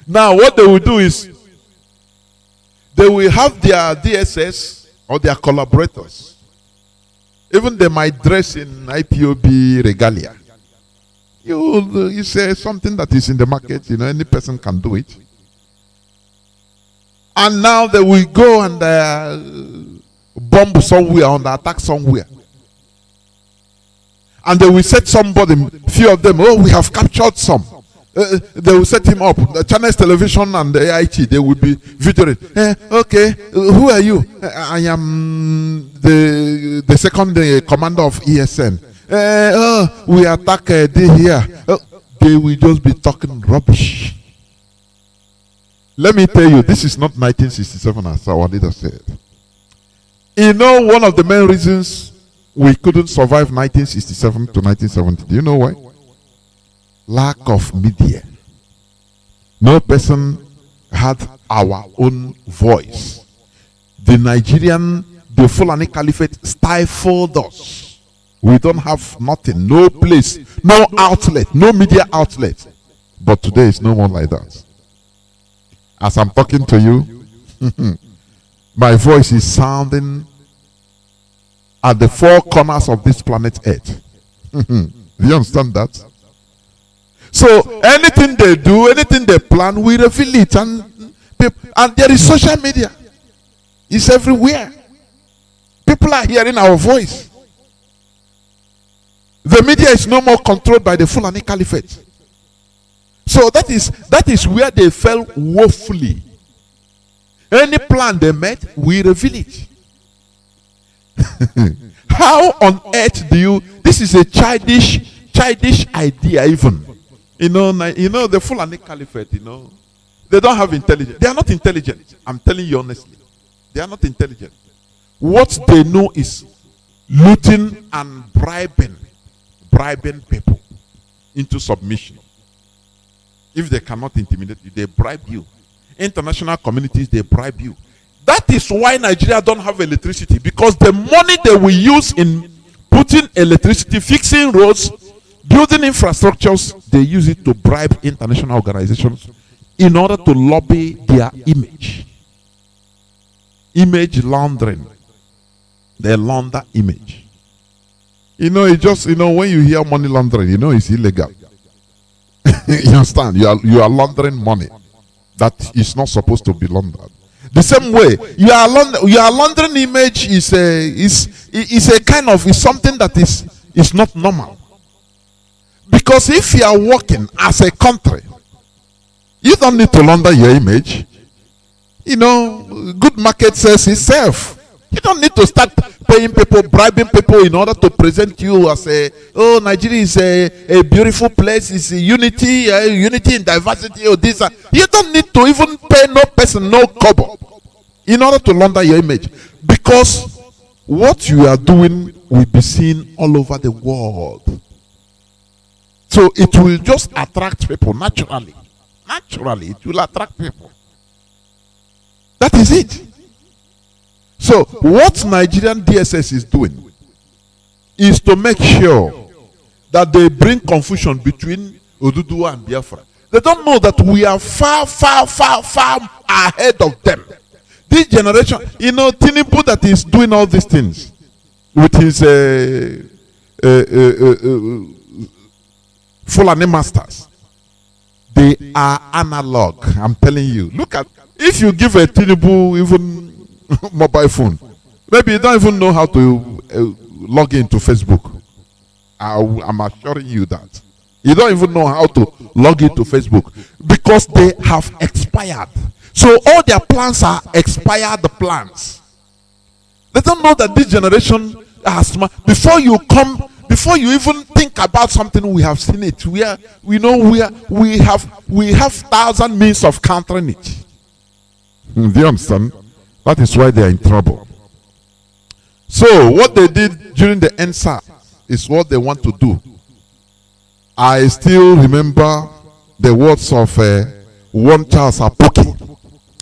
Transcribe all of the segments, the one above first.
Now, what they will do is they will have their DSS or their collaborators. Even they might dress in IPOB regalia. You say something that is in the market, any person can do it. And now they will go and bomb somewhere and attack somewhere. And they will set somebody, few of them, we have captured some. They will set him up. The Channels Television and the AIT, they will be videoing. Okay, who are you? I am the second commander of ESN. We attack here. They will just be talking rubbish. Let me tell you, this is not 1967 as our leader said. One of the main reasons we couldn't survive 1967 to 1970, do you know why? Lack of media. No person had our own voice. The Fulani Caliphate stifled us. We don't have nothing, no place, no outlet, no media outlet. But today is no more like that. As I'm talking to you, my voice is sounding at the four corners of this planet Earth. Do you understand that? So anything they do, anything they plan, we reveal it. And there is social media. It's everywhere. People are hearing our voice. The media is no more controlled by the Fulani Caliphate. So that is where they fell woefully. Any plan they made, we reveal it. How on earth do you? This is a childish idea even. The Fulani Caliphate, they don't have intelligence. They are not intelligent. I'm telling you honestly. They are not intelligent. What they know is looting and bribing people into submission. If they cannot intimidate you, they bribe you. International communities, they bribe you. That is why Nigeria don't have electricity, because the money they will use in putting electricity, fixing roads, building infrastructures, they use it to bribe international organizations in order to lobby their image. Image laundering. They launder image. It just, when you hear money laundering, it's illegal. You understand? You are laundering money that is not supposed to be laundered. The same way, you are laundering image is something that is not normal. Because if you are working as a country, you don't need to launder your image. Good market sells itself. You don't need to start paying people, bribing people in order to present you as Nigeria is a beautiful place. It's a unity in diversity. This. You don't need to even pay no person, no kobo, in order to launder your image. Because what you are doing will be seen all over the world. So it will just attract people naturally. Naturally, it will attract people. That is it. So what Nigerian DSS is doing is to make sure that they bring confusion between Oduduwa and Biafra. They don't know that we are far, far, far, far ahead of them. This generation, Tinubu that is doing all these things with his Fulani masters, they are analog. I'm telling you. Look at, if you give a Tinubu even mobile phone, maybe you don't even know how to log into Facebook. I'm assuring you that you don't even know how to log into Facebook, because they have expired. So all their plans are expired plans. They don't know that this generation has, before you even think about something, we have seen it. We have thousand means of countering it. Do you understand? That is why they are in trouble. So what they did during the NSA is what they want to do. I still remember the words of one Charles Apoki.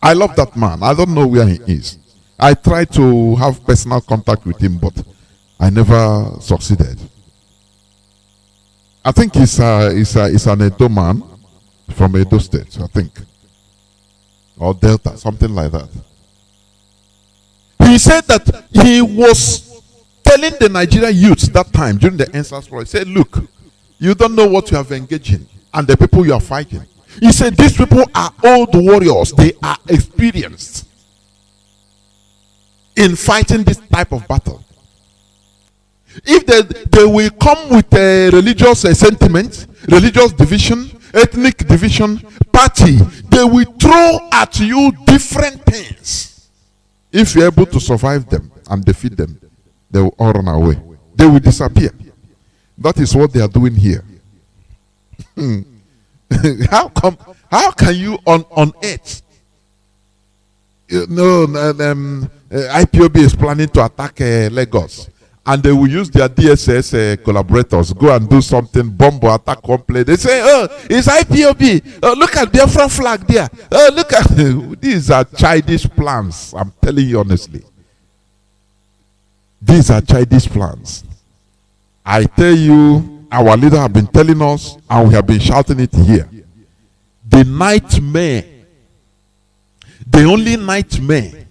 I love that man. I don't know where he is. I tried to have personal contact with him, but I never succeeded. I think he's an Edo man. from Edo State, I think, or Delta, something like that. He said that he was telling the Nigerian youths that time during the NSAS war, he said, look, you don't know what you have engaged in and the people you are fighting. He said, these people are old warriors. They are experienced in fighting this type of battle. If they will come with a religious sentiment, religious division, ethnic division, party, they will throw at you different things. If you're able to survive them and defeat them, they will all run away. They will disappear. That is what they are doing here. How can you on earth? IPOB is planning to attack Lagos, and they will use their DSS collaborators, go and do something, bomb or attack one place. They say, oh, it's IPOB. Oh, look at Biafra flag there. Oh, look at these are childish plans. I'm telling you honestly. These are childish plans. I tell you, our leader have been telling us, and we have been shouting it here. The nightmare, the only nightmare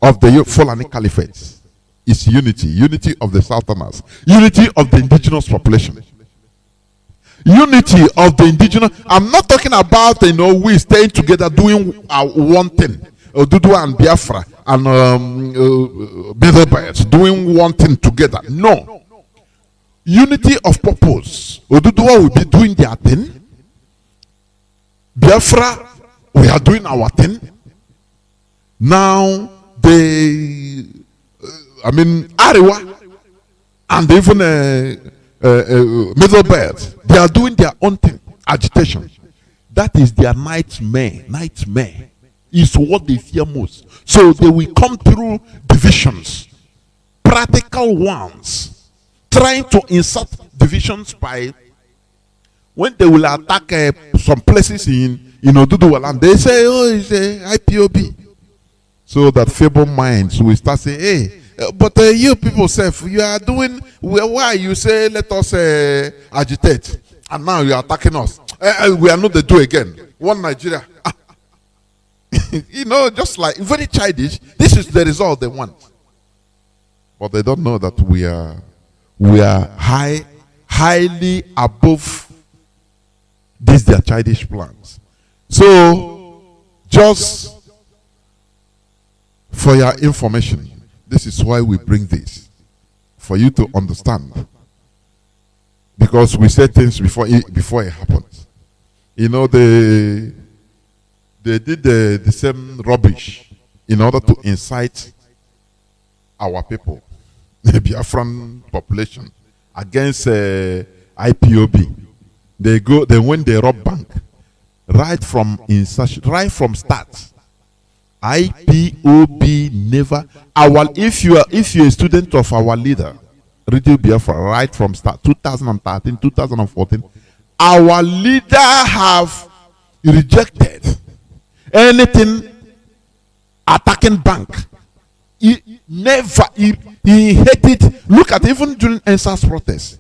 of the Fulani Caliphate is unity. Unity of the Southerners. Unity of the indigenous population. Unity of the indigenous. I'm not talking about, we staying together doing one thing. Dudu and Biafra and Middle Belts doing one thing together. No. Unity of purpose. Oduduwa will be doing their thing. Biafra, we are doing our thing. Now, Ariwa and even Middle Belt, they are doing their own thing, agitation. That is their nightmare. Nightmare is what they fear most. So they will come through divisions, practical ones, trying to insert divisions by when they will attack some places in Oduduwa, they say, oh, it's a IPOB. So that feeble minds will start saying, hey, but you people say, you are doing, why you say, let us agitate, and now you are attacking us. We are not the do again. One Nigeria. Just like, very childish. This is the result they want. But they don't know that we are highly above these their childish plans. So, just for your information, this is why we bring this, for you to understand. Because we said things before it happens. They did the same rubbish in order to incite our people, the Biafran population, against IPOB. When they rob bank, right from start. IPOB never. If you're a student of our leader, Radio Biafra, right from start, 2013, 2014, our leader have rejected anything attacking bank. He hated. Look at even during NSAS protests.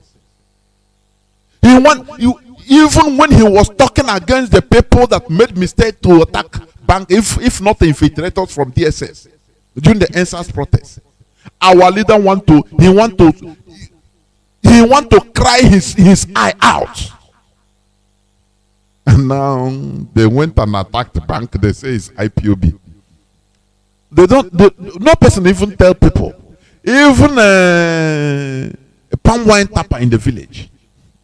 Even when he was talking against the people that made mistake to attack bank, if not the infiltrators from DSS during the NSAS protest, our leader want to cry his eye out. And now they went and attacked the bank. They say it's IPOB. No person even tell people. Even a palm wine tapper in the village.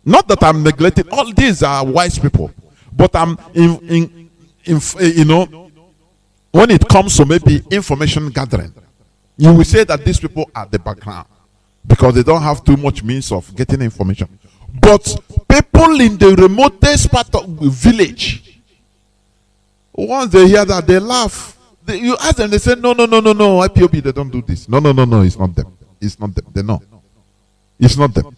Not that I'm neglecting. All these are wise people. But I'm when it comes to maybe information gathering, you will say that these people are the background because they don't have too much means of getting information. But people in the remotest part of the village, once they hear that, they laugh. You ask them, they say, no, IPOB, they don't do this. No, it's not them. It's not them. They know. It's not them.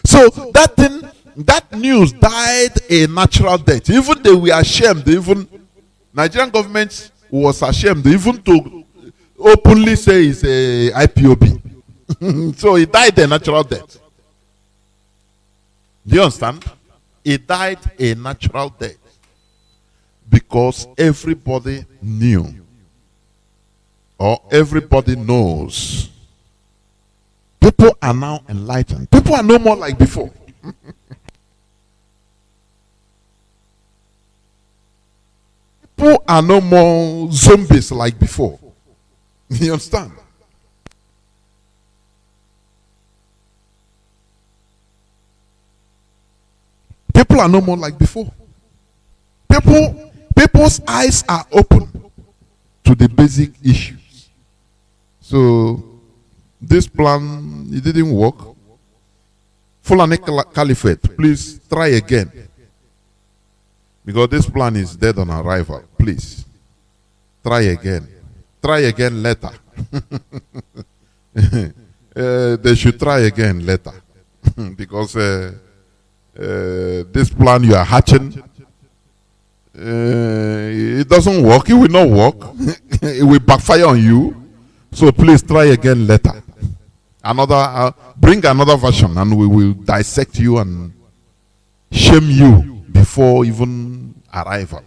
So that news died a natural death. Even they were ashamed. Even Nigerian government was ashamed even to openly say it's a IPOB. So it died a natural death. Do you understand? He died a natural death because everybody knew, or everybody knows. People are now enlightened. People are no more like before. People are no more zombies like before. You understand? People are no more like before. People's eyes are open to the basic issues. So this plan, it didn't work. Fulani Caliphate, please try again. Because this plan is dead on arrival. Please try again. Try again later. They should try again later. Because this plan you are hatching, it doesn't work. It will not work. It will backfire on you. So please try again later. Bring another version, and we will dissect you and shame you before even arrival.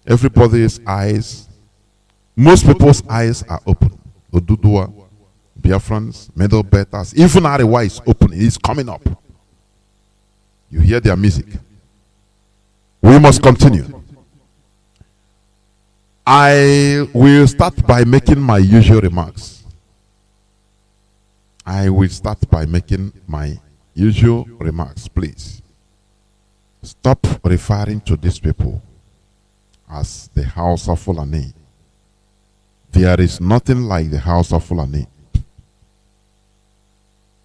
Everybody's eyes, most people's eyes are open. Odudua, Biafrans, Middle Betas, even Arewa is open. It is coming up. You hear their music. We must continue. I will start by making my usual remarks. I will start by making my usual remarks, please. Stop referring to these people as the house of Fulani. There is nothing like the house of Fulani.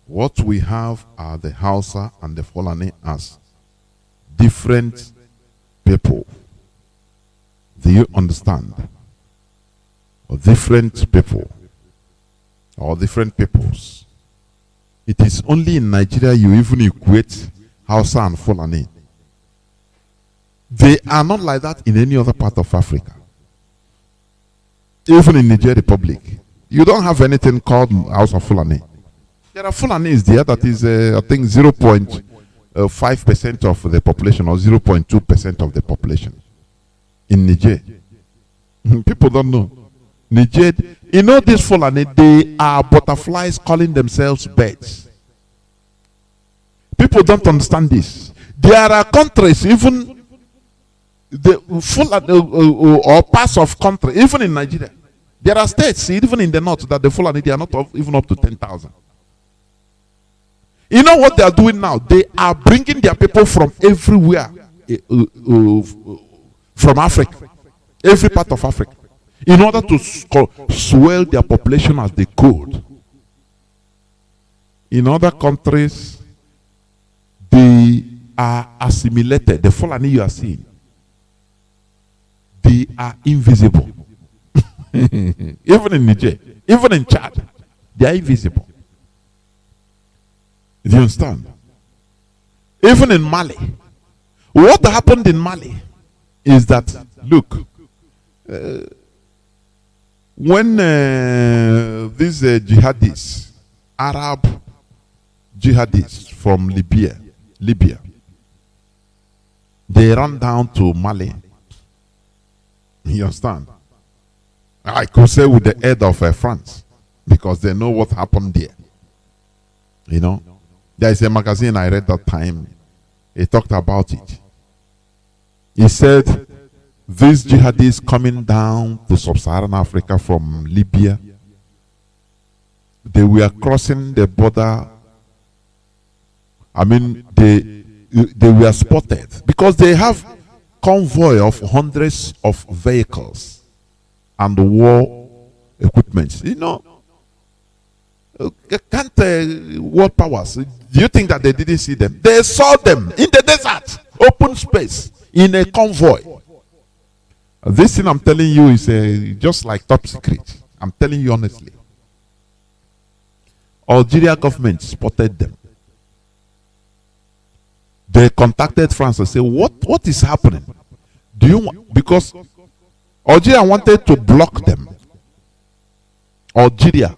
What we have are the HAUSA and the Fulani as different people. Do you understand? Or different people. Or different peoples. It is only in Nigeria you even equate HAUSA and Fulani. They are not like that in any other part of Africa. Even in Niger Republic, you don't have anything called House of Fulani. There are Fulanis there that is, I think, 0.5% of the population or 0.2% of the population in Niger. People don't know. Niger, you know these Fulani, they are butterflies calling themselves birds. People don't understand this. There are countries, even the Fulani or parts of country, even in Nigeria, there are states, even in the north, that the Fulani, they are not even up to 10,000. You know what they are doing now? They are bringing their people from everywhere, from Africa, every part of Africa, in order to swell their population as they could. In other countries, they are assimilated. The Fulani you are seeing, they are invisible. Even in Niger, even in Chad, they are invisible. Do you understand? Even in Mali, what happened in Mali is that, look, when these jihadists, Arab jihadists from Libya, they ran down to Mali. You understand? I could say with the aid of France, because they know what happened there. You know, there is a magazine I read that time. He talked about it. He said these jihadists coming down to sub-Saharan Africa from Libya, they were crossing the border. I mean, they were spotted because they have convoy of hundreds of vehicles and war equipment. You know, can't world powers, do you think that they didn't see them? They saw them in the desert, open space, in a convoy. This thing I'm telling you is just like top secret. I'm telling you honestly. Algeria government spotted them. They contacted France and said, what is happening? Do you want, because Algeria wanted to block them. Algeria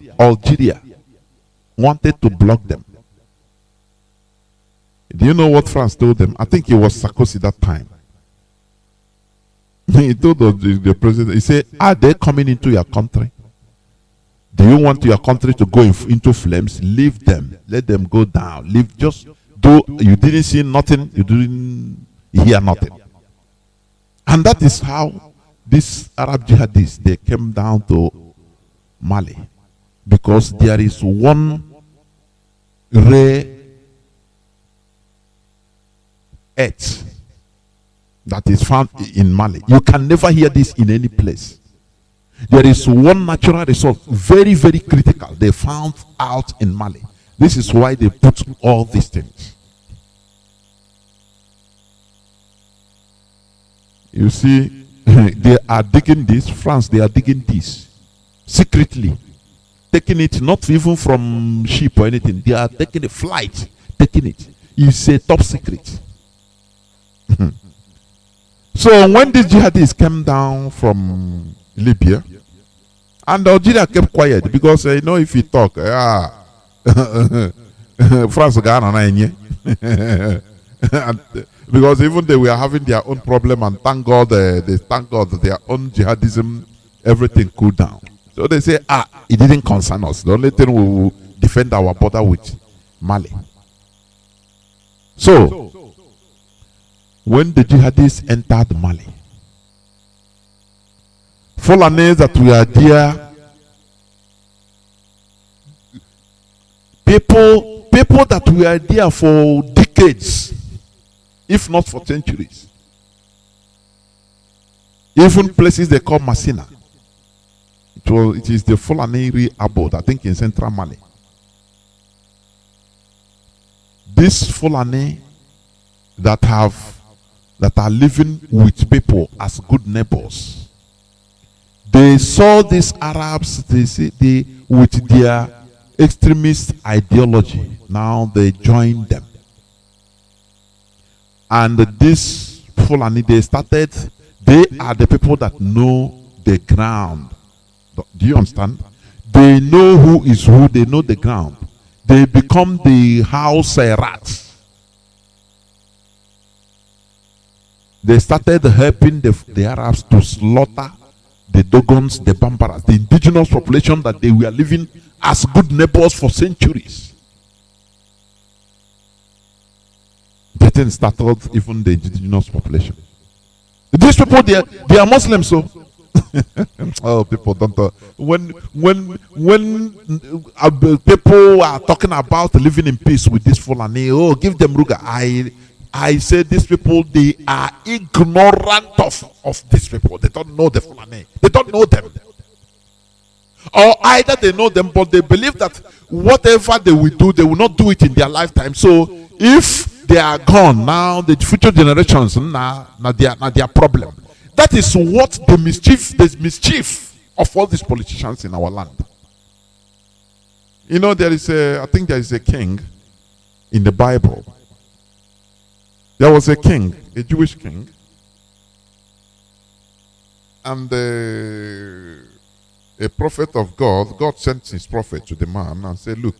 wanted to block them. Do you know what France told them? I think it was Sarkozy that time. He told the president, he said, are they coming into your country? Do you want your country to go into flames? Leave them. Let them go down. Leave, just do. You didn't see nothing. You didn't hear nothing. And that is how these Arab jihadists, they came down to Mali. Because there is one rare earth that is found in Mali. You can never hear this in any place. There is one natural resource, very, very critical, they found out in Mali. This is why they put all these things. You see, they are digging this. France, they are digging this secretly, taking it not even from ship or anything. They are taking a flight, taking it. It's a top secret. So when these jihadists came down from Libya, and Algeria kept quiet because you know, if you talk, France Ghana, because even they were having their own problem, and thank God, they thank God that their own jihadism, everything cooled down. So they say, it didn't concern us. The only thing we will defend our border with Mali. So when the jihadists entered Mali, Fulanis that were there, people that were there for decades, if not for centuries, even places they call Masina. It is the Fulani abode, I think, in central Mali. These Fulani that are living with people as good neighbors, they saw these Arabs, with their extremist ideology. Now they joined them. And this Fulani, they are the people that know the ground. Do you understand? They know who is who, they know the ground. They become the HAUSA rats. They started helping the Arabs to slaughter the Dogons, the Bambaras, the indigenous population that they were living as good neighbors for centuries. They then started even the indigenous population. These people, they are Muslims, so oh, people don't talk. When people are talking about living in peace with this Fulani, oh, give them ruga. I say these people, they are ignorant of these people. They don't know the Fulani. They don't know them. Or either they know them, but they believe that whatever they will do, they will not do it in their lifetime. So if they are gone, now the future generations, now their problem. That is what the mischief of all these politicians in our land. You know, I think there is a king in the Bible. There was a king, a Jewish king, and a prophet of God sent his prophet to the man and said, look,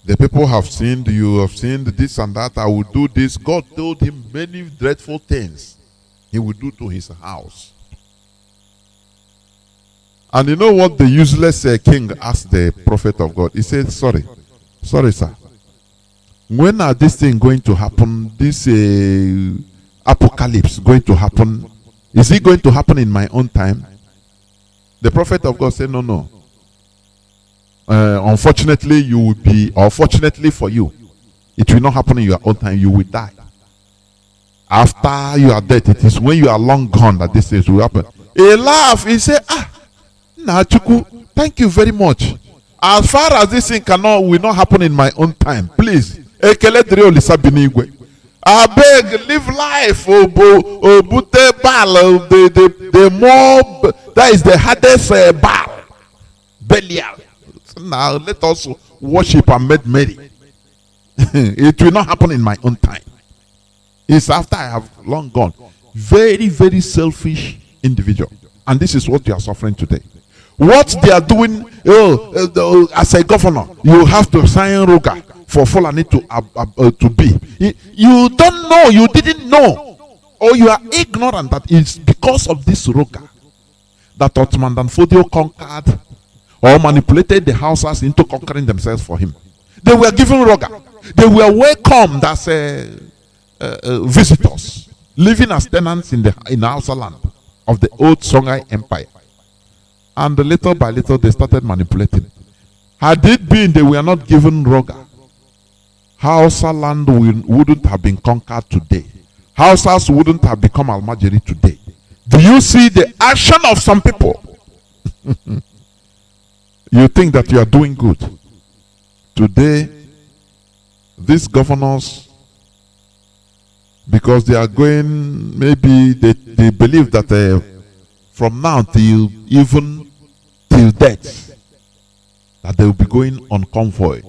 the people have sinned, you have sinned, this and that, I will do this. God told him many dreadful things he would do to his house. And you know what the useless king asked the prophet of God? He said, sorry, sir. When are this thing going to happen? This apocalypse going to happen? Is it going to happen in my own time? The prophet of God said, no. Unfortunately, you will be, or fortunately for you, it will not happen in your own time. You will die. After you are dead, it is when you are long gone that this thing will happen. He laughed. He said, Nachuku, thank you very much. As far as this thing will not happen in my own time, please. I beg, live life. The mob, that is the hardest bar. Belial. Now let us worship and make merry. It will not happen in my own time. It's after I have long gone. Very, very selfish individual. And this is what you are suffering today. What they are doing, as a governor, you have to sign Ruga. for Fulani to be. You don't know, you didn't know, or you are ignorant that it's because of this Roga that Ottoman Dan Fodio conquered or manipulated the Hausas into conquering themselves for him. They were given Roga. They were welcomed as visitors, living as tenants in Hausa land of the old Songhai Empire. And little by little, they started manipulating. Had it been they were not given Roga, Hausa land wouldn't have been conquered today. Hausas wouldn't have become Almajiri today. Do you see the action of some people? You think that you are doing good. Today, these governors, because they are going, maybe they believe that from now till death, that they will be going on convoy,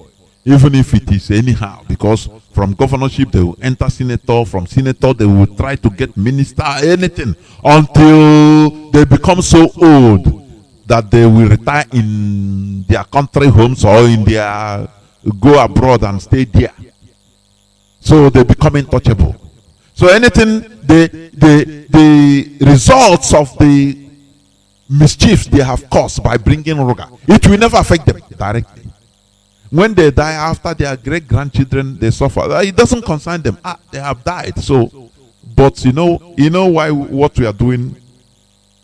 even if it is anyhow, because from governorship they will enter senator, from senator they will try to get minister, anything, until they become so old that they will retire in their country homes or in their go abroad and stay there. So they become untouchable. So anything, the results of the mischiefs they have caused by bringing Roga, it will never affect them directly. When they die, after their great grandchildren, they suffer. It doesn't concern them. They have died. So, but you know why what we are doing?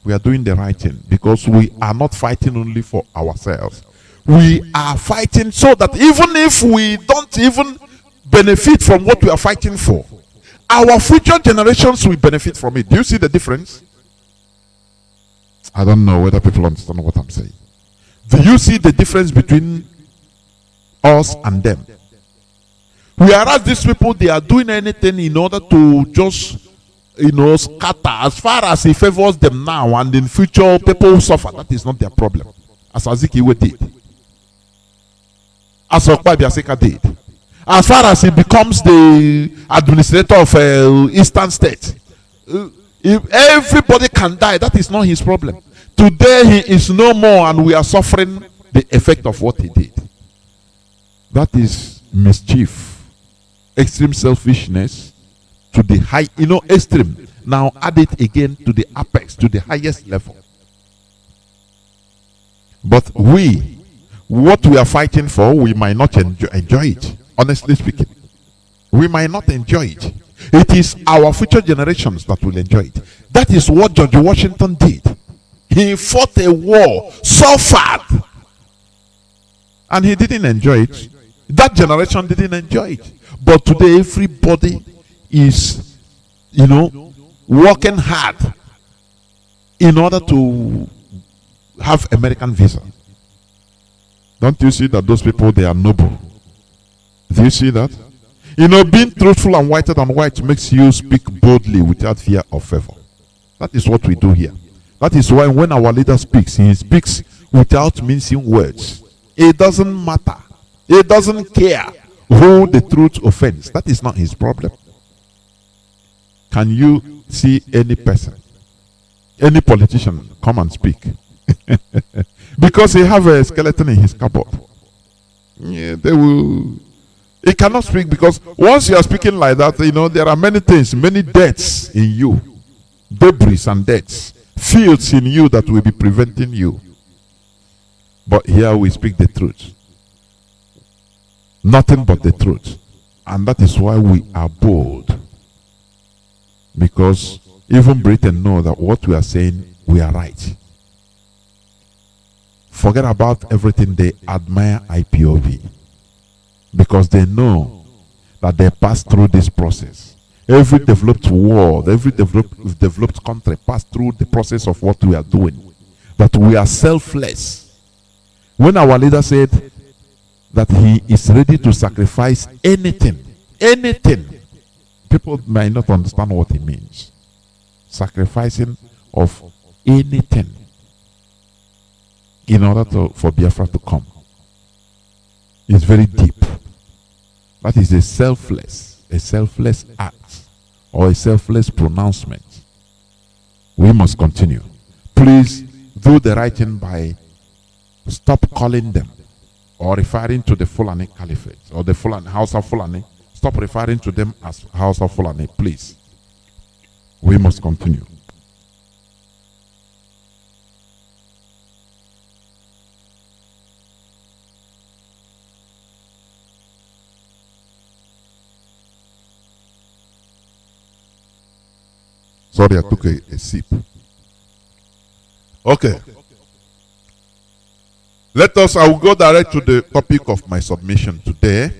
We are doing the right thing because we are not fighting only for ourselves. We are fighting so that even if we don't even benefit from what we are fighting for, our future generations will benefit from it. Do you see the difference? I don't know whether people understand what I'm saying. Do you see the difference between us and them? Whereas these people, they are doing anything in order to just, scatter. As far as it favors them now and in future, people will suffer. That is not their problem. As Azikiwe did. As Okpa Biaseka did. As far as he becomes the administrator of Eastern State, if everybody can die, that is not his problem. Today he is no more and we are suffering the effect of what he did. That is mischief, extreme selfishness to the high, extreme. Now add it again to the apex, to the highest level. But what we are fighting for, we might not enjoy it. Honestly speaking, we might not enjoy it. It is our future generations that will enjoy it. That is what George Washington did. He fought a war, suffered, and he didn't enjoy it. That generation didn't enjoy it. But today, everybody is, working hard in order to have American visa. Don't you see that those people, they are noble? Do you see that? Being truthful and whiter than white makes you speak boldly without fear or favor. That is what we do here. That is why when our leader speaks, he speaks without mincing words. It doesn't matter. He doesn't care who the truth offends. That is not his problem. Can you see any person, any politician come and speak? Because he have a skeleton in his cupboard. Yeah, they will. He cannot speak because once you are speaking like that, there are many things, many deaths in you, debris and deaths, fields in you that will be preventing you. But here we speak the truth. Nothing but the truth. And that is why we are bold. Because even Britain know that what we are saying, we are right. Forget about everything. They admire IPOB. Because they know that they passed through this process. Every developed world, every developed country passed through the process of what we are doing. That we are selfless. When our leader said that he is ready to sacrifice anything, people might not understand what it means. Sacrificing of anything in order for Biafra to come. It's very deep. That is a selfless act or a selfless pronouncement. We must continue. Please do the right thing by stop calling them. or referring to the Fulani Caliphate or the Fulani House of Fulani, stop referring to them as House of Fulani, please. We must continue. Sorry, I took a sip. Okay. I will go direct to the topic of my submission today.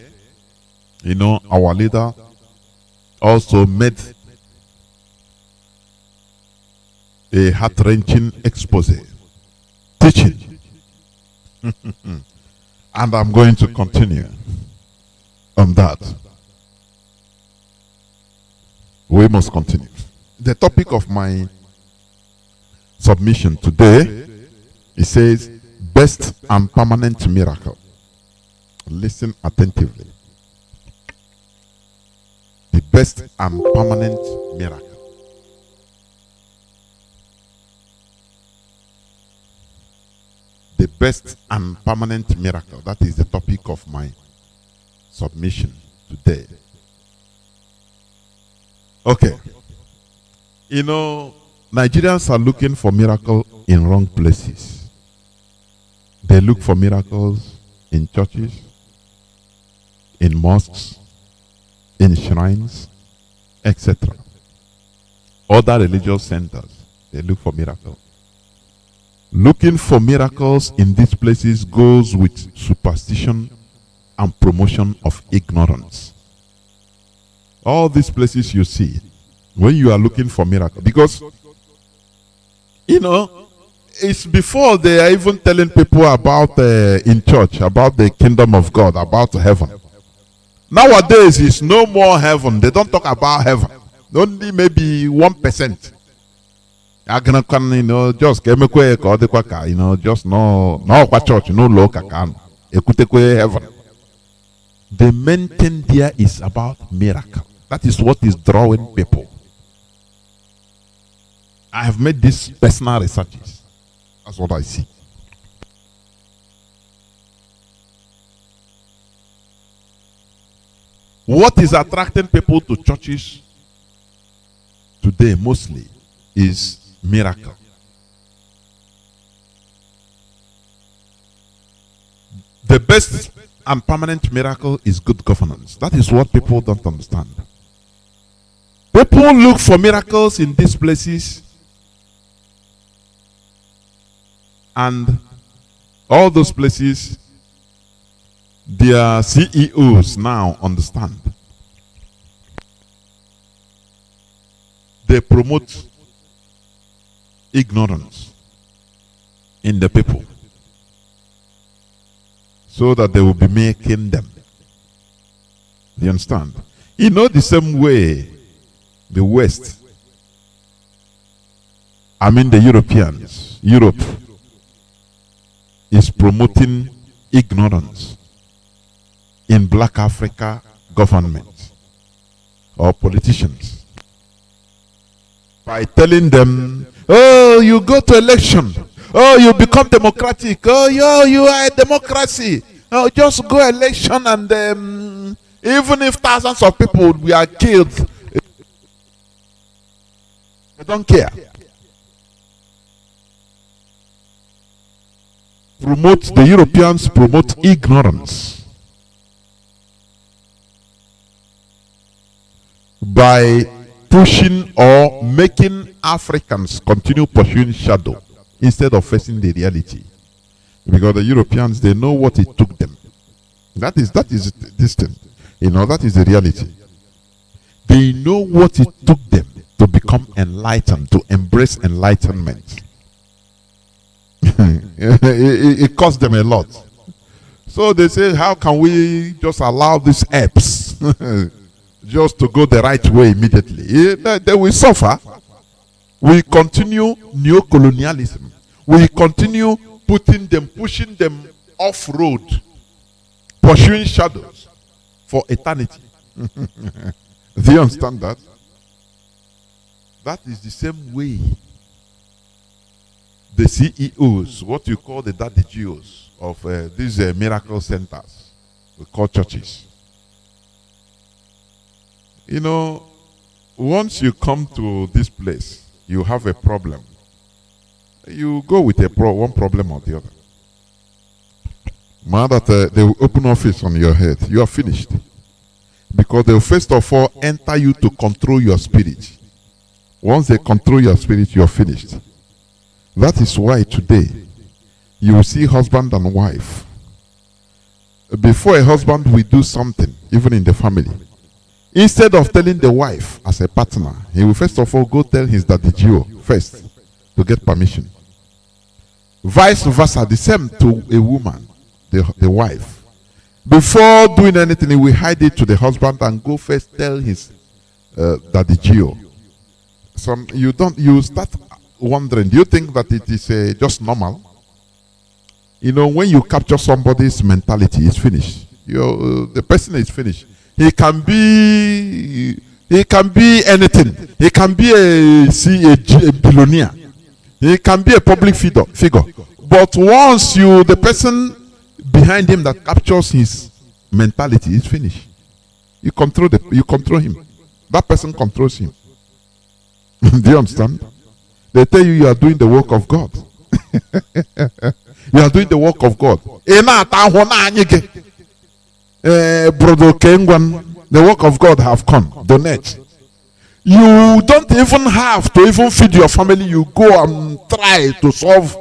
You know, our leader also made a heart-wrenching expose, teaching. And I'm going to continue on that. We must continue. The topic of my submission today, it says, best and permanent miracle. Listen attentively. The best and permanent miracle. The best and permanent miracle. That is the topic of my submission today. Okay. You know, Nigerians are looking for miracles in wrong places. They look for miracles in churches, in mosques, in shrines, etc. Other religious centers, they look for miracles. Looking for miracles in these places goes with superstition and promotion of ignorance. All these places you see, when you are looking for miracle, because you know it's before they are even telling people about in church about the kingdom of God, about heaven. Nowadays it's no more heaven. They don't talk about heaven. Only maybe 1%. You know, just you know, just no church, no local heaven. The main thing there is about miracle. That is what is drawing people. I have made these personal researches. That's what I see. What is attracting people to churches today mostly is miracle. The best and permanent miracle is good governance. That is what people don't understand. People look for miracles in these places, and all those places, their CEOs now understand. They promote ignorance in the people so that they will be making them. You understand? You know, the same way the West, I mean the Europeans, Europe is promoting ignorance in Black Africa government or politicians by telling them, oh, you go to election, oh, you become democratic, oh, you are a democracy, oh, just go election, and even if thousands of people were killed, they don't care. The Europeans promote ignorance by pushing or making Africans continue pursuing shadow instead of facing the reality. Because the Europeans, they know what it took them. That is this thing. You know, that is the reality. They know what it took them to become enlightened, to embrace enlightenment. it cost them a lot. So they say, how can we just allow these apes just to go the right way immediately? They will suffer. We continue neo-colonialism. We continue pushing them off-road, pursuing shadows for eternity. Do you understand that? That is the same way the CEOs, what you call the daddy GOs of these miracle centers, we call churches. You know, once you come to this place, you have a problem. You go with one problem or the other. Man, that they will open office on your head, you are finished. Because they will first of all enter you to control your spirit. Once they control your spirit, you are finished. That is why today, you will see husband and wife. Before a husband will do something, even in the family, instead of telling the wife as a partner, he will first of all go tell his daddy Gio first to get permission. Vice versa, the same to a woman, the wife. Before doing anything, he will hide it to the husband and go first tell his daddy Gio. You start wondering, do you think that it is just normal? You know, when you capture somebody's mentality, it's finished. The person is finished. He can be anything. He can be a billionaire. He can be a public figure. But once the person behind him that captures his mentality is finished. You control him. That person controls him. Do you understand? They tell you are doing the work of God. You are doing the work of God. Brother Kengwan, the work of God have come. Donate. You don't even have to even feed your family. You go and try to solve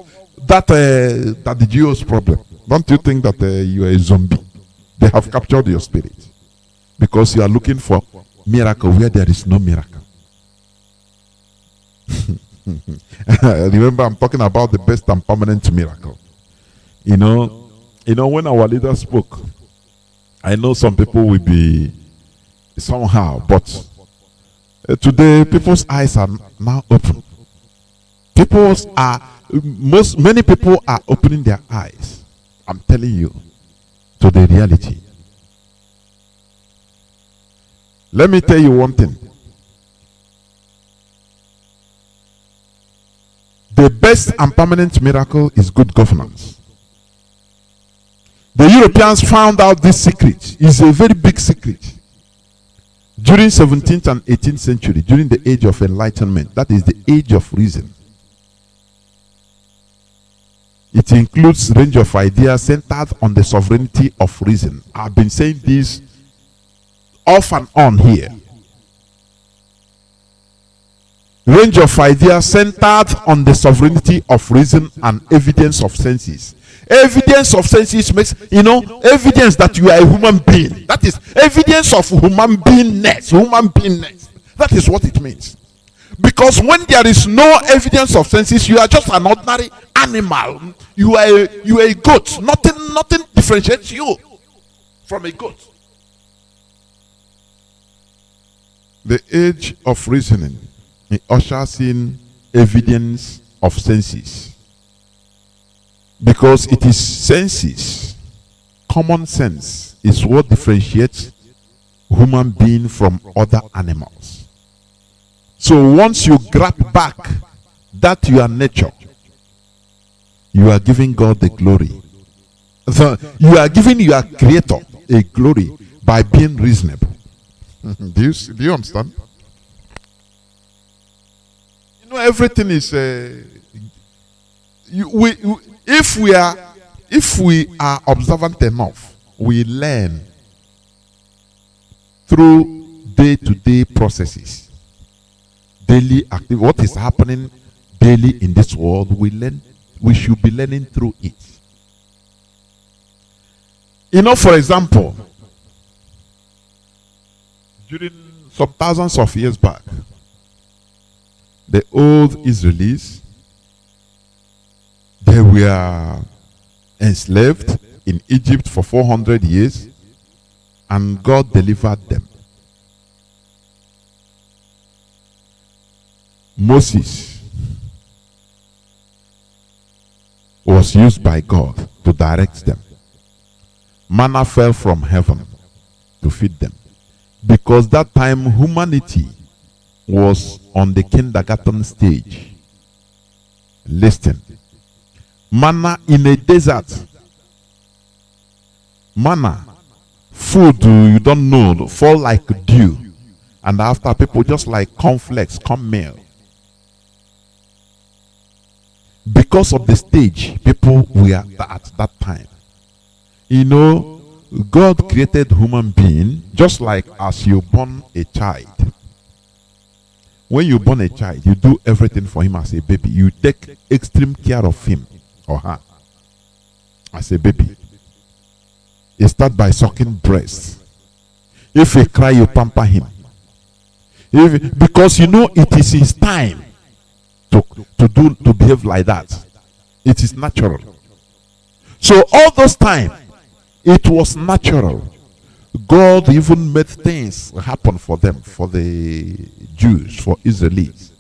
that the Jews' problem. Don't you think that you are a zombie? They have captured your spirit because you are looking for miracle where there is no miracle. Remember, I'm talking about the best and permanent miracle. You know, when our leader spoke, I know some people will be somehow, but today people's eyes are now open. Many people are opening their eyes. I'm telling you, to the reality. Let me tell you one thing. The best and permanent miracle is good governance. The Europeans found out this secret. It's a very big secret. During 17th and 18th century, during the age of enlightenment, that is the age of reason. It includes a range of ideas centered on the sovereignty of reason. I've been saying this off and on here. Range of ideas centered on the sovereignty of reason and evidence of senses. Evidence of senses makes, evidence that you are a human being. That is evidence of human beingness. That is what it means. Because when there is no evidence of senses, you are just an ordinary animal. You are a goat. Nothing differentiates you from a goat. The age of reasoning, it ushers in evidence of senses. Because it is senses, common sense is what differentiates human being from other animals. So once you grab back that your nature, you are giving God the glory. You are giving your creator a glory by being reasonable. Do you understand? Everything is if we are observant enough, we learn through day-to-day processes, daily activity. What is happening daily in this world, we should be learning through it. For example, during some thousands of years back, the old Israelis, they were enslaved in Egypt for 400 years, and God delivered them. Moses was used by God to direct them. Manna fell from heaven to feed them. Because that time humanity was on the kindergarten stage. Listen, Manna in a desert. Manna, food you don't know, fall like dew. And after, people just like cornflakes, cornmeal. Because of the stage people were at that time. You know, God created human being just like as you born a child. When you born a child, you do everything for him as a baby. You take extreme care of him or her as a baby. You start by sucking breast. If he cry, you pamper him. Because you know it is his time to behave like that. It is natural. So all those time, it was natural. God even made things happen for them, for the Jews, for Israelites.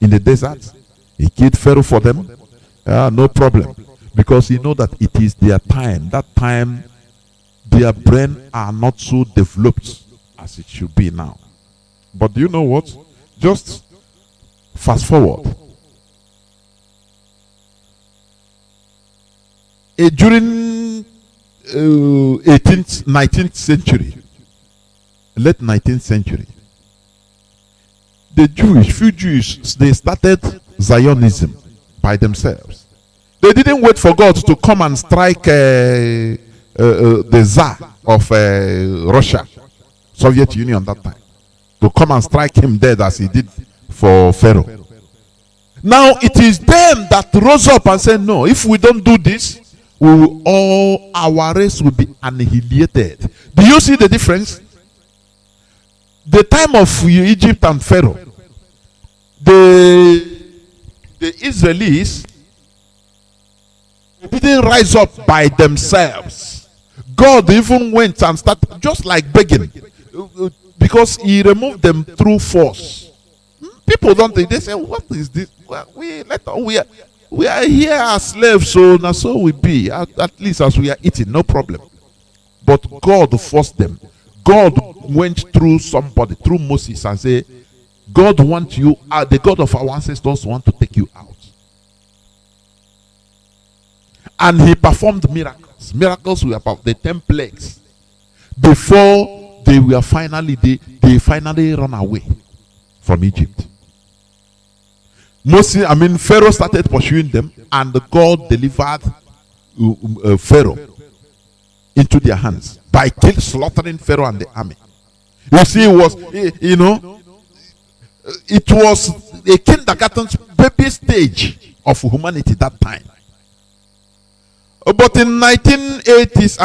In the desert, he killed Pharaoh for them. No problem. Because he know that it is their time. That time, their brain are not so developed as it should be now. But do you know what? Just fast forward. During 19th century, late 19th century, the few Jews, they started Zionism by themselves. They didn't wait for God to come and strike the Tsar of Russia, Soviet Union that time, to come and strike him dead as he did for Pharaoh. Now it is them that rose up and said, no, if we don't do this, all our race will be annihilated. Do you see the difference? The time of Egypt and Pharaoh, the Israelis didn't rise up by themselves. God even went and started just like begging, because he removed them through force. People don't think, they say, what is this? We are here as slaves, so now so we be, at least as we are eating, no problem. But God forced them. God went through somebody, through Moses, and said, God wants you, the God of our ancestors want to take you out. And he performed miracles. Miracles were about the 10 plagues. Before they were finally, they finally run away from Egypt. Pharaoh started pursuing them, and God delivered Pharaoh into their hands by slaughtering Pharaoh and the army. You see, it was a kindergarten's baby stage of humanity that time. But in 1890s,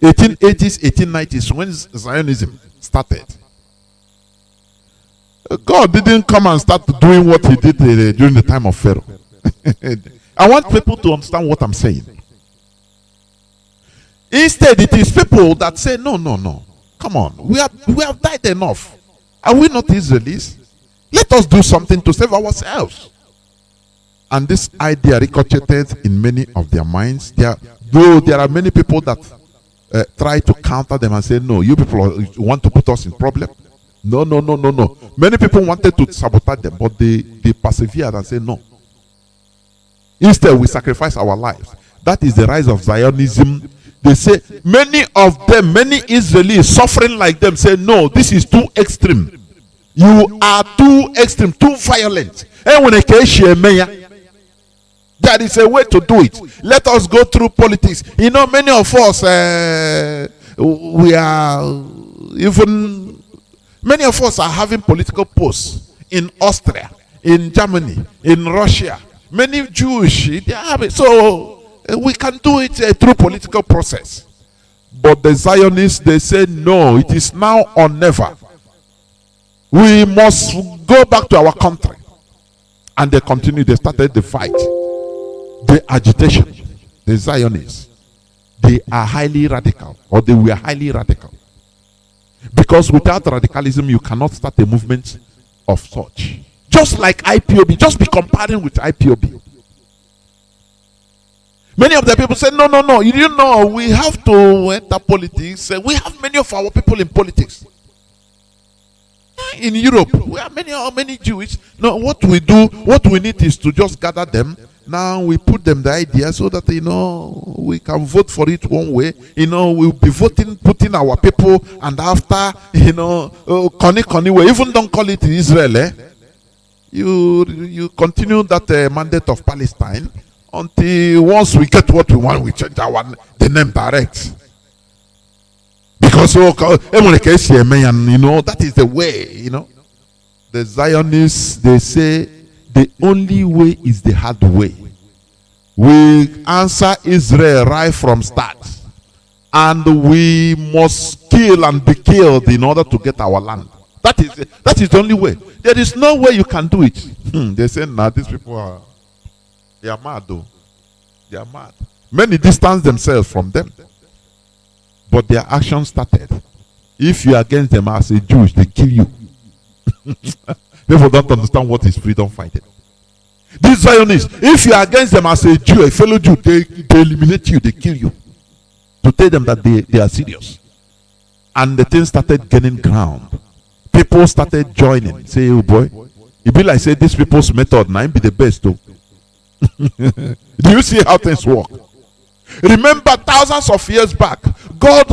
1890s, when Zionism started, God didn't come and start doing what he did during the time of Pharaoh. I want people to understand what I'm saying. Instead, it is people that say, no. Come on, we have died enough. Are we not Israelis? Let us do something to save ourselves. And this idea ricocheted in many of their minds. Though there are many people that try to counter them and say, no, you people want to put us in problem. No. Many people wanted to sabotage them, but they persevered and said no. Instead, we sacrifice our lives. That is the rise of Zionism. They say many of them, many Israelis suffering like them, say no, this is too extreme. You are too extreme, too violent. And when there is a way to do it. Let us go through politics. You know, many of us, many of us are having political posts in Austria, in Germany, in Russia. Many Jewish, they have it. So we can do it through political process. But the Zionists, they say no, it is now or never. We must go back to our country. And they continue, they started the fight. The agitation, the Zionists, they are highly radical, or they were highly radical. Because without radicalism, you cannot start a movement of such. Just like IPOB, just be comparing with IPOB. Many of the people say, no, you didn't know, we have to enter politics. We have many of our people in politics. in Europe, we are many Jewish. No, what we do, what we need is to just gather them. Now we put them the idea so that we can vote for it one way. We'll be putting our people, and after Connie, we even don't call it Israel. You continue that mandate of Palestine until once we get what we want, we change the name direct. Because that is the way. The Zionists, they say the only way is the hard way. We answer Israel right from start, and we must kill and be killed in order to get our land. That is the only way. There is no way you can do it. They say, nah, these people they are mad though. They are mad. Many distance themselves from them. But their action started. If you are against them as a Jew, they kill you. People don't understand what is freedom fighting. These Zionists, if you are against them as a Jew, a fellow Jew, they eliminate you, they kill you. To tell them that they are serious. And the thing started gaining ground. People started joining. Say, oh boy, it be like say these people's method now be the best though. Do you see how things work? Remember, thousands of years back, God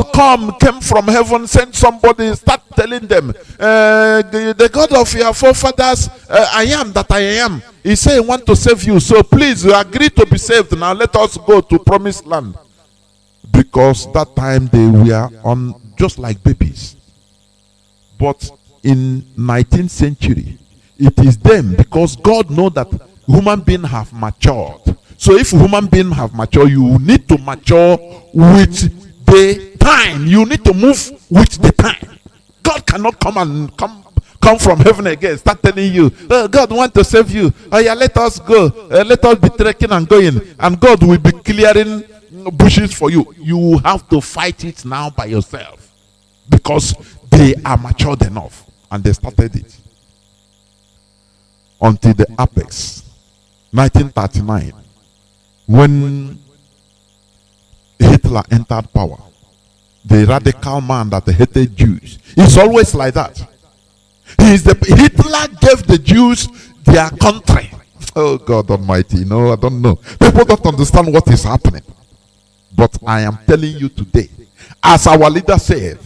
came from heaven, sent somebody, start telling them, the God of your forefathers, I am that I am. He said, I want to save you. So please, you agree to be saved. Now let us go to promised land. Because that time they were on just like babies. But in 19th century, it is them, because God knows that human beings have matured. So if human beings have matured, you need to mature with the time. You need to move with the time. God cannot come from heaven again, start telling you, oh, God wants to save you. Oh yeah, let us go. Let us be trekking and going. And God will be clearing bushes for you. You have to fight it now by yourself. Because they are matured enough. And they started it. Until the apex. 1939. When Hitler entered power, the radical man that hated Jews, it's always like that. Hitler gave the Jews their country. Oh God Almighty, I don't know. People don't understand what is happening. But I am telling you today, as our leader said,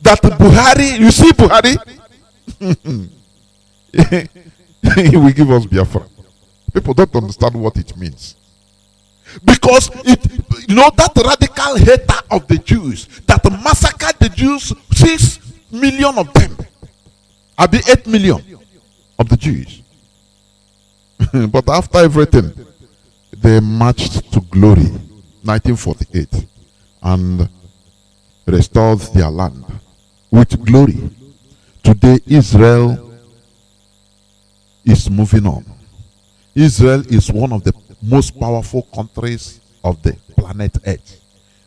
that Buhari, you see Buhari, he will give us Biafra. People don't understand what it means. Because that radical hater of the Jews that massacred the Jews, 6 million of them, I'll be 8 million of the Jews. But after everything, they marched to glory, 1948, and restored their land with glory. Today, Israel is moving on. Israel is one of the most powerful countries of the planet Earth.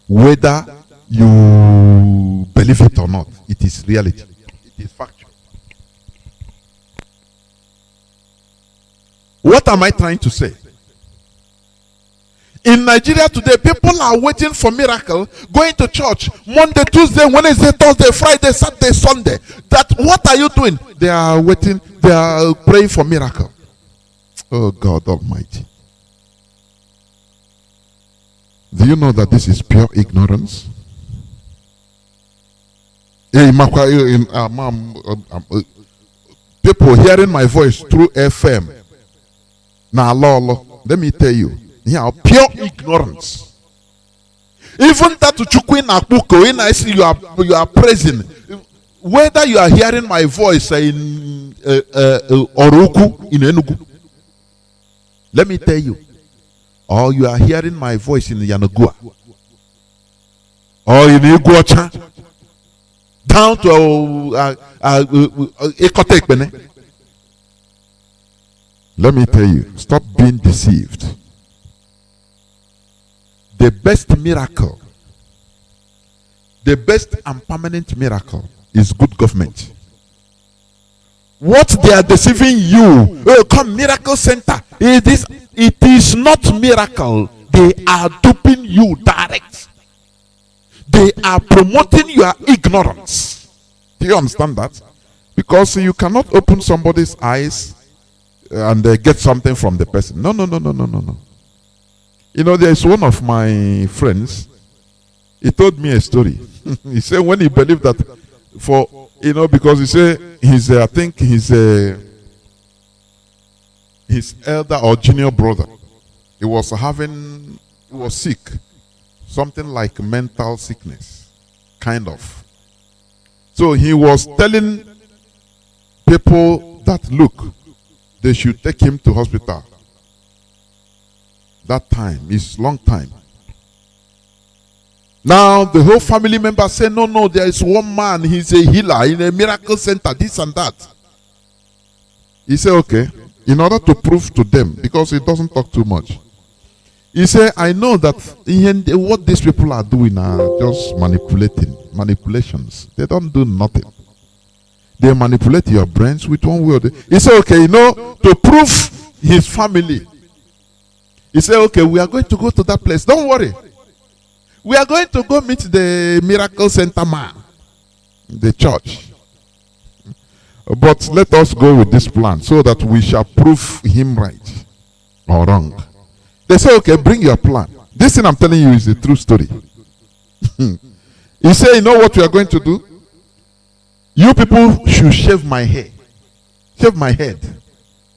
Whether you believe it or not, it is reality. It is factual. What am I trying to say? In Nigeria today, people are waiting for miracle, going to church Monday, Tuesday, Wednesday, Thursday, Friday, Saturday, Sunday. What are you doing? They are waiting, they are praying for miracle. Oh God Almighty. Do you know that this is pure ignorance? People hearing my voice through FM. Now, let me tell you, pure ignorance. Even that Chukwi Nakuko, when I see you are praising, whether you are hearing my voice in Oroku, in Enugu, let me tell you, or you are hearing my voice in Yanagua, or in Iguacha, down to Ekotekbene. Let me tell you, stop being deceived. The best miracle, the best and permanent miracle is good government. What they are deceiving you, come miracle center. It is not miracle. They are duping you direct. They are promoting your ignorance. Do you understand that? Because you cannot open somebody's eyes and get something from the person. No, no, no, no, no, no, no. You know, there is one of my friends. He told me a story. He said when he believed that because he said I think his elder or junior brother, he was sick. Something like mental sickness, kind of. So he was telling people that, look, they should take him to hospital. That time is long time. Now the whole family members say, no, there is one man, he's a healer in a miracle center, this and that. He said, okay, in order to prove to them, because he doesn't talk too much. He said, I know that what these people are doing are just manipulations. They don't do nothing. They manipulate your brains with one word. He said, okay, to prove his family. He said, okay, we are going to go to that place. Don't worry. We are going to go meet the miracle center man, the church. But let us go with this plan so that we shall prove him right or wrong. They say, okay, bring your plan. This thing I'm telling you is a true story. He said, you know what we are going to do? You people should shave my hair. Shave my head.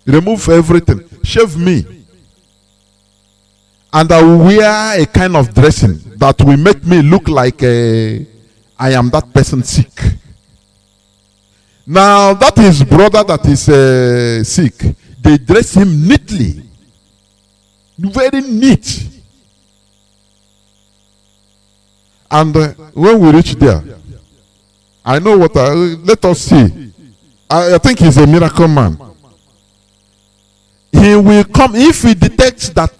Remove everything. Shave me. And I will wear a kind of dressing that will make me look like I am that person sick. Now, that his brother that is sick, they dress him neatly. Very neat. And when we reach there, I know what let us see. I think he's a miracle man. He will come if he detects that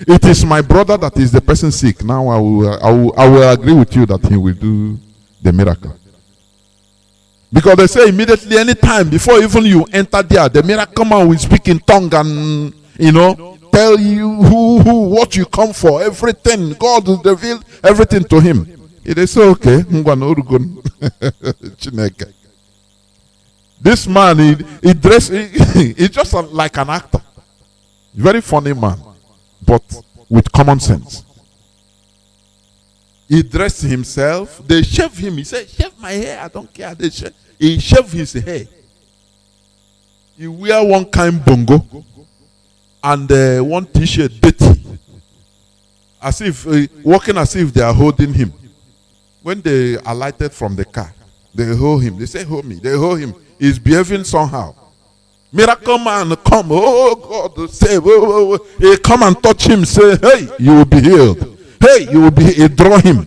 it is my brother that is the person sick. Now I will agree with you that he will do the miracle. Because they say immediately, anytime before even you enter there, the miracle man will speak in tongue and tell you what you come for, everything. God will reveal everything to him. They say, okay, this man, he dressed, he's just like an actor. Very funny man, but with common sense. He dressed himself. They shave him. He said, shave my hair. I don't care. He shaved his hair. He wear one kind bongo and one t-shirt dirty. As if, walking as if they are holding him. When they alighted from the car, they hold him. They say, hold me. They hold him. He's behaving somehow. Miracle man, come. Oh, God, save. He come and touch him. Say, hey, you will be healed. Hey, you will be healed. Draw him.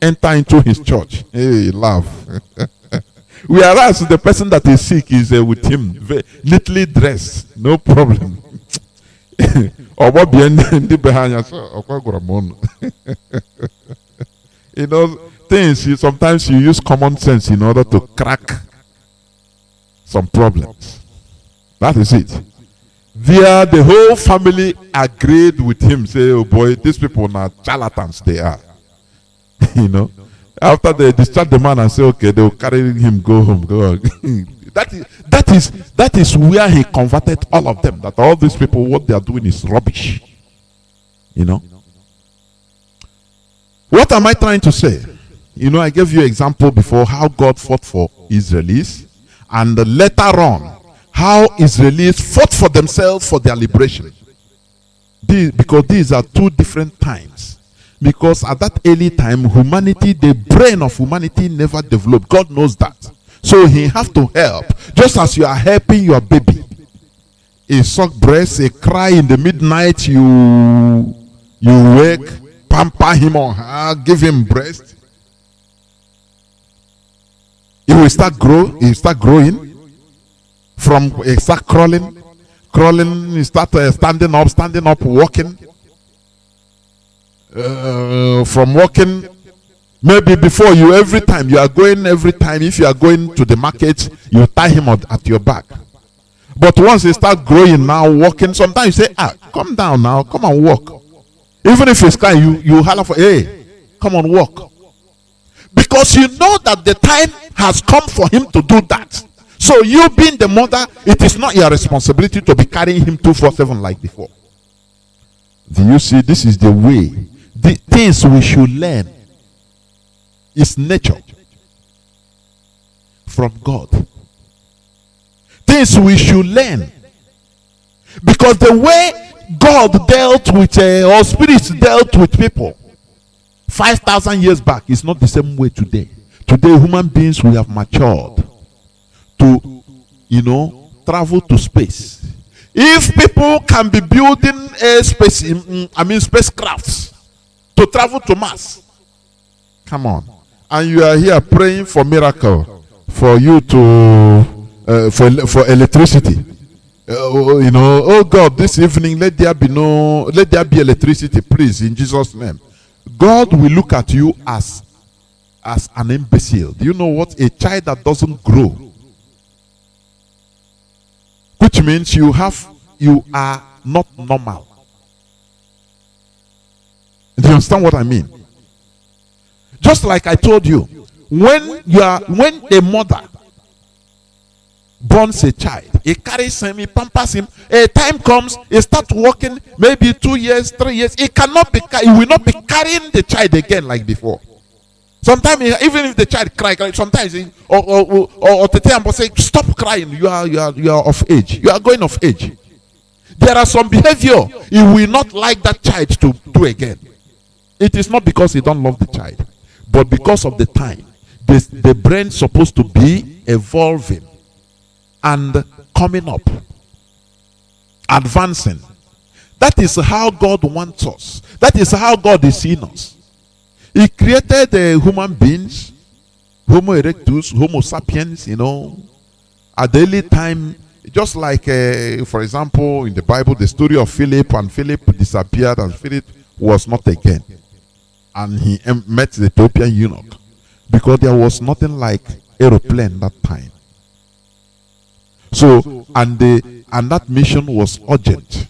Enter into his church. Hey, laugh. Whereas the person that is sick is with him, very neatly dressed. No problem. Things, sometimes you use common sense in order to crack some problems. That is it. There, the whole family agreed with him. Say, oh boy, these people are charlatans. They are. After they discharge the man and say, okay, they will carry him, go home. That is where he converted all of them. That all these people, what they are doing is rubbish. What am I trying to say? I gave you an example before how God fought for Israelis, and later on, how Israelis fought for themselves for their liberation. Because these are two different times. Because at that early time, humanity, the brain of humanity never developed. God knows that. So he have to help. Just as you are helping your baby. A suck breast, a cry in the midnight, you wake, pamper him or her, give him breast. He will start growing. He start crawling, he start standing up, walking. From walking, maybe before you, every time, if you are going to the market, you tie him at your back. But once he start growing now, walking, sometimes you say, come down now, come and walk. Even if he's crying, you holler for, hey, come on, walk. Because you know that the time has come for him to do that. So you being the mother, it is not your responsibility to be carrying him 247 like before. Do you see? This is the way. The things we should learn is nature from God. Things we should learn, because the way God dealt with or spirits dealt with people 5,000 years back is not the same way today. Today, human beings, we have matured to, travel to space. If people can be building spacecrafts to travel to Mars, come on, and you are here praying for miracle for you to for electricity. Oh God, this evening let there be electricity, please, in Jesus' name. God will look at you as an imbecile. Do you know what? A child that doesn't grow, which means you are not normal. Do you understand what I mean? Just like I told you, when a mother borns a child, he carries him, he pampers him. A time comes, he starts walking, maybe 2 years, 3 years. He will not be carrying the child again like before. Sometimes, even if the child cries, sometimes or the time say, stop crying. You are of age. You are going of age. There are some behavior he will not like that child to do again. It is not because he don't love the child, but because of the time. The brain is supposed to be evolving and coming up, advancing. That is how God wants us. That is how God is seeing us. He created human beings, Homo erectus, Homo sapiens, at the early time, just like, for example, in the Bible, the story of Philip, and Philip disappeared, and Philip was not again. And he met the Ethiopian eunuch, because there was nothing like aeroplane that time. So, and that mission was urgent.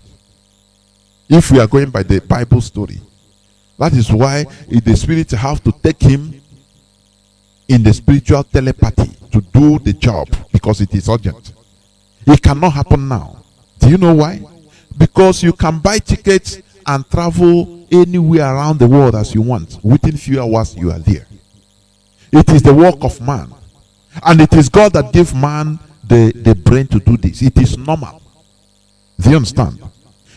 If we are going by the Bible story, that is why the spirit have to take him in the spiritual telepathy to do the job, because it is urgent. It cannot happen now. Do you know why? Because you can buy tickets and travel anywhere around the world as you want. Within few hours, you are there. It is the work of man, and it is God that gave man the brain to do this. It is normal. Do you understand?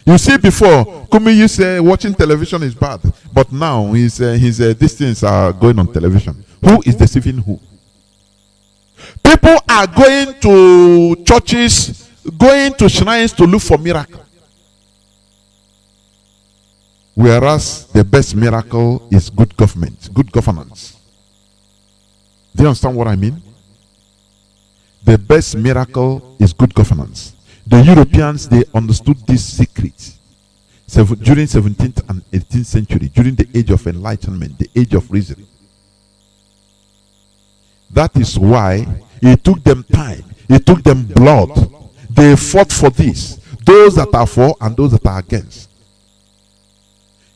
You see, before Kumi used to say watching television is bad, but now these things are going on television. Who is deceiving who? People are going to churches, going to shrines to look for miracle, whereas the best miracle is good government, good governance. Do you understand what I mean? The best miracle is good governance. The Europeans, they understood this secret during 17th and 18th century, during the age of enlightenment, the age of reason. That is why it took them time, it took them blood. They fought for this, those that are for and those that are against.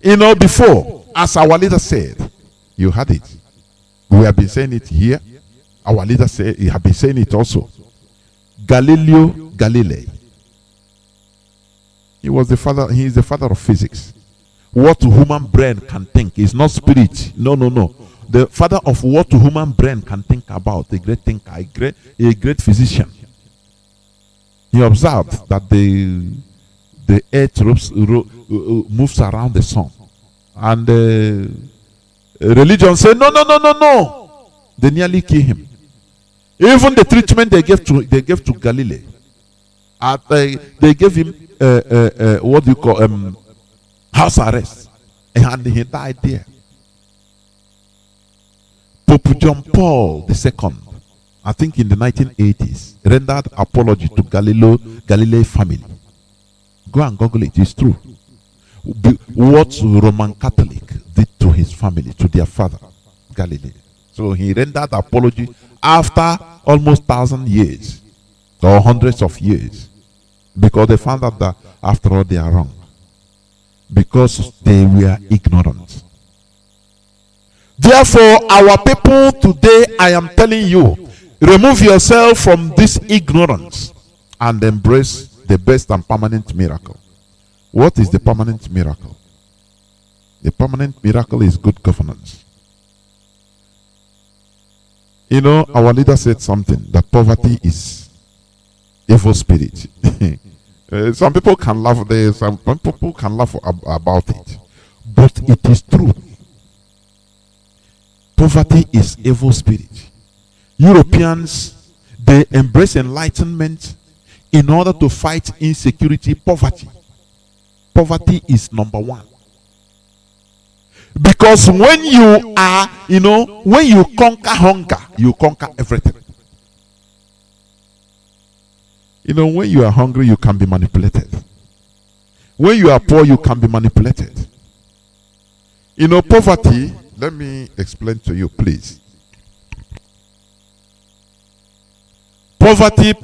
Before, as our leader said, you had it. We have been saying it here. Our leader said, he have been saying it also. Galileo Galilei, he is the father of physics. What human brain can think is not spirit. No. The father of what human brain can think about, a great thinker, a great physician. He observed that the earth moves around the sun. And religion said, no. They nearly kill him. Even the treatment they gave to Galilei, they gave him what do you call house arrest, and he died there. Pope John Paul II, I think in the 1980s, rendered apology to Galilei family. Go and Google it; it's true. What Roman Catholic did to his family, to their father, Galilei. So he rendered apology after almost 1,000 years or hundreds of years, because they found out that after all they are wrong, because they were ignorant. Therefore, our people today, I am telling you, Remove yourself from this ignorance and embrace the best and permanent miracle. What is the permanent miracle? The permanent miracle is good governance. You know, our leader said something, that poverty is evil spirit. Some people can laugh there, some people can laugh about it, but it is true. Poverty is evil spirit. Europeans, they embrace enlightenment in order to fight insecurity, poverty. Poverty is number one. Because when you are, when you conquer hunger, you conquer everything. When you are hungry, you can be manipulated. When you are poor, you can be manipulated. Poverty, let me explain to you, please. Poverty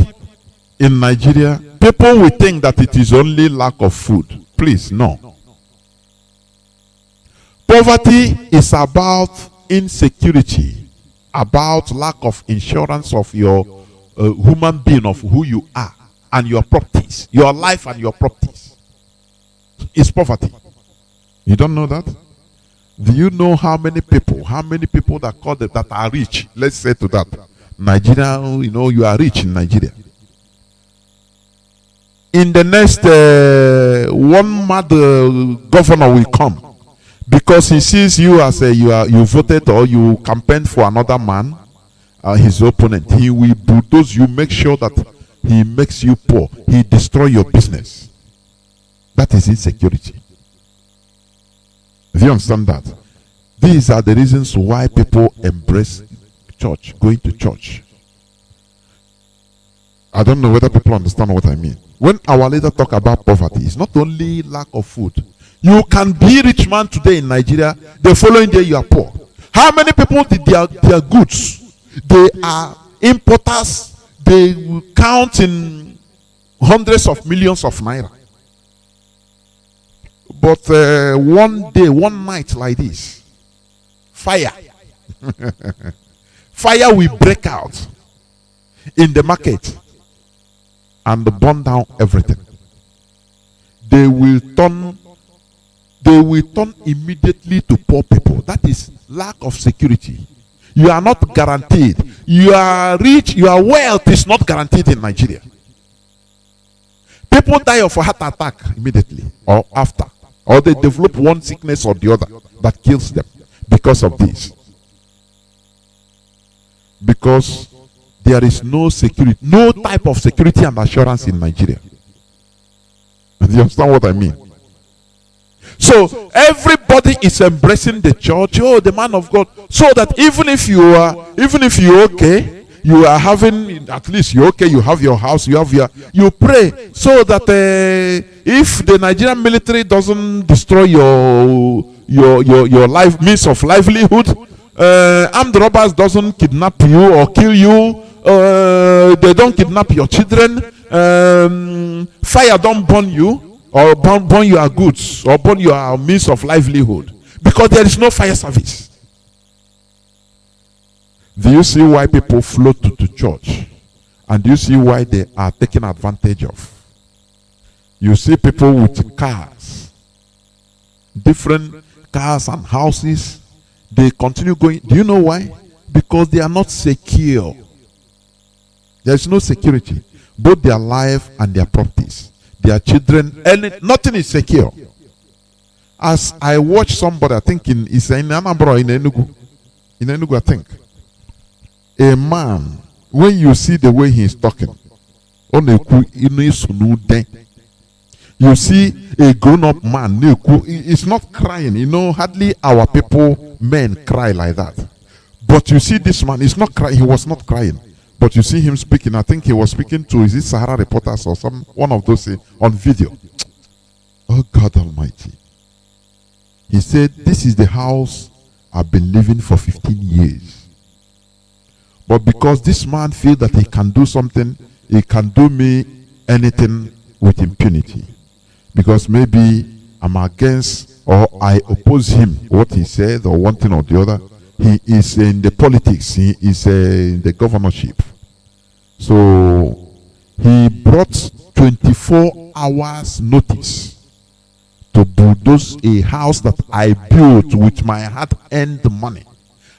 in Nigeria, people will think that it is only lack of food. Please, no. Poverty is about insecurity, about lack of insurance of your human being, of who you are and your properties, your life and your properties. It's poverty. You don't know that? Do you know how many people that call it, that are rich? Let's say to that, Nigeria, you are rich in Nigeria. In the next one mad governor will come, because he sees you as you voted or you campaigned for another man, his opponent. He will bulldoze you, make sure that he makes you poor. He destroy your business. That is insecurity. Do you understand that? These are the reasons why people embrace church, going to church. I don't know whether people understand what I mean. When our leader talk about poverty, it's not only lack of food. You can be rich man today in Nigeria, the following day you are poor. How many people did their goods? They are importers. They count in hundreds of millions of naira. But one day, one night like this, fire. Fire will break out in the market and burn down everything. They will turn immediately to poor people. That is lack of security. You are not guaranteed. You are rich, your wealth is not guaranteed in Nigeria. People die of a heart attack immediately or after. Or they develop one sickness or the other that kills them because of this. Because there is no security, no type of security and assurance in Nigeria. Do you understand what I mean? So everybody is embracing the church, the man of God, so that even if you're okay, you are having, at least you're okay, you have your house, you pray, so that if the Nigerian military doesn't destroy your life, means of livelihood, armed robbers doesn't kidnap you or kill you, they don't kidnap your children, fire don't burn you, or burn your goods, or burn your means of livelihood, because there is no fire service. Do you see why people float to church? And do you see why they are taken advantage of? You see people with cars, different cars and houses, they continue going. Do you know why? Because they are not secure. There is no security, both their life and their properties, their children, nothing is secure. As I watch somebody, I think in Anambra, in Enugu, I think, a man, when you see the way he is talking, you see a grown-up man, it's not crying. Hardly our people, men, cry like that. But you see this man, he's not crying. He was not crying. But you see him speaking. I think he was speaking to, is it Sahara Reporters or one of those on video. Oh God Almighty. He said, this is the house I've been living for 15 years. But because this man feels that he can do something, he can do me anything with impunity. Because maybe I'm against or I oppose him, what he said, or one thing or the other. he is in the politics. He is in the governorship. So he brought 24 hours notice to bulldoze a house that I built with my hard-earned money.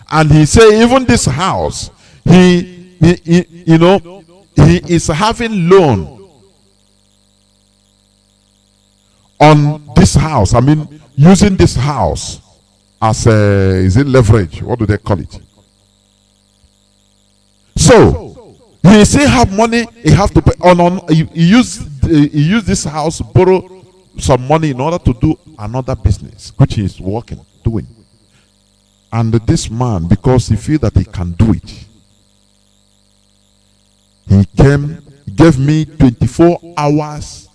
And he said, even this house, he is having loan on this house. I mean, using this house as is it leverage? What do they call it? So he still have money. He have to pay he used this house, borrow some money in order to do another business, which he is doing. And this man, because he feel that he can do it, he gave me 24 hours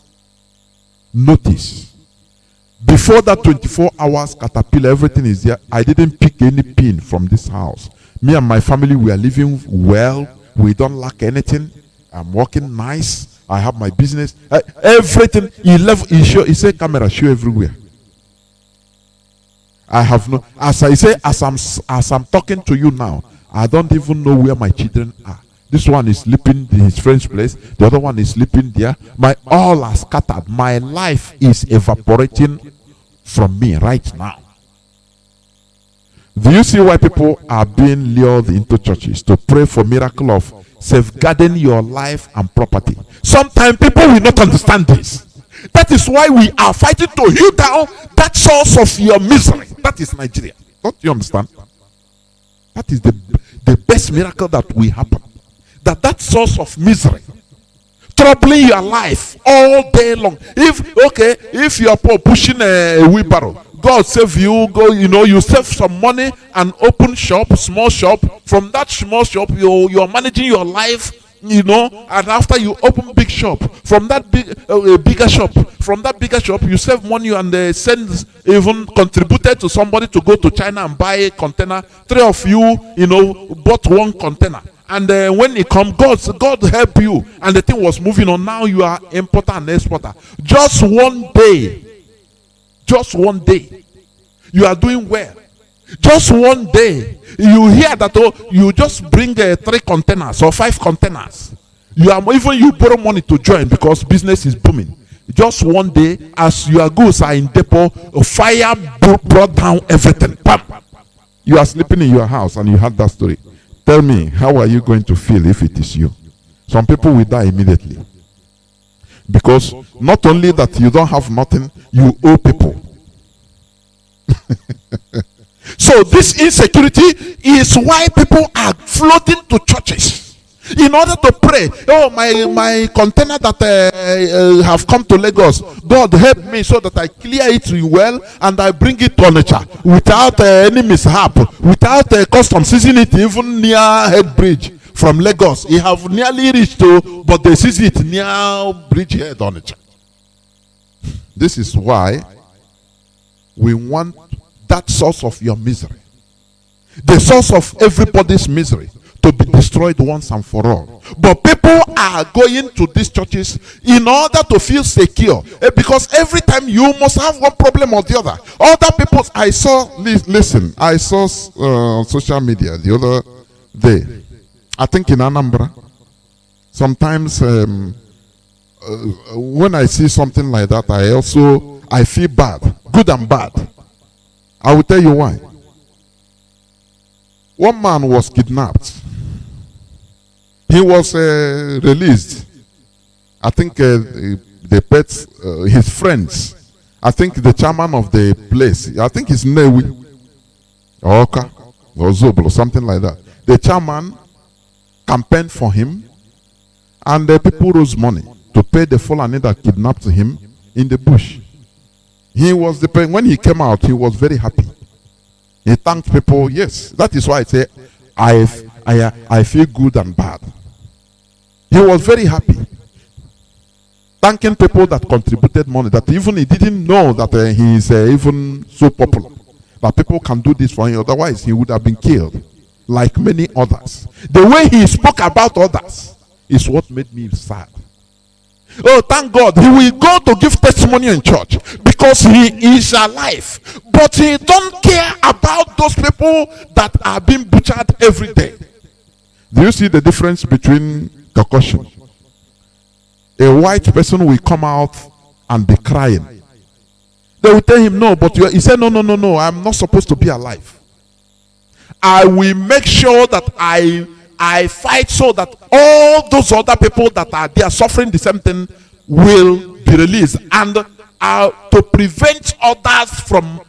notice. Before that 24 hours, caterpillar, everything is there. I didn't pick any pin from this house. Me and my family, we are living well. We don't lack anything. I'm working nice. I have my business. Everything. He said, camera, show everywhere. I have no, as I say, as I'm talking to you now, I don't even know where my children are. This one is sleeping in his friend's place. The other one is sleeping there. All are scattered. My life is evaporating from me right now. Do you see why people are being lured into churches to pray for miracle of safeguarding your life and property? Sometimes people will not understand this. That is why we are fighting to heal down that source of your misery. That is Nigeria. Don't you understand? That is the best miracle that will happen. That source of misery, troubling your life all day long. If you are pushing a wheelbarrow, God save you. You save some money and open small shop. From that small shop, you are managing your life. And after you open big shop, from that bigger shop, you save money and send, even contributed to somebody to go to China and buy a container. 3 of you, bought 1 container. And when it comes, God help you. And the thing was moving on. Now you are importer and exporter. Just one day, you are doing well. Just one day, you hear that you just bring 3 containers or 5 containers. You borrow money to join because business is booming. Just one day, as your goods are in depot, fire brought down everything. Bam! You are sleeping in your house and you had that story. Tell me, how are you going to feel if it is you? Some people will die immediately. Because not only that you don't have nothing, you owe people. So this insecurity is why people are floating to churches in order to pray. Oh, my container that have come to Lagos, God help me so that I clear it well and I bring it to Onitsha without any mishap, without customs seizing it even near Head Bridge from Lagos. He have nearly reached to, but they seize it near Bridge Head Onitsha. This is why we want that source of your misery, the source of everybody's misery, to be destroyed once and for all. But people are going to these churches in order to feel secure, because every time you must have one problem or the other. Other people, I saw on social media the other day, I think in Anambra, sometimes when I see something like that, I feel bad, good and bad. I will tell you why. One man was kidnapped. He was released. I think the pets, his friends, I think the chairman of the place, I think it's Newi, or Oka, or Zoblo, something like that. The chairman campaigned for him, and the people rose money to pay the Fulani that kidnapped him in the bush. When he came out, he was very happy. He thanked people. Yes, that is why I say I feel good and bad. He was very happy, thanking people that contributed money, that even he didn't know that he is even so popular, that people can do this for him. Otherwise, he would have been killed like many others. The way he spoke about others is what made me sad. Oh, thank God. He will go to give testimony in church because he is alive. But he don't care about those people that are being butchered every day. Do you see the difference between concussion? A white person will come out and be crying. They will tell him, no, but he said, no, I'm not supposed to be alive. I will make sure that I fight so that all those other people that are there suffering the same thing will be released, and to prevent others from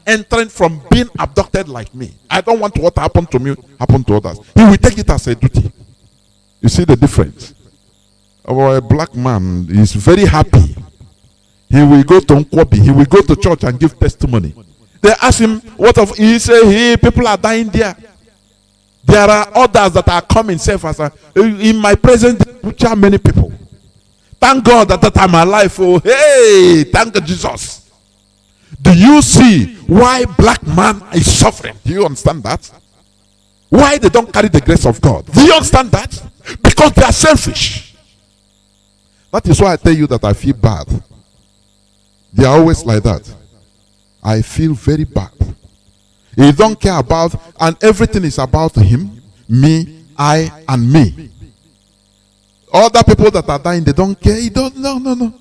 being abducted like me. I don't want what happened to me happen to others. He will take it as a duty. You see the difference? A black man is very happy. He will go to Nkwobi. He will go to church and give testimony. They ask him, what of? He say, hey, people are dying there. There are others that are coming safe as in my presence, which are many people. Thank God that I'm alive. Oh, hey, thank Jesus. Do you see why black man is suffering? Do you understand that? Why they don't carry the grace of God? Do you understand that? Because they are selfish. That is why I tell you that I feel bad. They are always like that. I feel very bad. He don't care about, and everything is about him, me, I, and me. Other people that are dying, they don't care. He don't, no.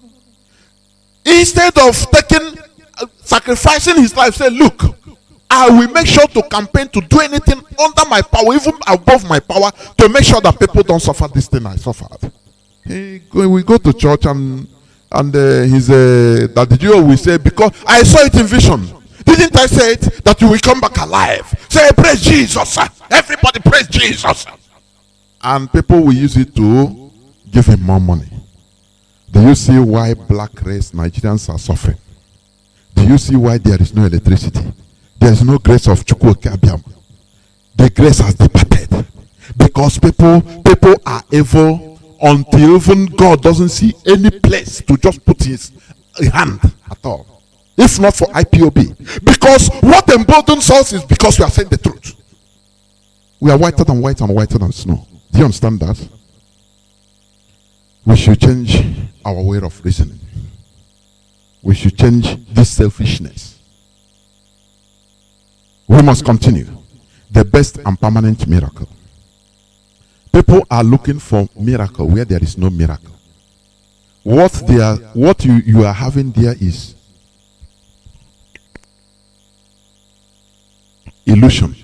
Instead of sacrificing his life, say, look, I will make sure to campaign to do anything under my power, even above my power, to make sure that people don't suffer this thing I suffered. We go to church and that the Jew will say, because I saw it in vision. Didn't I say it that you will come back alive? Say, praise Jesus. Everybody praise Jesus. And people will use it to give him more money. Do you see why black race Nigerians are suffering? Do you see why there is no electricity? There is no grace of Chukwuka Abiam. The grace has departed. Because people are evil until even God doesn't see any place to just put his hand at all. If not for IPOB. Because what emboldens us is because we are saying the truth. We are whiter than white and whiter than snow. Do you understand that? We should change our way of reasoning. We should change this selfishness. We must continue. The best and permanent miracle. People are looking for miracle where there is no miracle. What you are having there is illusion.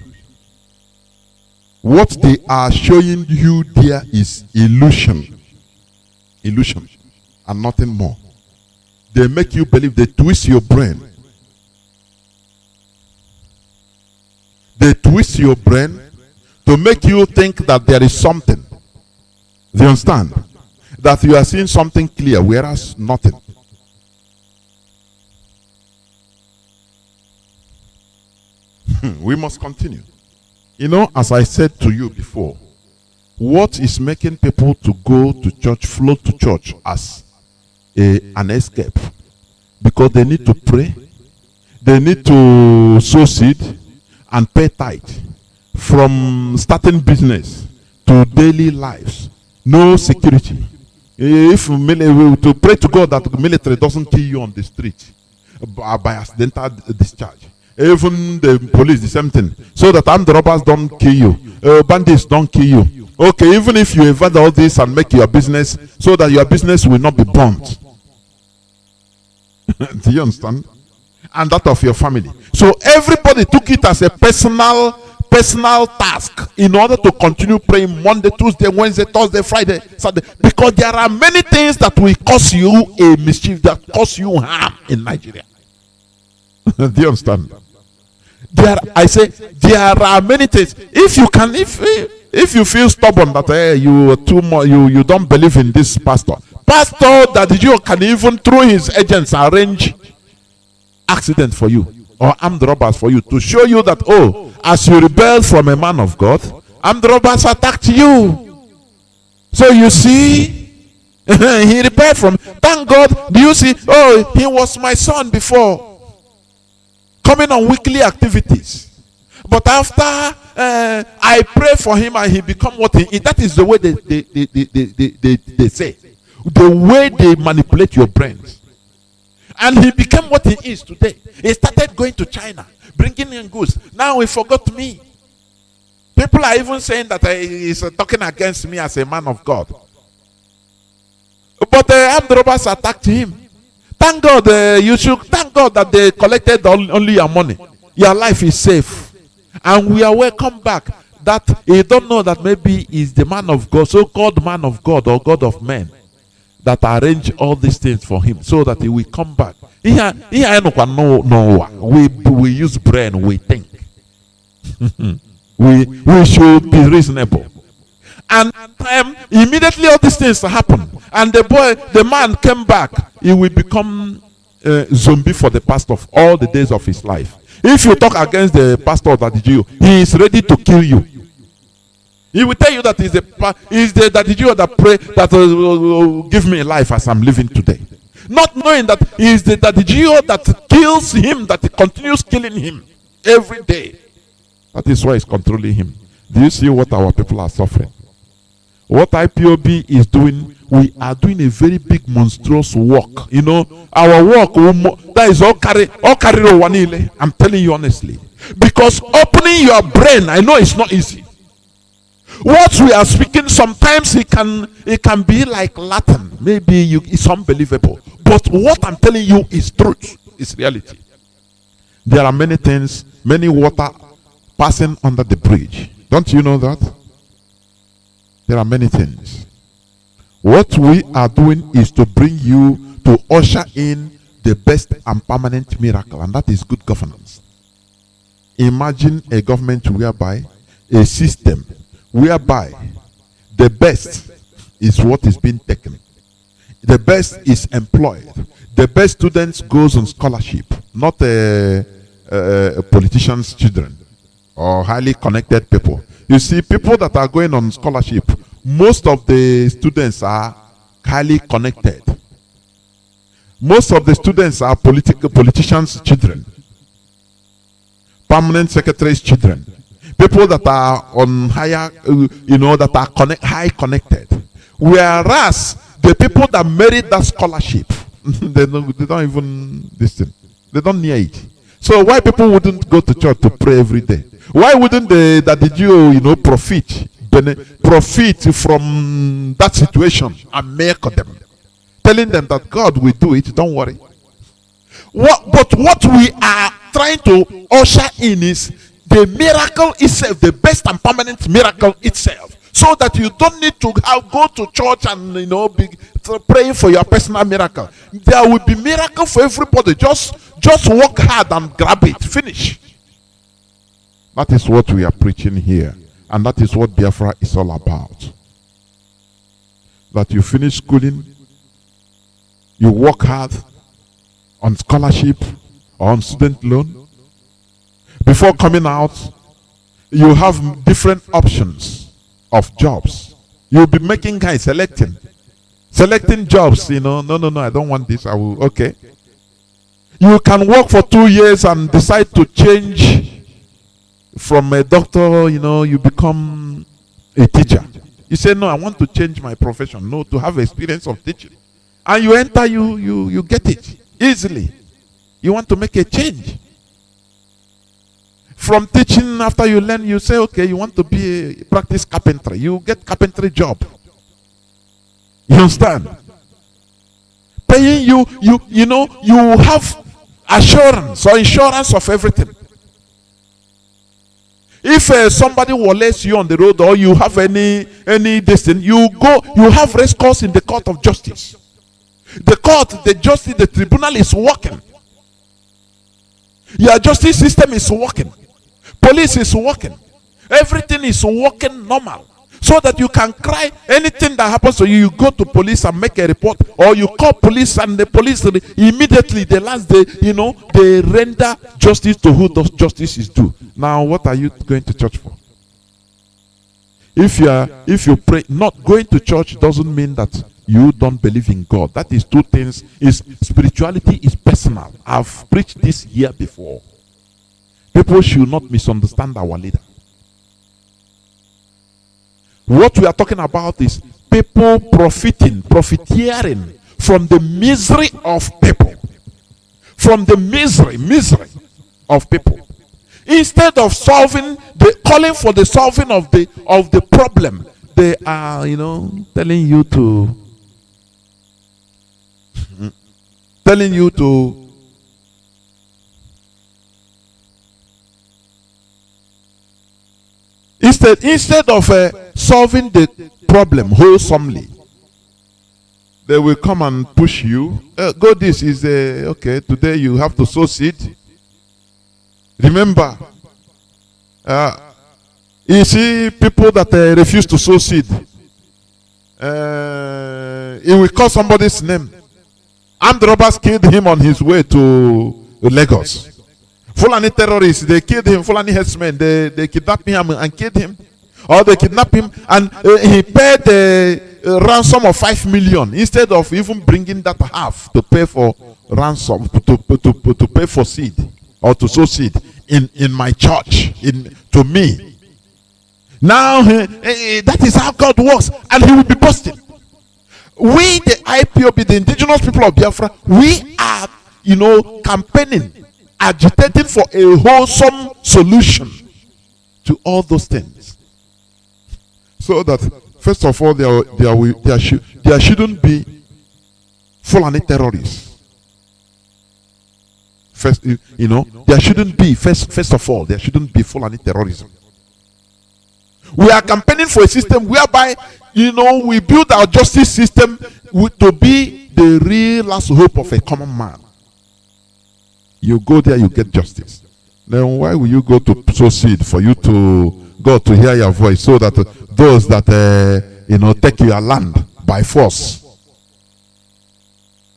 What they are showing you there is illusion. Illusion and nothing more. They make you believe, they twist your brain. They twist your brain to make you think that there is something. Do you understand? That you are seeing something clear, whereas nothing. We must continue. You know, as I said to you before, what is making people to go to church, float to church as an escape? Because they need to pray, they need to sow seed and pay tithe. From starting business to daily lives, no security. If to pray to God that the military doesn't kill you on the street by accidental discharge. Even the police, the same thing. So that armed robbers don't kill you, bandits don't kill you. Okay, even if you evade all this and make your business so that your business will not be burnt. Do you understand? And that of your family. So everybody took it as a personal task in order to continue praying Monday, Tuesday, Wednesday, Thursday, Friday, Saturday. Because there are many things that will cause you a mischief, that cause you harm in Nigeria. Do you understand? I say there are many things. If you feel stubborn that you are too much, you don't believe in this pastor that you can even through his agents arrange accident for you or armed robbers for you to show you that, oh, as you rebel from a man of God, armed robbers attacked you. So you see, he rebelled from. Thank God. Do you see? Oh, he was my son before, coming on weekly activities. But after I pray for him and he become what he. That is the way they say. The way they manipulate your brains. And he became what he is today. He started going to China, bringing in goods. Now he forgot me. People are even saying that he's talking against me as a man of God. But the armed robbers attacked him. Thank God, you should thank God that they collected only your money. Your life is safe. And we are welcome back. That he don't know that maybe he's the man of God, so-called man of God or God of men, that arrange all these things for him so that he will come back. We use brain, we think. we should be reasonable. And immediately all these things happen. And the man came back. He will become a zombie for the past of all the days of his life. If you talk against the pastor of that Jew, he is ready to kill you. He will tell you that he's the Jew that pray that give me life as I'm living today. Not knowing that he is the Jew that kills him, that he continues killing him every day. That is why he's controlling him. Do you see what our people are suffering? What IPOB is doing, we are doing a very big monstrous work. You know, our work that is all carry wanile. I'm telling you honestly. Because opening your brain, I know it's not easy. What we are speaking, sometimes it can be like Latin. Maybe it's unbelievable. But what I'm telling you is truth. It's reality. There are many things, many water passing under the bridge. Don't you know that? There are many things. What we are doing is to bring you to usher in the best and permanent miracle, and that is good governance. Imagine a government whereby, a system whereby the best is what is being taken. The best is employed. The best students goes on scholarship, not politicians' children or highly connected people. You see, people that are going on scholarship, most of the students are highly connected. Most of the students are politicians' children, permanent secretaries' children, people that are on higher, that are high connected. Whereas the people that merit that scholarship, they don't even listen. They don't near it. So why people wouldn't go to church to pray every day? Why wouldn't the Jew, profit from that situation and make them, telling them that God will do it, don't worry. But what we are trying to usher in is the miracle itself, the best and permanent miracle itself, so that you don't need to go to church and be praying for your personal miracle. There will be miracle for everybody. Just work hard and grab it. Finish. That is what we are preaching here. And that is what Biafra is all about. That you finish schooling, you work hard on scholarship or on student loan. Before coming out, you have different options of jobs. You'll be making guys selecting jobs. No, I don't want this. I will. Okay. You can work for 2 years and decide to change from a doctor, you become a teacher. You say, no, I want to change my profession. No, to have experience of teaching. And you enter, you get it easily. You want to make a change. From teaching, after you learn, you say, okay, you want to be practice carpentry. You get carpentry job. You understand? Paying you have assurance or insurance of everything. If somebody wallace you on the road, or you have any distance, you have race course in the court of justice. The tribunal is working. Your justice system is working. Police is working. Everything is working normal. So that you can cry anything that happens to you, you go to police and make a report, or you call police and the police immediately, the last day, they render justice to who those justice is due. Now, what are you going to church for? If you pray, not going to church doesn't mean that you don't believe in God. That is two things. Spirituality is personal. I've preached this here before. People should not misunderstand our leader. What we are talking about is people profiteering from the misery of people. From the misery of people. Instead of calling for the solving of the problem, they are, telling you to instead of solving the problem wholesomely, they will come and push you. Go, this is okay, today you have to sow seed. Remember, you see people that refuse to sow seed. It will call somebody's name. Armed robbers killed him on his way to Lagos. Fulani terrorists, they killed him. Fulani headsmen, they kidnapped him and killed him. Or they kidnapped him and he paid a ransom of 5 million instead of even bringing that half to pay for ransom, to pay for seed or to sow seed in my church, to me. Now that is how God works, and he will be busted. We, the IPOB, the indigenous people of Biafra, we are, campaigning, agitating for a wholesome solution to all those things. So that, first of all, there shouldn't be Fulani terrorists. First, there shouldn't be, first of all, there shouldn't be Fulani terrorism. We are campaigning for a system whereby, we build our justice system to be the real last hope of a common man. You go there, you get justice. Then why will you go to sow seed for you to God to hear your voice, so that those that take your land by force,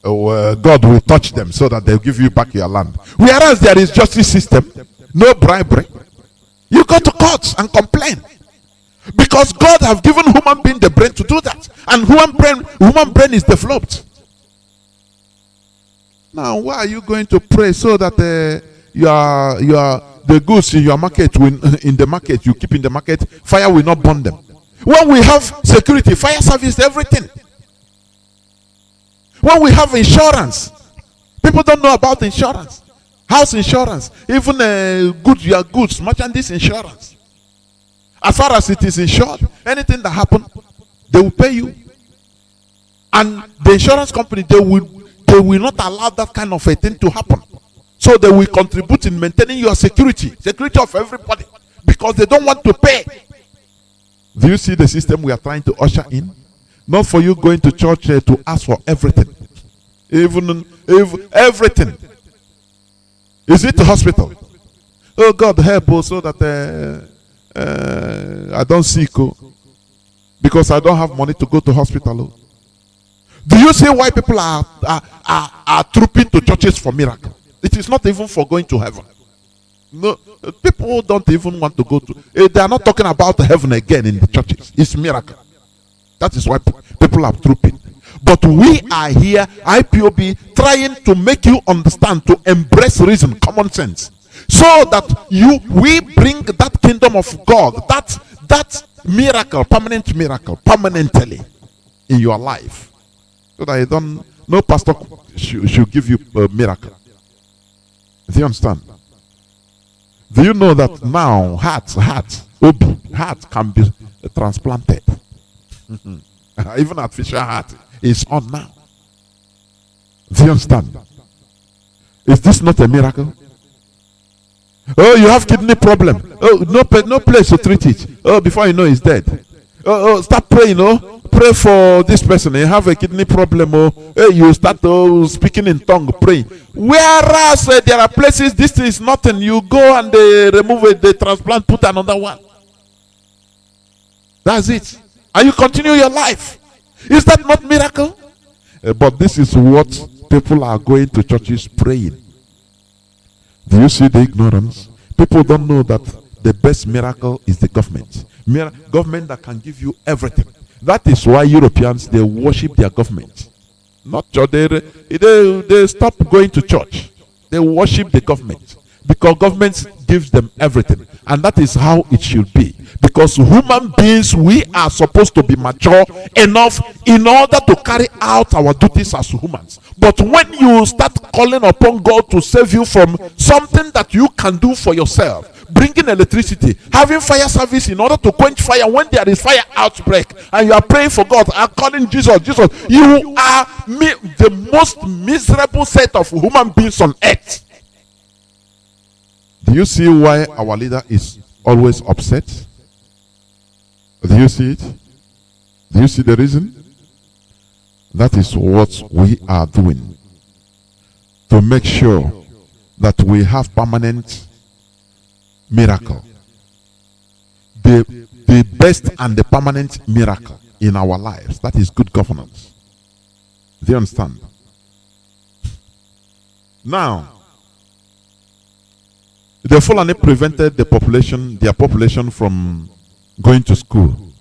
God will touch them so that they'll give you back your land? Whereas there is justice system, no bribery. You go to courts and complain. Because God have given human being the brain to do that, and human brain is developed. Now, why are you going to pray so that the goods in your market in the market you keep in the market, fire will not burn them? When we have security, fire service, everything. When we have insurance, people don't know about insurance, house insurance, even goods, merchandise insurance. As far as it is insured, anything that happens, they will pay you. And the insurance company, they will not allow that kind of a thing to happen. So they will contribute in maintaining your security of everybody, because they don't want to pay. Do you see the system we are trying to usher in? Not for you going to church to ask for everything. Even everything. Is it the hospital? Oh, God help us so that I don't seek, because I don't have money to go to hospital. Do you see why people are trooping to churches for miracle? It is not even for going to heaven. No, people don't even want to go to. They are not talking about heaven again in the churches. It's miracle. That is why people are trooping. But we are here, IPOB, trying to make you understand, to embrace reason, common sense, so that we bring that kingdom of God, that miracle, permanently in your life, so that no pastor should give you a miracle. Do you understand? Do you know that now heart can be transplanted? Even artificial heart is on now. Do you understand? Is this not a miracle? Oh, you have kidney problem. Oh, no place to treat it. Oh, before you know, it's dead. Oh, start praying. Pray for this person. You have a kidney problem. You start speaking in tongue, praying. Whereas there are places this is nothing. You go and they remove it, they transplant, put another one. That's it. And you continue your life. Is that not miracle? But this is what people are going to churches praying. Do you see the ignorance? People don't know that the best miracle is the government. Government that can give you everything. That is why Europeans, they worship their government. Not church. They stop going to church. They worship the government. Because governments gives them everything. And that is how it should be. Because human beings, we are supposed to be mature enough in order to carry out our duties as humans. But when you start calling upon God to save you from something that you can do for yourself, bringing electricity, having fire service in order to quench fire when there is fire outbreak, and you are praying for God and calling Jesus, you are the most miserable set of human beings on earth. Do you see why our leader is always upset? Do you see it? Do you see the reason? That is what we are doing to make sure that we have permanent miracle. The best and the permanent miracle in our lives. That is good governance. Do you understand? Now, the Fulani prevented their population from going to school,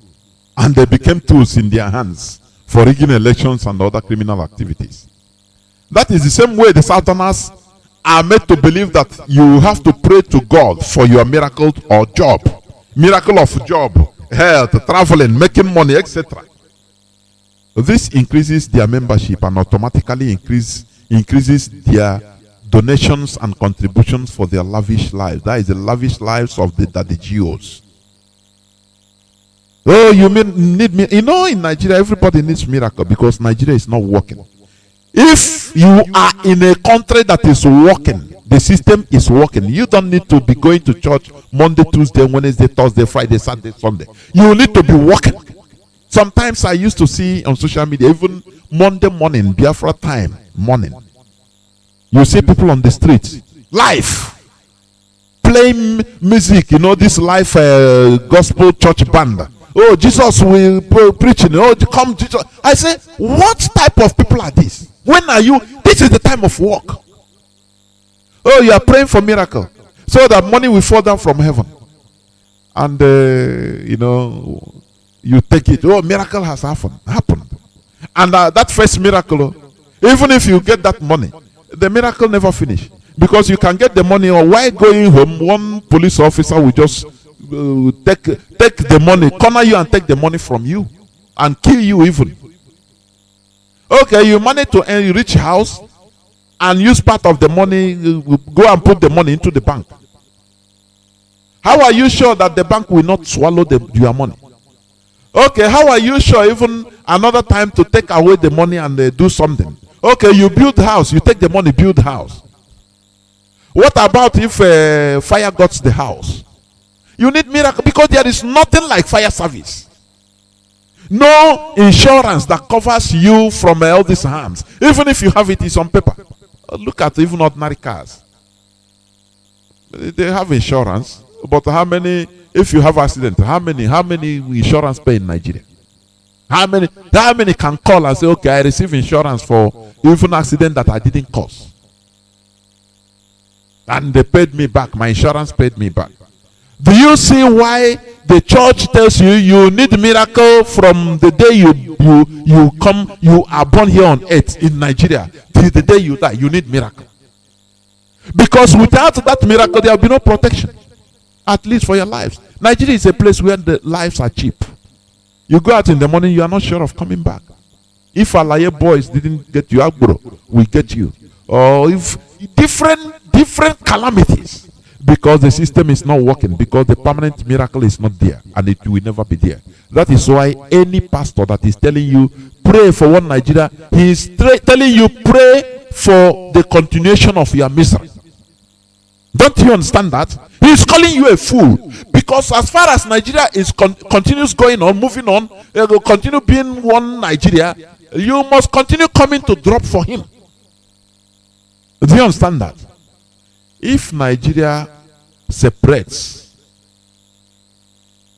and they became tools in their hands for rigging elections and other criminal activities. That is the same way the Southerners are made to believe that you have to pray to God for your miracle or job, miracle of job, health, traveling, making money, etc. This increases their membership and automatically increases their donations and contributions for their lavish lives. That is the lavish lives of the Daddy-Geos. Oh, you need me? You know, in Nigeria, everybody needs miracle because Nigeria is not working. If you are in a country that is working, the system is working, you don't need to be going to church Monday, Tuesday, Wednesday, Thursday, Friday, Saturday, Sunday. You need to be working. Sometimes I used to see on social media, even Monday morning, Biafra time, morning, you see people on the streets, live, playing music, you know, this live gospel church band. Oh, Jesus will preaching. Oh, come Jesus. I say, what type of people are these? When are you? This is the time of work. Oh, you are praying for miracle so that money will fall down from heaven. And, you know, you take it. Oh, miracle has happened. And that first miracle, even if you get that money, the miracle never finish. Because you can get the money, or while going home, one police officer will just take the money, corner you and take the money from you and kill you even. Okay, you manage to reach house and use part of the money, go and put the money into the bank. How are you sure that the bank will not swallow your money? Okay, how are you sure even another time to take away the money and do something? Okay, you build house, you take the money, build house. What about if fire got the house? You need miracle because there is nothing like fire service. No insurance that covers you from all these harms. Even if you have it, it's on paper. Look at even ordinary cars. They have insurance, but how many? If you have accident, how many insurance pay in Nigeria? How many can call and say, okay, I receive insurance for even accident that I didn't cause, and they paid me back. My insurance paid me back. Do you see why the church tells you you need miracle from the day you are born here on earth in Nigeria till the day you die? You need miracle. Because without that miracle, there will be no protection, at least for your lives. Nigeria is a place where the lives are cheap. You go out in the morning, you are not sure of coming back. If Alaye boys didn't get you, Agboro will get you. Or if different calamities. Because the system is not working, because the permanent miracle is not there, and it will never be there. That is why any pastor that is telling you pray for one Nigeria, he is telling you pray for the continuation of your misery. Don't you understand that? He is calling you a fool, because as far as Nigeria is continues going on, moving on, will continue being one Nigeria, you must continue coming to drop for him. Do you understand that? If Nigeria separates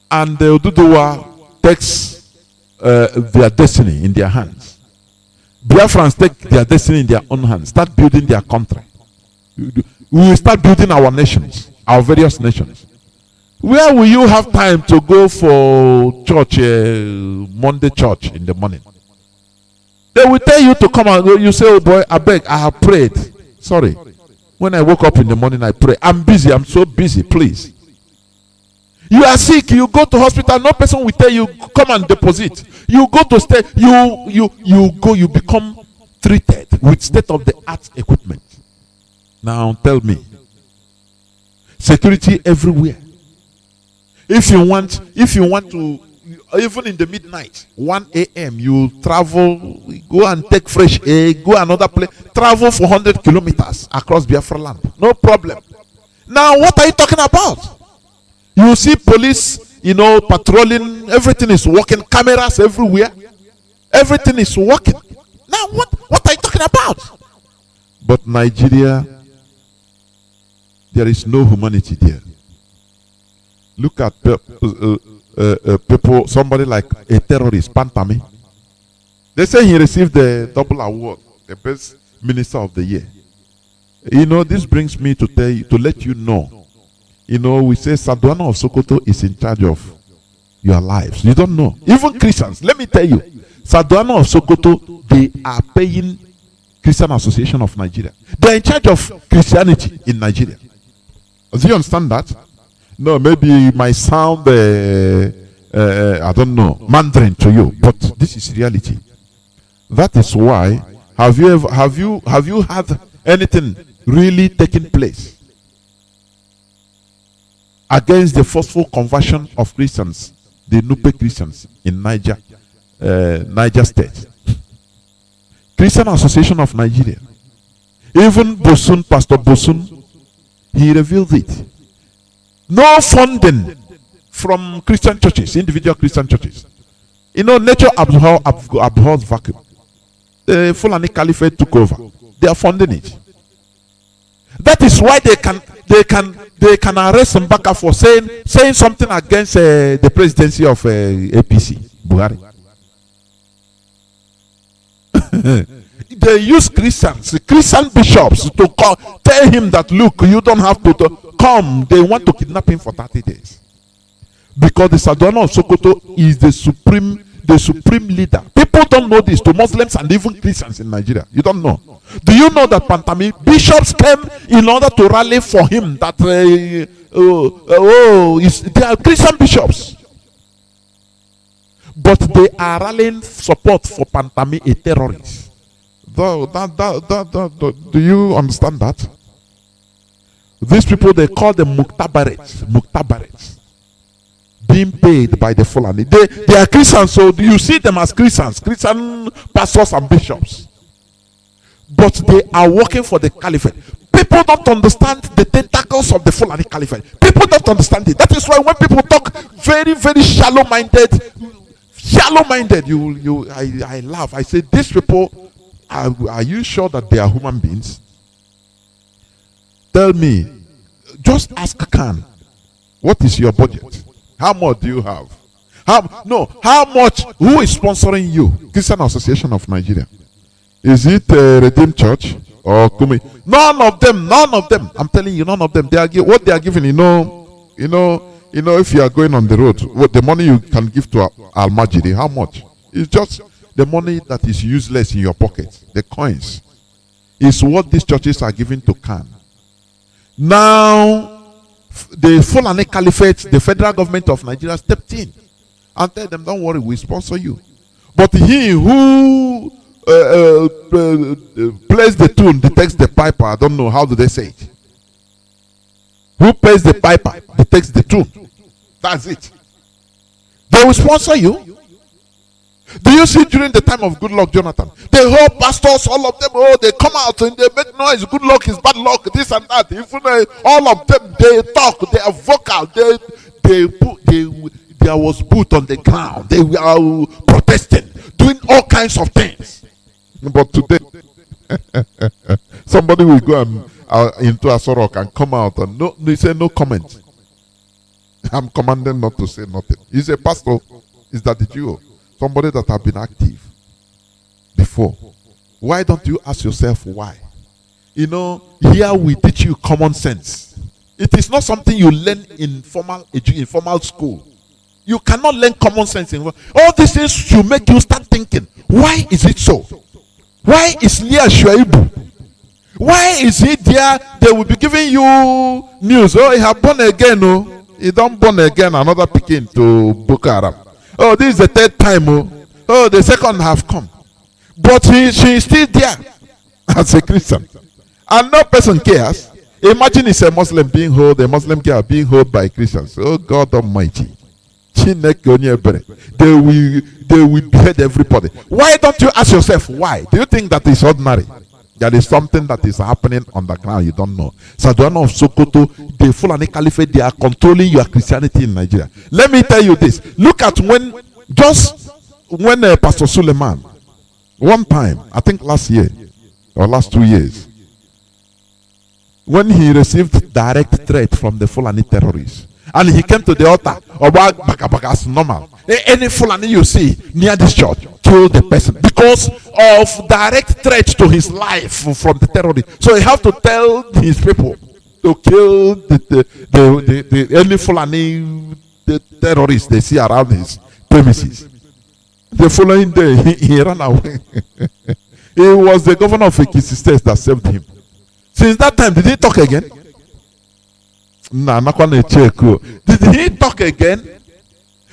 and the Oduduwa takes their destiny in their hands, Biafrans take their destiny in their own hands, start building their country, we will start building our nations, our various nations. Where will you have time to go for church, Monday church in the morning? They will tell you to come and go. You say, oh boy, I beg, I have prayed. Sorry. When I woke up in the morning, I pray. I'm busy. I'm so busy. Please. You are sick. You go to hospital. No person will tell you come and deposit. You go to stay. You go. You become treated with state-of-the-art equipment. Now tell me. Security everywhere. If you want to, even in the midnight, 1 a.m., you travel, go and take fresh air, go another place, travel for 100 kilometers across Biafra land. No problem. Now, what are you talking about? You see police, patrolling, everything is working, cameras everywhere. Everything is working. Now, what are you talking about? But Nigeria, there is no humanity there. Look at people, somebody like a terrorist, Pantami. They say he received the double award, the best minister of the year. This brings me to tell you, to let you know. We say Saduana of Sokoto is in charge of your lives. You don't know. Even Christians, let me tell you, Saduana of Sokoto, they are paying Christian Association of Nigeria. They are in charge of Christianity in Nigeria. Do you understand that? No, maybe it might sound, I don't know, Mandarin to you, but this is reality. That is why, have you had anything really taking place against the forceful conversion of Christians, the Nupe Christians in Niger State? Christian Association of Nigeria. Even Bosun, Pastor Bosun, he revealed it. No funding from Christian churches, individual Christian churches. Nature abhors vacuum. The Fulani Caliphate took over. They are funding it. That is why they can arrest Mbaka for saying something against the presidency of APC, Buhari. They use Christian bishops to tell him that, look, you don't have to come. They want to kidnap him for 30 days. Because the Saduana of Sokoto is the supreme leader. People don't know this, to Muslims and even Christians in Nigeria. You don't know. Do you know that Pantami bishops came in order to rally for him? That they are Christian bishops. But they are rallying support for Pantami, a terrorist. Do you understand that? These people, they call them Muktabarets. Being paid by the Fulani. They are Christians, so you see them as Christians, Christian pastors and bishops. But they are working for the caliphate. People don't understand the tentacles of the Fulani caliphate. People don't understand it. That is why when people talk very, very shallow-minded, I laugh. I say, these people, are you sure that they are human beings? Tell me, just ask Khan, what is your budget? How much do you have? How much? Who is sponsoring you? Christian Association of Nigeria. Is it Redeemed Church or Kumi? None of them. I'm telling you, none of them. What they are giving, if you are going on the road, what the money you can give to Al-Majidi, how much? It's just the money that is useless in your pocket. The coins is what these churches are giving to Khan. Now, the Fulani Caliphate, the federal government of Nigeria stepped in and tell them, don't worry, we sponsor you. But he who plays the tune, detects the piper, I don't know, how do they say it? Who plays the piper, detects the tune. That's it. They will sponsor you. Do you see during the time of Good Luck Jonathan, the whole pastors, all of them, they come out and they make noise. Good luck is bad luck, this and that. Even all of them, they talk, they are vocal. There was boot on the ground. They were protesting, doing all kinds of things. But today, somebody will go into a sorok and come out and they say no comment. I'm commanded not to say nothing. He's a pastor. Is that the Jew? Somebody that have been active before. Why don't you ask yourself why? Here we teach you common sense. It is not something you learn in formal school. You cannot learn common sense. All these things should make you start thinking, why is it so? Why is Leah Shuaibu? Why is he there? They will be giving you news. Oh, he have born again. Oh, he don't born again. Another picking to Boko Haram. Oh, this is the third time. Oh, the second have come. But she is still there as a Christian. And no person cares. Imagine it's a Muslim being held, a Muslim girl being held by Christians. Oh God Almighty. They will behead everybody. Why don't you ask yourself why? Do you think that is ordinary? There is something that is happening on the ground you don't know. Saduana of Sokoto, the Fulani Caliphate, they are controlling your Christianity in Nigeria. Let me tell you this. Look at when Pastor Suleiman, one time, I think last year or last 2 years, when he received direct threat from the Fulani terrorists, and he came to the altar, as normal. Any Fulani you see near this church, kill the person because of direct threat to his life from the terrorists. So he have to tell his people to kill the any Fulani the terrorists they see around his premises. The following day, he ran away. It was the governor of Ekiti State that saved him. Since that time, did he talk again? Nah, I'm not gonna check. Did he talk again?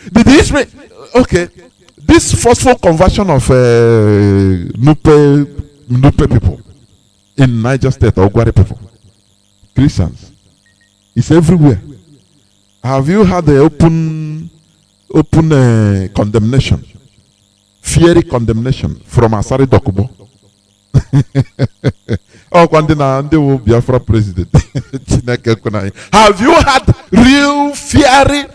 Did he speak? Okay, this forceful conversion of Nupe people in Niger State or Gwari people, Christians, it's everywhere. Have you had the open condemnation, fiery condemnation from Asari Dokubo? Oh, Kwandina Biafra president. Have you had real fiery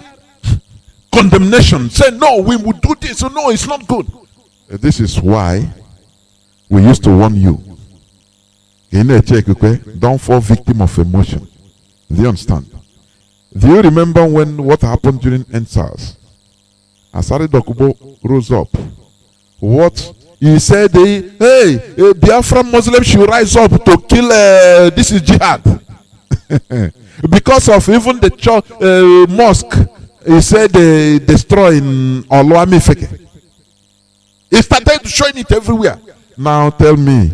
condemnation? Say no, we would do this. So no, it's not good. This is why we used to warn you. Don't fall victim of emotion. Do you understand? Do you remember what happened during NSAS? Asari Dokubo rose up. What? He said, hey, Biafra Muslims should rise up to kill, this is jihad. Because of even the church, mosque, he said they destroying Oluwami Feke. He started showing it everywhere. Now tell me,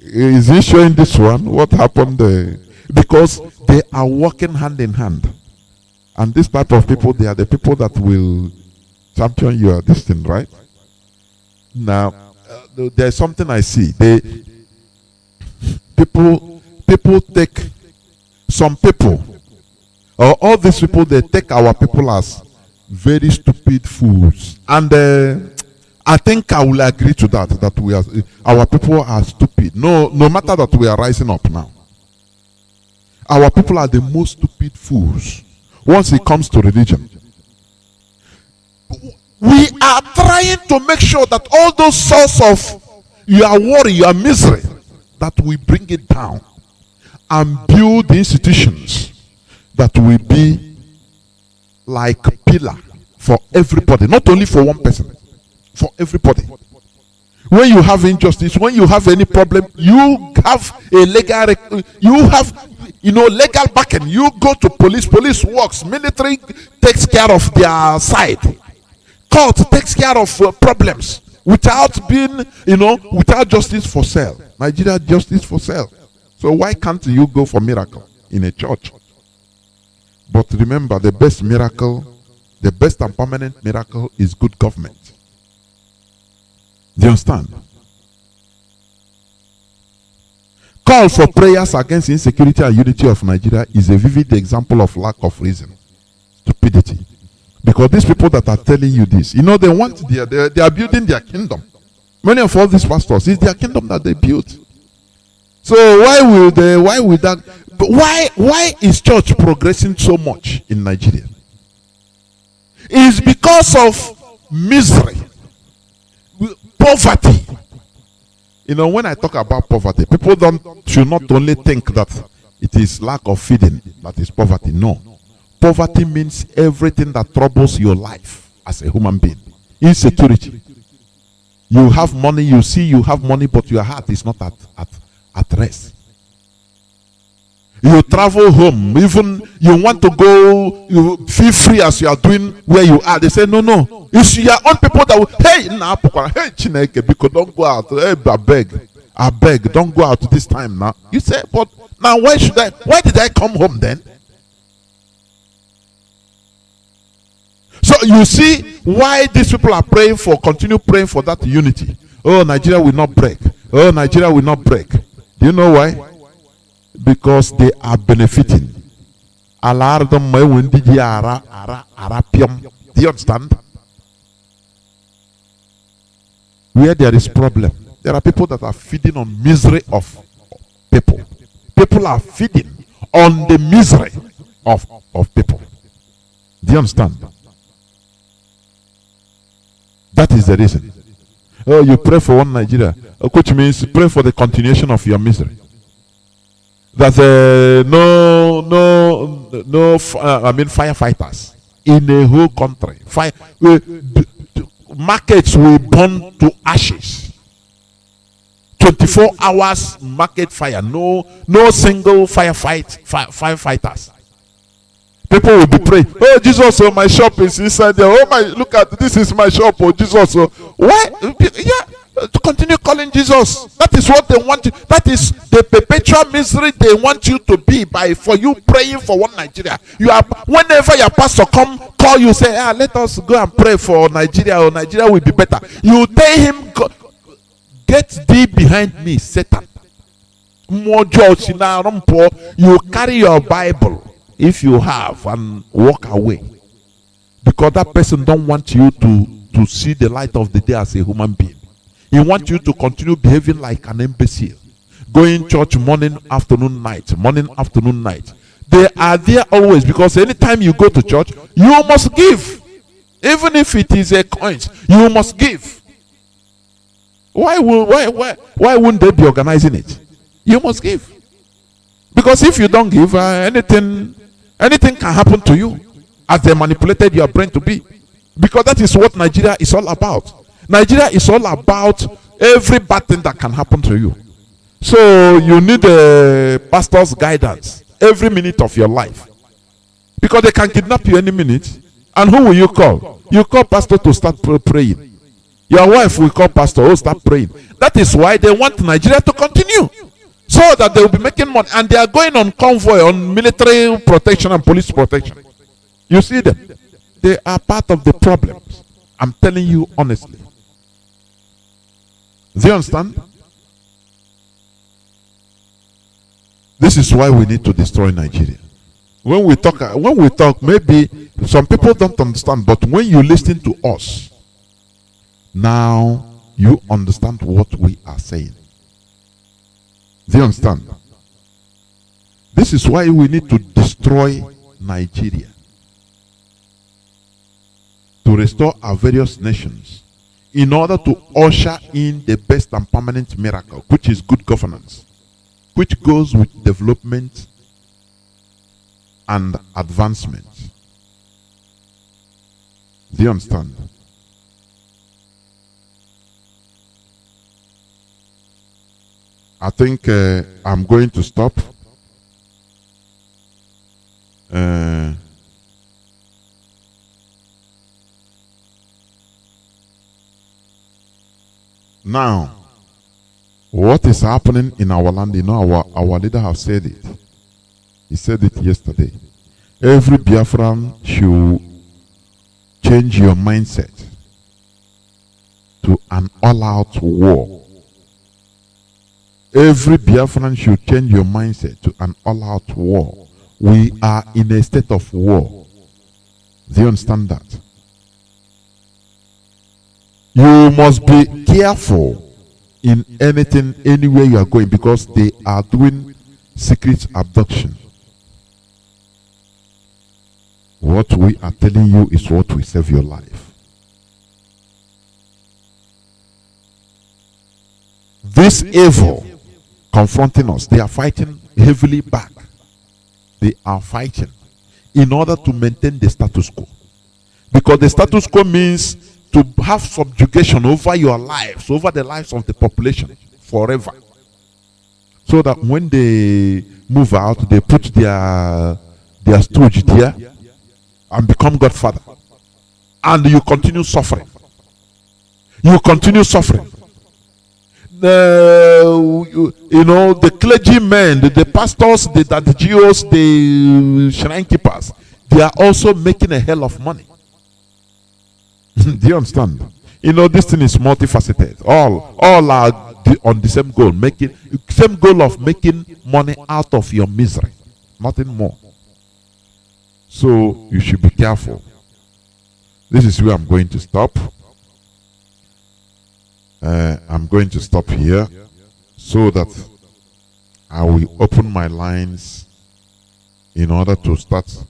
is he showing this one? What happened there? Because they are working hand in hand. And this type of people, they are the people that will champion your this thing, right? Now, there's something I see. People take some people, or all these people, they take our people as very stupid fools. And I think I will agree to that. That our people are stupid. No matter that we are rising up now, our people are the most stupid fools. Once it comes to religion, we are trying to make sure that all those sources of your worry, your misery, that we bring it down and build institutions that will be like pillar for everybody, not only for one person, for everybody. When you have injustice, when you have any problem, you have a legal backing. You go to police works, military takes care of their side. Court takes care of problems without being, without justice for sale. Nigeria justice for sale. So why can't you go for miracle in a church? But remember, the best miracle, the best and permanent miracle is good government. Do you understand? Call for prayers against insecurity and unity of Nigeria is a vivid example of lack of reason, stupidity. Because these people that are telling you this, they want they are building their kingdom. Many of all these pastors, it's their kingdom that they built. So why is church progressing so much in Nigeria? It's because of misery, poverty. When I talk about poverty, people should not only think that it is lack of feeding that is poverty. No. Poverty means everything that troubles your life as a human being. Insecurity. You have money, you see you have money, but your heart is not at rest. You travel home, even you want to go, you feel free as you are doing where you are. They say, no. It's your own people that will, hey, Chineke, because don't go out, hey, beg. I beg, don't go out this time now. You say, but now why did I come home then? So you see why these people are praying for, continue praying for that unity. Oh, Nigeria will not break. Oh, Nigeria will not break. Do you know why? Because they are benefiting. Do you understand? Where there is problem, there are people that are feeding on misery of people. People are feeding on the misery of people. Do you understand? That is the reason. Oh, you pray for one Nigeria, which means pray for the continuation of your misery. That firefighters in a whole country. Markets will burn to ashes. 24 hours market fire. No single firefighters. People will be praying. Oh Jesus, oh my shop is inside there. Oh my, look at this is my shop. Oh Jesus, oh why? Yeah, to continue calling Jesus. That is what they want. That is the perpetual misery they want you to be for you praying for one Nigeria. You are, whenever your pastor call you, say, let us go and pray for Nigeria, or Nigeria will be better. You tell him, get thee behind me, Satan. You carry your Bible, if you have, and walk away, because that person don't want you to see the light of the day as a human being. He wants you to continue behaving like an imbecile, going church morning, afternoon, night, morning, afternoon, night. They are there always, because anytime you go to church, you must give. Even if it is a coin, you must give. Why wouldn't they be organizing it? You must give. Because if you don't give, anything can happen to you, as they manipulated your brain to be. Because that is what Nigeria is all about. Nigeria is all about every bad thing that can happen to you. So you need a pastor's guidance every minute of your life. Because they can kidnap you any minute. And who will you call? You call pastor to start praying. Your wife will call pastor, oh, start praying. That is why they want Nigeria to continue. So that they will be making money. And they are going on convoy, on military protection and police protection. You see them. They are part of the problems. I'm telling you honestly. Do you understand? This is why we need to destroy Nigeria. When we talk, maybe some people don't understand, but when you listen to us, now you understand what we are saying. Do you understand? This is why we need to destroy Nigeria, to restore our various nations, in order to usher in the best and permanent miracle, which is good governance, which goes with development and advancement. Do you understand? I think I'm going to stop. Now, what is happening in our land? You know, our leader have said it. He said it yesterday. Every Biafran should change your mindset to an all-out war. Every Biafran should change your mindset to an all-out war. We are in a state of war. Do you understand that? You must be careful in anything, anywhere you are going, because they are doing secret abduction. What we are telling you is what will save your life. This evil confronting us, they are fighting heavily back. They are fighting in order to maintain the status quo. Because the status quo means to have subjugation over your lives, over the lives of the population forever. So that when they move out, they put their stooge there and become Godfather. And you continue suffering. You continue suffering. the clergymen, the pastors, the GOs, the shrine keepers, they are also making a hell of money. Do you understand? This thing is multifaceted. All are on the same goal, same goal of making money out of your misery, nothing more. So you should be careful. This is where I'm going to stop. I'm going to stop here so that I will open my lines in order to start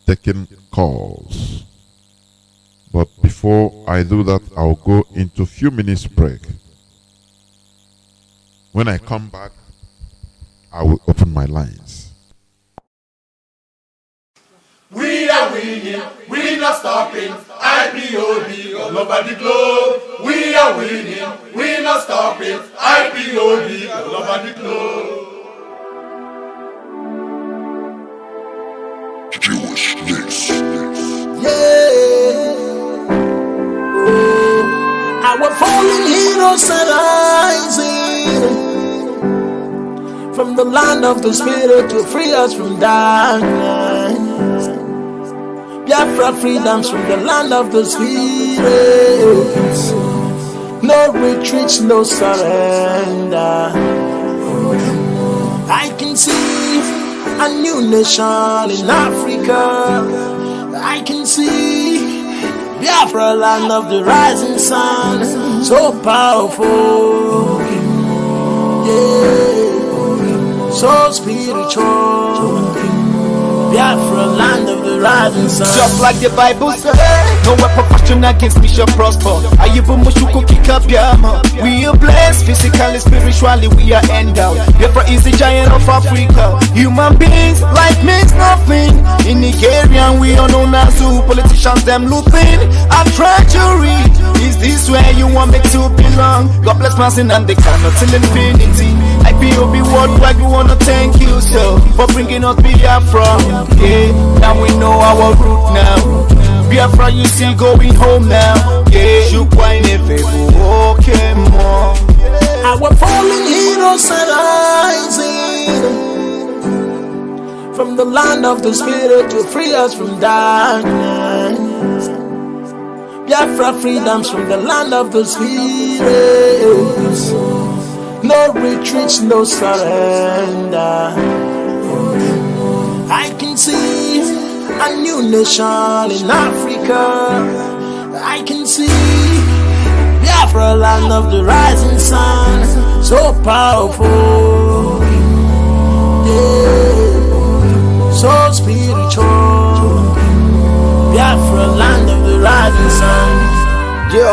taking calls. But before I do that, I'll go into a few minutes break. When I come back, I will open my lines. We are winning, we're not stopping. IPOB all over the globe. We are winning, we're not stopping. IPOB all over the globe. Jewish mix. Yeah. Our fallen heroes are rising from the land of the spirit to free us from darkness. Biafra freedoms from the land of the spirit. No retreat, no surrender. I can see a new nation in Africa. I can see Biafra, land of the rising sun, so powerful, yeah, so spiritual. Biafra, land of the rising sun. Just like the Bible says, no weapon fashioned against me shall prosper. We are blessed physically, spiritually, we are endowed. Biafra is the giant of Africa. Human beings, life means nothing. In Nigeria, we are known as who politicians, them looting. Our treasury, is this where you want me to belong? God bless Mazi and they cannot till infinity. IPOB worldwide, we wanna thank you, sir, for bringing us Biafra. Yeah, now we know our route now. Biafra, you still going home now. Yeah, Shukwa never okay more. Our fallen heroes are rising from the land of the spirit to free us from darkness. Biafra freedoms from the land of the spirit. No retreat, no surrender. I can see a new nation in Africa. I can see Biafra, land of the rising sun, so powerful, yeah, so spiritual. Biafra, land of the rising sun. Yeah,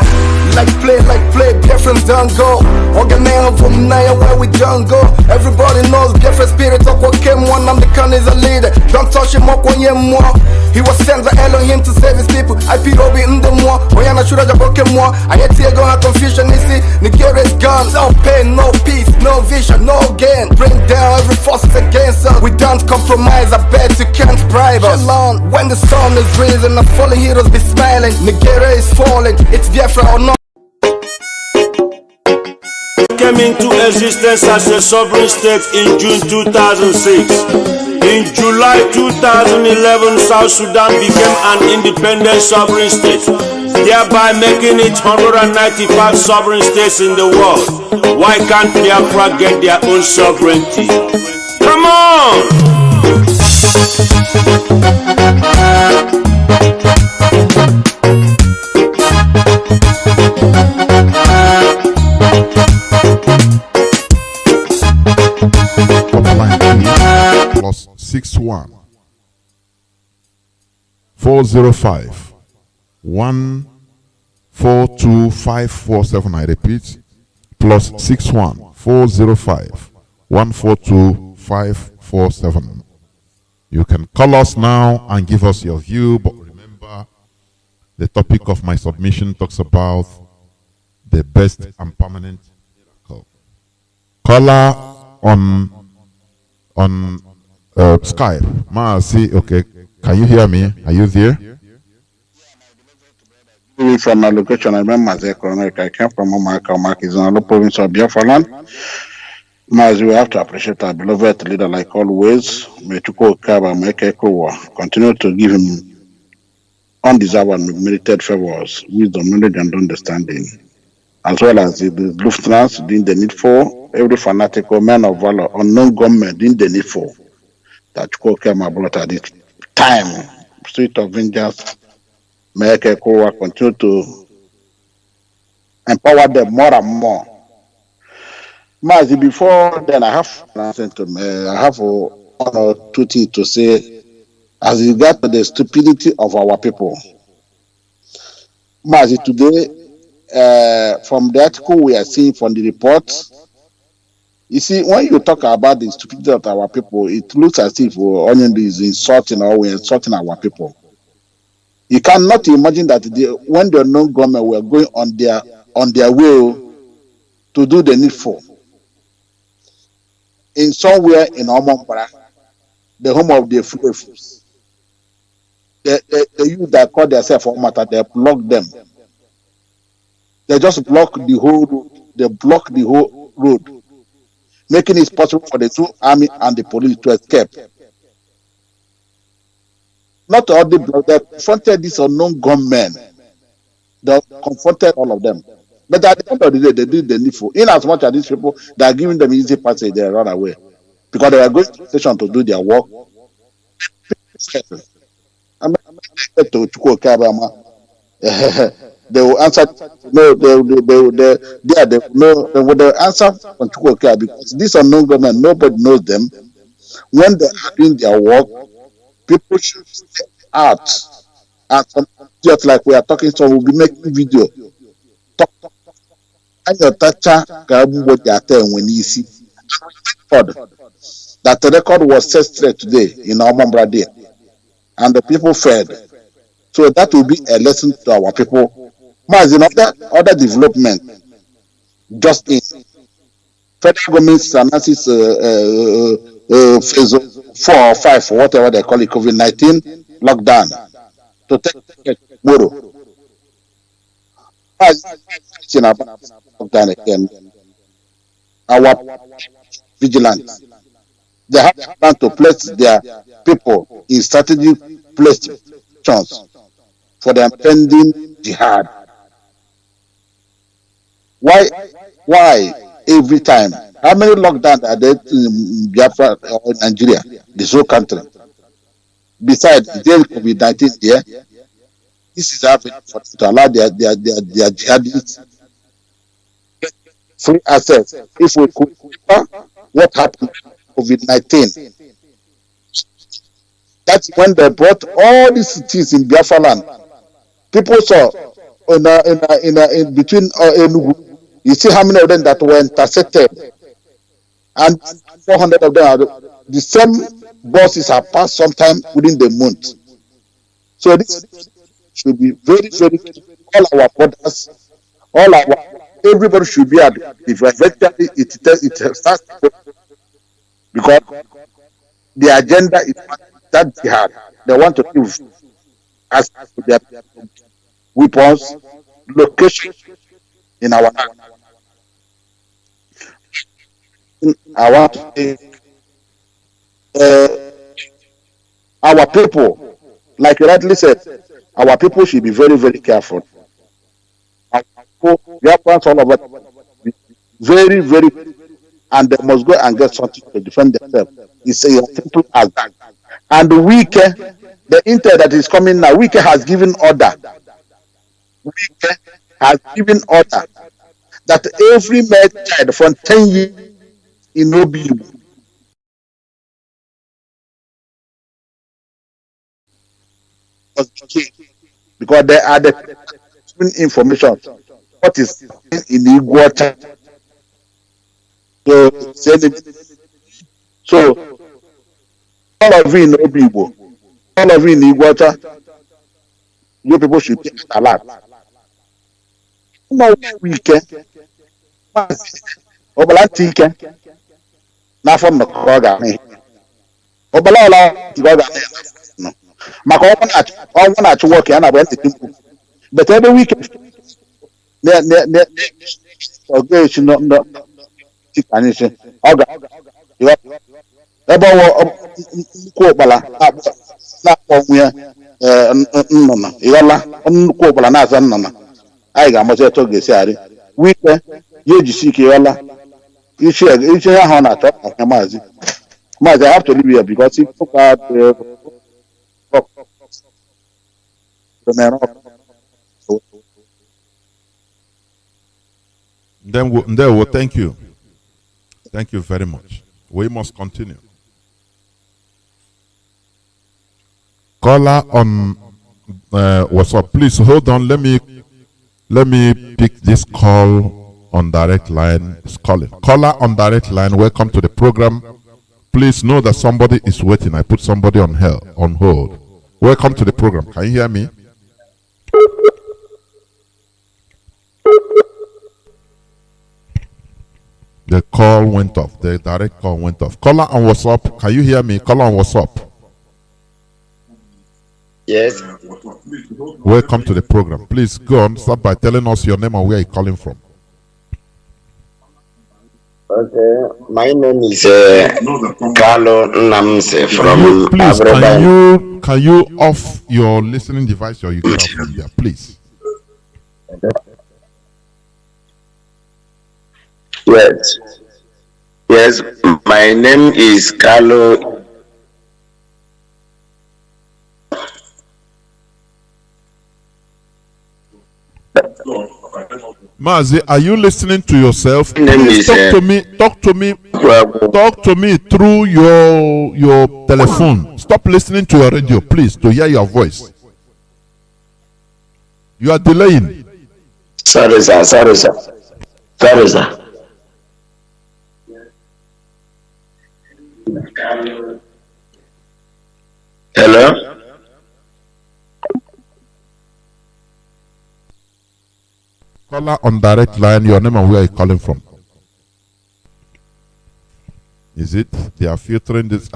like play, Biafrans don't go. Organ from Naya where we don't go. Everybody knows Biafra spirit of what came one. Nnamdi Kanu is a leader. Don't touch him up when you're more. He was sent by Elohim to save his people. IPOB in the more. Oyana Shuraja broken more. I yet here gonna confusion. You see, Nigeria is gone. No pain, no peace, no vision, no gain. Bring down every force against us. We don't compromise. I bet you can't bribe us. When the sun is risen, the fallen heroes be smiling. Nigeria is falling. It's Biafra or not. Came into existence as a sovereign state in June 2006. In July 2011, South Sudan became an independent sovereign state, thereby making it 195 sovereign states in the world. Why can't Biafra get their own sovereignty? Come on! +61 405 142547. I repeat, +61 405 142547. You can call us now and give us your view, but remember, the topic of my submission talks about the best and permanent miracle. Caller on Skype. Mazi, okay. Can you hear me? Are you there? From my location, I remember Mazi Nnamdi. I came from Omaka is in the province of Biafra land. Mazi, we have to appreciate our beloved leader like always. May Chuko Kaba continue to give him undeserved and merited favors, wisdom, knowledge, and understanding, as well as the Lufthansa doing the needful, every fanatical man of valor, unknown government doing the needful, that Chuko Kaba brought at this time, spirit of vengeance. May Ekowa continue to empower them more and more. Mazi, before then, I have one or two things to say as regard to the stupidity of our people. Mazi, today, from the article we are seeing from the report, you see, when you talk about the stupidity of our people, it looks as if Onion is insulting or we're insulting our people. You cannot imagine that when the known government were going on their way to do the needful in somewhere in Omombara, the home of the Fulefus, the youth that call themselves Omata, they block them. They just block the whole road. They block the whole road, making it possible for the two army and the police to escape. Not all the block, they confronted this unknown gunmen. They confronted all of them. But at the end of the day, they did the needful. In as much as these people, they are giving them easy passage, they run away. Because they are going to the station to do their work. I'm to Chukwukabama. They will answer. No, they will answer from Chukwukabama because this unknown government, nobody knows them. When they are doing their work, people should stay out. And some just like we are talking, so we'll be making video. Talk. And your toucher can what they are telling when you see. That the record was set straight today in Omombra Day, and the people fed. So that will be a lesson to our people. Mazi, other development, just in federal government's analysis phase 4 or 5 or whatever they call it, COVID-19 lockdown to take tomorrow. Lockdown again. Our vigilance. They have a plan to place their people in strategic positions for the impending jihad. Why every time? How many lockdowns are there in Biafra or Nigeria, this whole country? Besides, there COVID-19 here. This is happening for to allow their jihadists free access. If we could remember what happened COVID-19, that's when they brought all these cities in Biafra land. People saw in between Enugu, you see how many of them that were intercepted, and 400 of them are the same buses have passed sometime within the month. So this should be very, very all our borders, everybody should be at eventually it starts because the agenda is that jihad. They want to use as their weapons, location in our land. I want to say, our people, like you rightly said, our people should be very, very careful. Our people, we have plans all over, very, very, and they must go and get something to defend themselves. It's a simple as that. And Wike, the intel that is coming now, Wike has given order. Wike has given order that every male child from 10 years in Obi because they are the information what is in the water. So all of you in Obibo, all of you in the water, you people should be alert. No weekend, Obalantike, not from the Koga. Obala, no. Maka ọ na-achụ nwoke a na-agba ntị mkpu But every weekend, okay, she not can you say, Oga, you are about Kobala, not one no, Yola, Kobala, Nazan, I got much to get Sari. Weekend, you just see Yola. You share how not talk, Mazi. Mazi, I have to leave here because he took out the man. Then we'll thank you. Thank you very much. We must continue. Caller on what's up? Please hold on. Let me pick this call on direct line. It's calling. Caller on direct line. Welcome to the program. Please know that somebody is waiting. I put somebody on hold. Welcome to the program. Can you hear me? The call went off. The direct call went off. Caller on WhatsApp. Can you hear me? Caller on WhatsApp. Yes. Welcome to the program. Please go on. Start by telling us your name and where you're calling from. Okay. My name is Carlo Nnamdi from Please, Abreba. can you off your listening device or you get out from there, please? Yes. Yes. My name is Carlo. Mazi, are you listening to yourself? Please Talk to me through your telephone. Stop listening to your radio, please, to hear your voice. You are delaying. Sorry, sir. Hello? Caller on direct line, your name and where are you calling from? Is it? They are filtering this.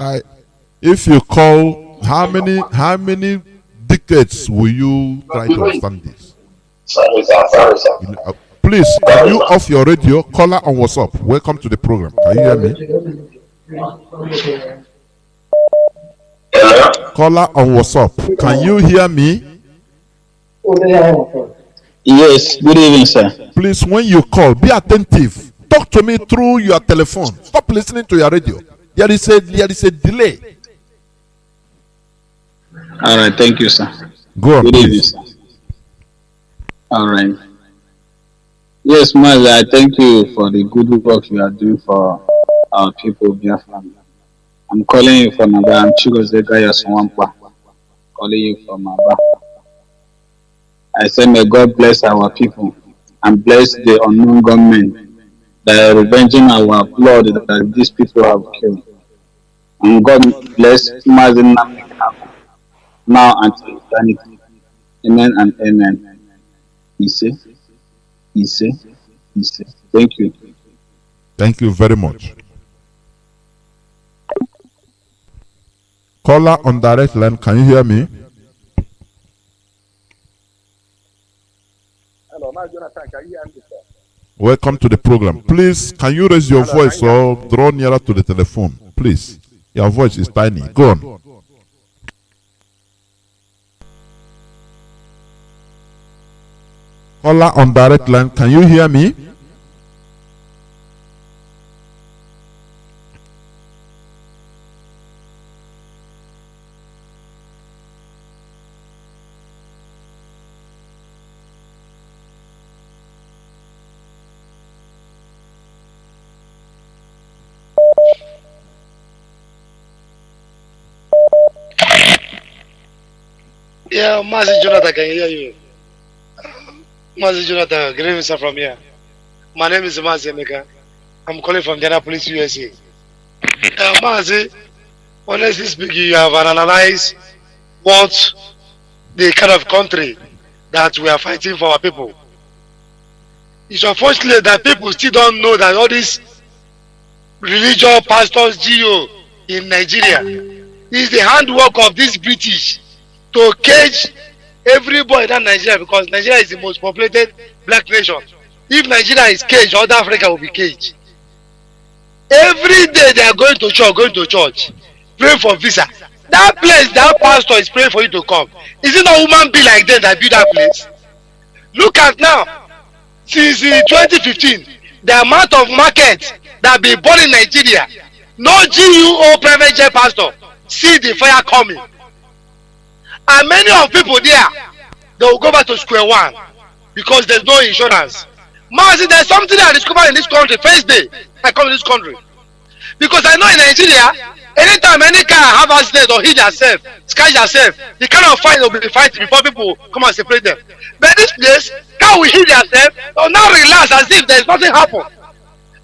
If you call, how many decades will you try to understand this? Sorry, sir. Please, can you off your radio? Caller on WhatsApp. Welcome to the program. Can you hear me? Hello? Caller on WhatsApp. Can you hear me? Yes, good evening, sir. Please, when you call, be attentive. Talk to me through your telephone. Stop listening to your radio. There is a delay. All right, thank you, sir. Go on, good please. evening, sir. All right. Yes, Mazi, I thank you for the good work you are doing for our people, Biafra. I'm calling you from Aba. I'm Chigozega Yaswampwa. Calling you from Aba. I say, may God bless our people and bless the unknown gunmen that are revenging our blood that these people have killed. And God bless Mazi Nnamdi Kanu now and to eternity. Amen and amen. He say. Thank you. Thank you very much. Caller on direct line, can you hear me? Hello, Mazi Johnathan, can you hear me, sir? Welcome to the program. Please, can you raise your voice or draw nearer to the telephone? Please. Your voice is tiny. Go on. Caller on direct line, can you hear me? Yeah, Mazi Johnathan, can you hear you? Mazi Johnathan, good evening, sir, from here. My name is Mazi Emeka. I'm calling from Indianapolis, USA. Mazi, honestly speaking, you have analyzed what the kind of country that we are fighting for our people. It's unfortunate that people still don't know that all these religious pastors, GO in Nigeria is the handwork of this British to cage Everybody in Nigeria, because Nigeria is the most populated black nation. If Nigeria is caged, other Africa will be caged. Every day they are going to church, praying for visa. That place, that pastor is praying for you to come. Is it not human being like them that build that place? Look at now, since 2015, the amount of markets that be born in Nigeria, no GU or private jet pastor see the fire coming. And many of people there, they will go back to square one because there's no insurance. Mazi, there's something I discovered in this country, first day I come to this country. Because I know in Nigeria, anytime any car have accident or hit yourself, scratch yourself, the kind of fight will be fighting before people come and separate them. But this place, car will hit yourself, they'll now relax as if there's nothing happen.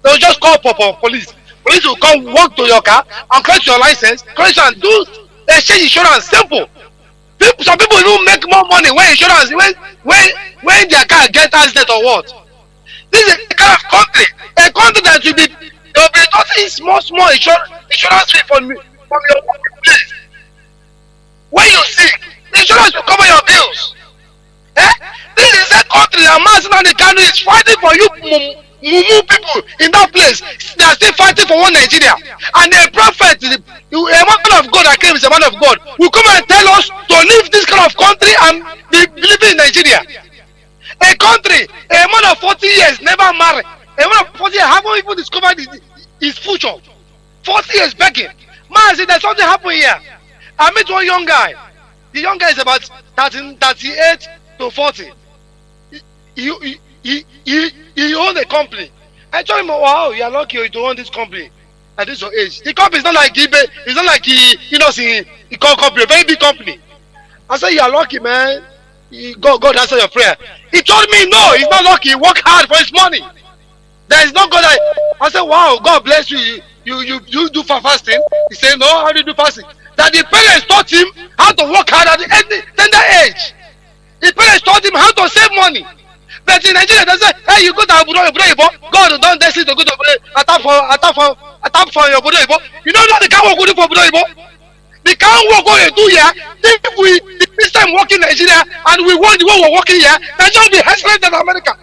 They'll just call police. Police will come walk to your car and collect your license, collect and do exchange insurance, simple. Some people even make more money when insurance, when their car get accident or what. This is a kind of country, a country that will be nothing small insurance fee from your place. When you sick, the insurance will cover your bills. This is a country that Mazi Nnamdi Kanu is fighting for you, mumu people in that place. They are still fighting for one Nigeria. And a prophet, a man of God that came is a man of God, will come and tell us to leave this kind of country and be living in Nigeria. A country, a man of 40 years never married. A man of 40 years haven't even discovered his future. 40 years begging. Man, there's something happening here. I met one young guy. The young guy is about 38 to 40. He owns a company. I told him, wow, you are lucky to own this company at this your age. The company is not like eBay. It's not like he call company, a very big company. I said, you are lucky, man. God answer your prayer. He told me, no, he's not lucky. He work hard for his money. There is no God. I said, wow, God bless you. You do for fasting. He said, no, how do you do fasting? That the parents taught him how to work hard at the tender age. The parents taught him how to save money. But in Nigeria, they say, hey, you go to Abuja, God don't destiny to go to Abuja, attack for your Abuja. You know what the can't work for Abuja? They can't work what they do here. If we this time work in Nigeria and we want the way we're working here, Nigeria will be excellent than America.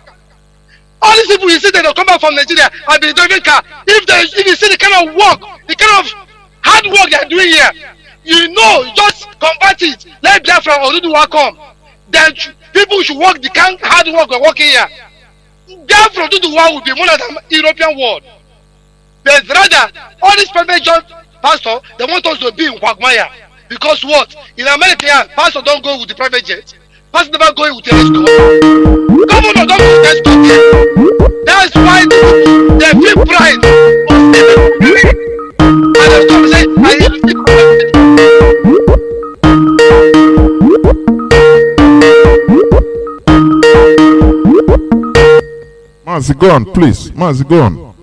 All these people you see that come back from Nigeria and be driving car. If you see the kind of work, the kind of hard work they're doing here, you know, just convert it. Let Biafra or do work come. Then people should work the kind of hard work we're working here. Biafra do the work will be more than the European world. But rather, all these private job pastor, they want us to be in Quagmire. Because what? In America, pastor don't go with the private jet. Pastor never go with the escort. Governor don't go with the escort. That's why they feel pride. And they stop saying, I need to speak. Mazi, go on, please. Mazi, go on.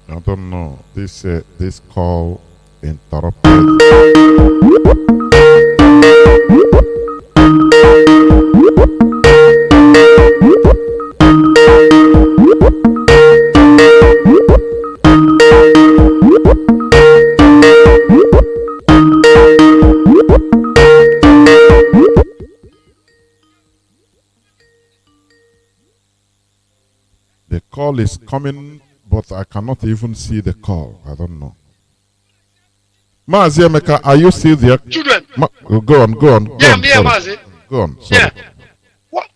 I don't know. This call interrupted. The call is coming, but I cannot even see the call. I don't know. Mazi Emeka, are you still there? Children. Go on. Yeah, I'm here, Mazi. Go on. Sorry. Yeah. What?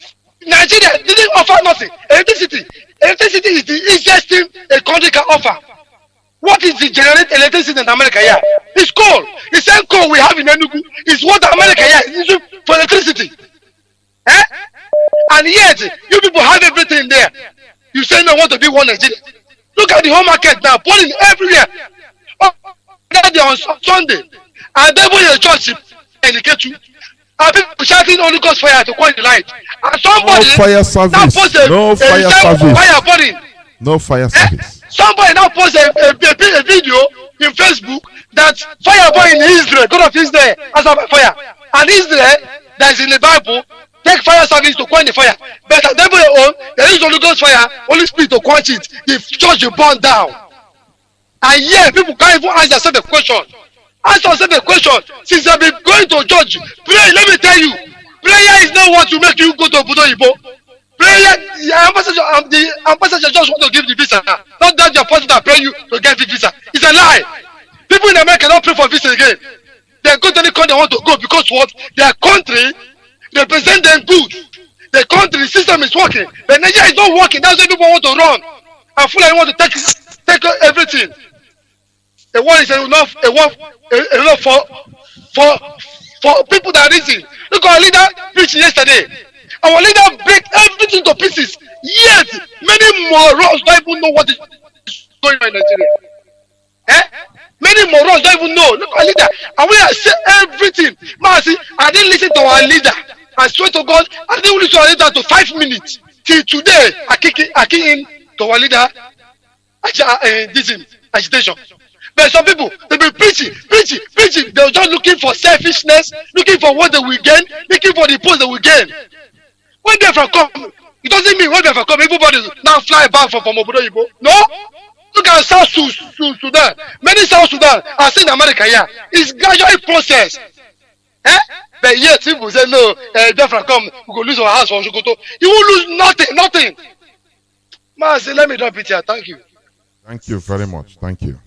Nigeria didn't offer nothing. Electricity. Electricity is the easiest thing a country can offer. What is the generate electricity in America here? It's coal. The same coal we have in Enugu is what America here is using for electricity. And yet, you people have everything there. You say no want to be one Nigeria. Look at the home market now, polling everywhere. On Sunday, and then when the church in the kitchen, and people shouting Holy Ghost fire to quench the light. And somebody no fire service. No fire service. Fire burning. No fire service. Somebody now post a video in Facebook that fire burning in Israel, God of Israel, as a fire. And Israel, that is in the Bible, take fire service to quench the fire. But at their own, there is Holy Ghost fire, Holy Spirit to quench it. The church will burn down. And yet people can't even ask themselves the question. Ask yourself the question. Since I've been going to church, pray, let me tell you, prayer is not what will make you go to Obodo Oyibo. Prayer, the ambassador just want to give the visa. Not that your pastor pray you to get the visa. It's a lie. People in America don't pray for visa again. They go to any country they want to go because what? Their country represent them good. The country system is working. But Nigeria is not working. That's why people want to run. And Fulani want to take everything. The war is enough for people that reason. Look at our leader preaching yesterday. Our leader break everything to pieces. Yet many morons don't even know what is going on in Nigeria. Many morons don't even know. Look at our leader. And we say everything. Mazi, I didn't listen to our leader. I swear to God, I didn't listen to our leader to 5 minutes. Till today, I kick in to our leader agitation. But some people, they be preaching. They're just looking for selfishness, looking for what they will gain, looking for the post they will gain. When Biafra come, it doesn't mean when Biafra come, everybody now fly back from Obodo Oyibo. No? Look at South Sudan. Many South Sudan are still in America here. It's gradual process. But yet people say no, Biafra come, we go lose our house for Sokoto. You will lose nothing. Mazi, let me drop it here. Thank you. Thank you very much. Thank you.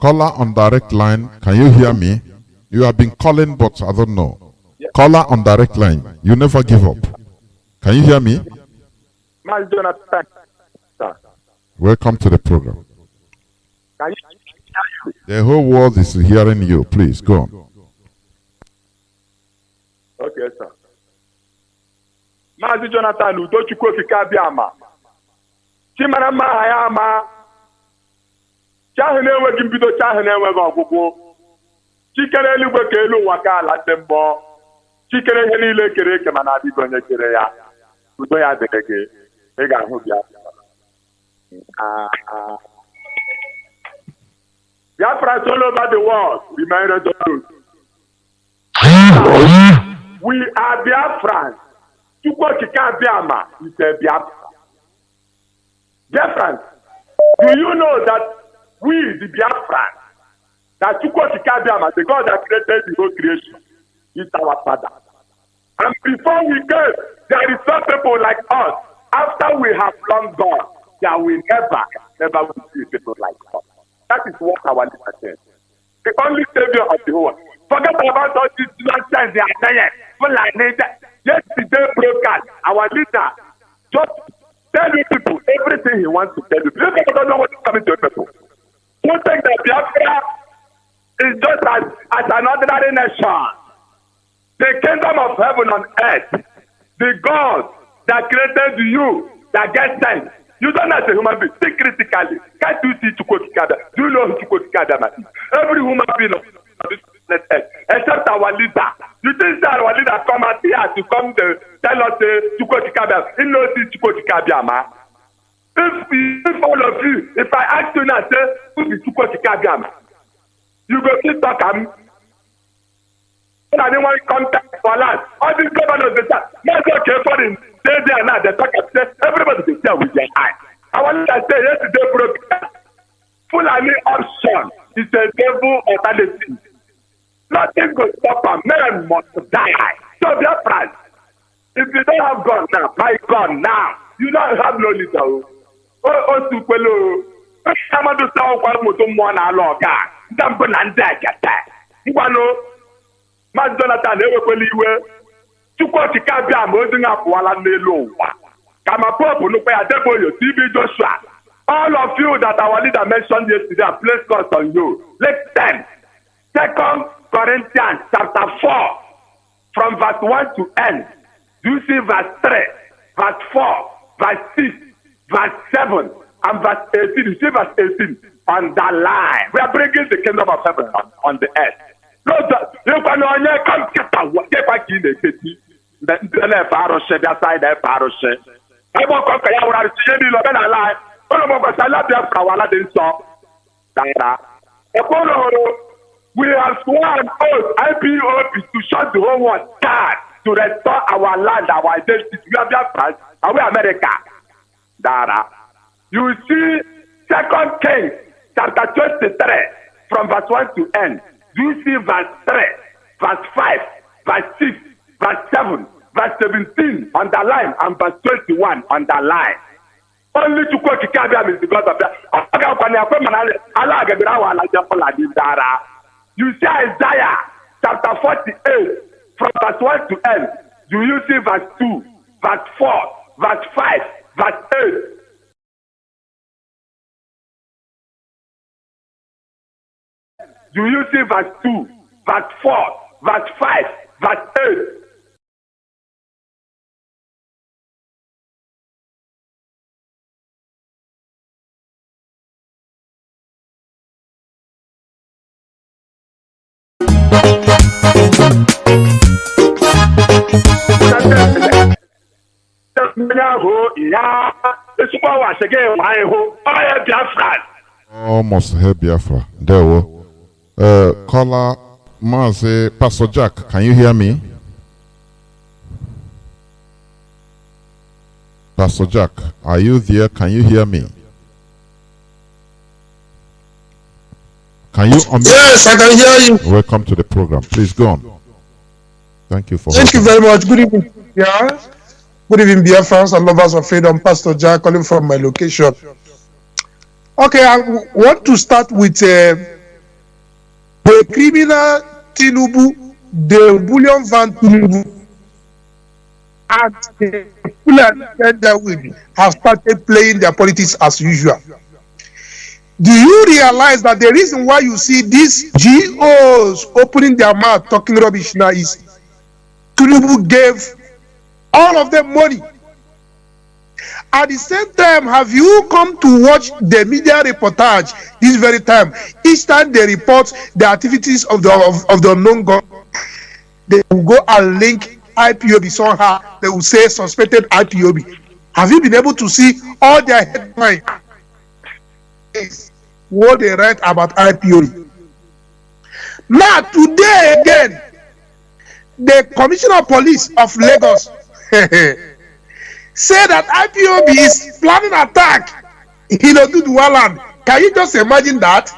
Caller on direct line, can you hear me? You have been calling, but I don't know. Yes. Caller on direct line, you never give up. Can you hear me? Mazi Johnathan. Welcome to the program. Can you hear you? The whole world is hearing you. Please, go on. Okay, sir. Mazi Johnathan, Udochukwu Fikabiama. Chimara Mahayama. Chahụ na-enweghị mbido, chahụ na-enweghị ọgwụgwụ. Chikere eluigwe ka elu ụwa ka ala dị mbọ. Chikere ihe niile kere eke mana adịghị onye kere ya. Udo ya dịrị gị. Ị ga-ahụ Biafra all over the world remain resolute. We are Biafrans. Chukwu Okike Abiama is a Biafra. Biafrans, do you know that we, the Biafrans, that Chukwu Okike Abiama, the God that created the whole creation, is our Father. And before we came, there is some people like us. After we have long gone, there will never will see people like us. That is what our leader says. The only savior of the whole. Forget about all these nonsense they are saying. Yesterday broadcast, our leader just tell you people everything he wants to tell you. People don't know what is coming to people. Don't think that Biafra is just as an ordinary nation. The kingdom of heaven on earth, the God that created you, that gets sent. You don't know as a human being. Think critically. Can't you see Chukwu Okike Abiama? Do you know who Chukwu Okike Abiama is? Every human being on this planet earth, except our leader. You think that our leader come out here to come to tell us Chukwu Okike Abiama? He knows this Chukwu Okike Abiama. If all of you, if I ask you now, say, who is Chukwu Okike Abiama? You go keep talking. Anyone contact for land. All these governors, they say, let's go for him. They are now, they talk and say, everybody is there with their eye. I want to say, yesterday, broadcast, Fulani option is a devil alternative. Nothing will stop them. Men must die. So, dear friends, if you don't have God now, my God now, you don't have no leader. Oh, Supelo. I'm to say, what would someone allow God? Don't go and die. You want to know? Mazi Johnathan ewekwela iwe. Chukwu Okike Abiama ozi apụwala n'elu ụwa. Kama Pope Nukwe Adeboyo, TB Joshua, all of you that our leader mentioned yesterday and placed us on you. Let's 10. 2 Corinthians chapter 4, from verse 1 to end. Do you see verse 3, verse 4, verse 6, verse 7, and verse 18? You see verse 18 on the line. We are bringing the kingdom of heaven on the earth. Lord, you can only come to what they back in the city. The Faroshe, the side of Faroshe. I won't come to our city, Loben alive. We have sworn oath, IPOP, to shut the whole world down, to restore our land, our identity. We are Biafra, and we are America. Dara. You see, 2 Kings chapter 23, from verse 1 to end, do you see verse 3, verse 5, verse 6, verse 7, verse 17 underline, and verse 21 underline? Only to quote Kikabia is the God of that. You see Isaiah chapter 48, from verse 1 to end. Do you see verse 2, verse 4, verse 5, verse 8? Do you see verse 2, verse 4, verse 5, verse 8? Almost here, Biafra. There we caller Mazi, Pastor Jack, can you hear me? Pastor Jack, are you there? Can you hear me? Can you? Yes, I can hear you. Welcome to the program. Please go on. Thank you for. Thank you very much. Good evening. Yeah. Good evening, dear fans and lovers of freedom. Pastor Jack calling from my location. Okay, I want to start with the criminal Tinubu, the bullion van Tinubu, and the Fulani have started playing their politics as usual. Do you realize that the reason why you see these GOs opening their mouth talking rubbish now is Tinubu gave all of them money? At the same time, have you come to watch the media reportage this very time? Each time they report the activities of the unknown God, they will go and link IPOB somehow. They will say suspected IPOB. Have you been able to see all their headlines? What they write about IPOB. Now, today again, the Commissioner of Police of Lagos say that IPOB is planning attack in Oduduwa land. Can you just imagine that?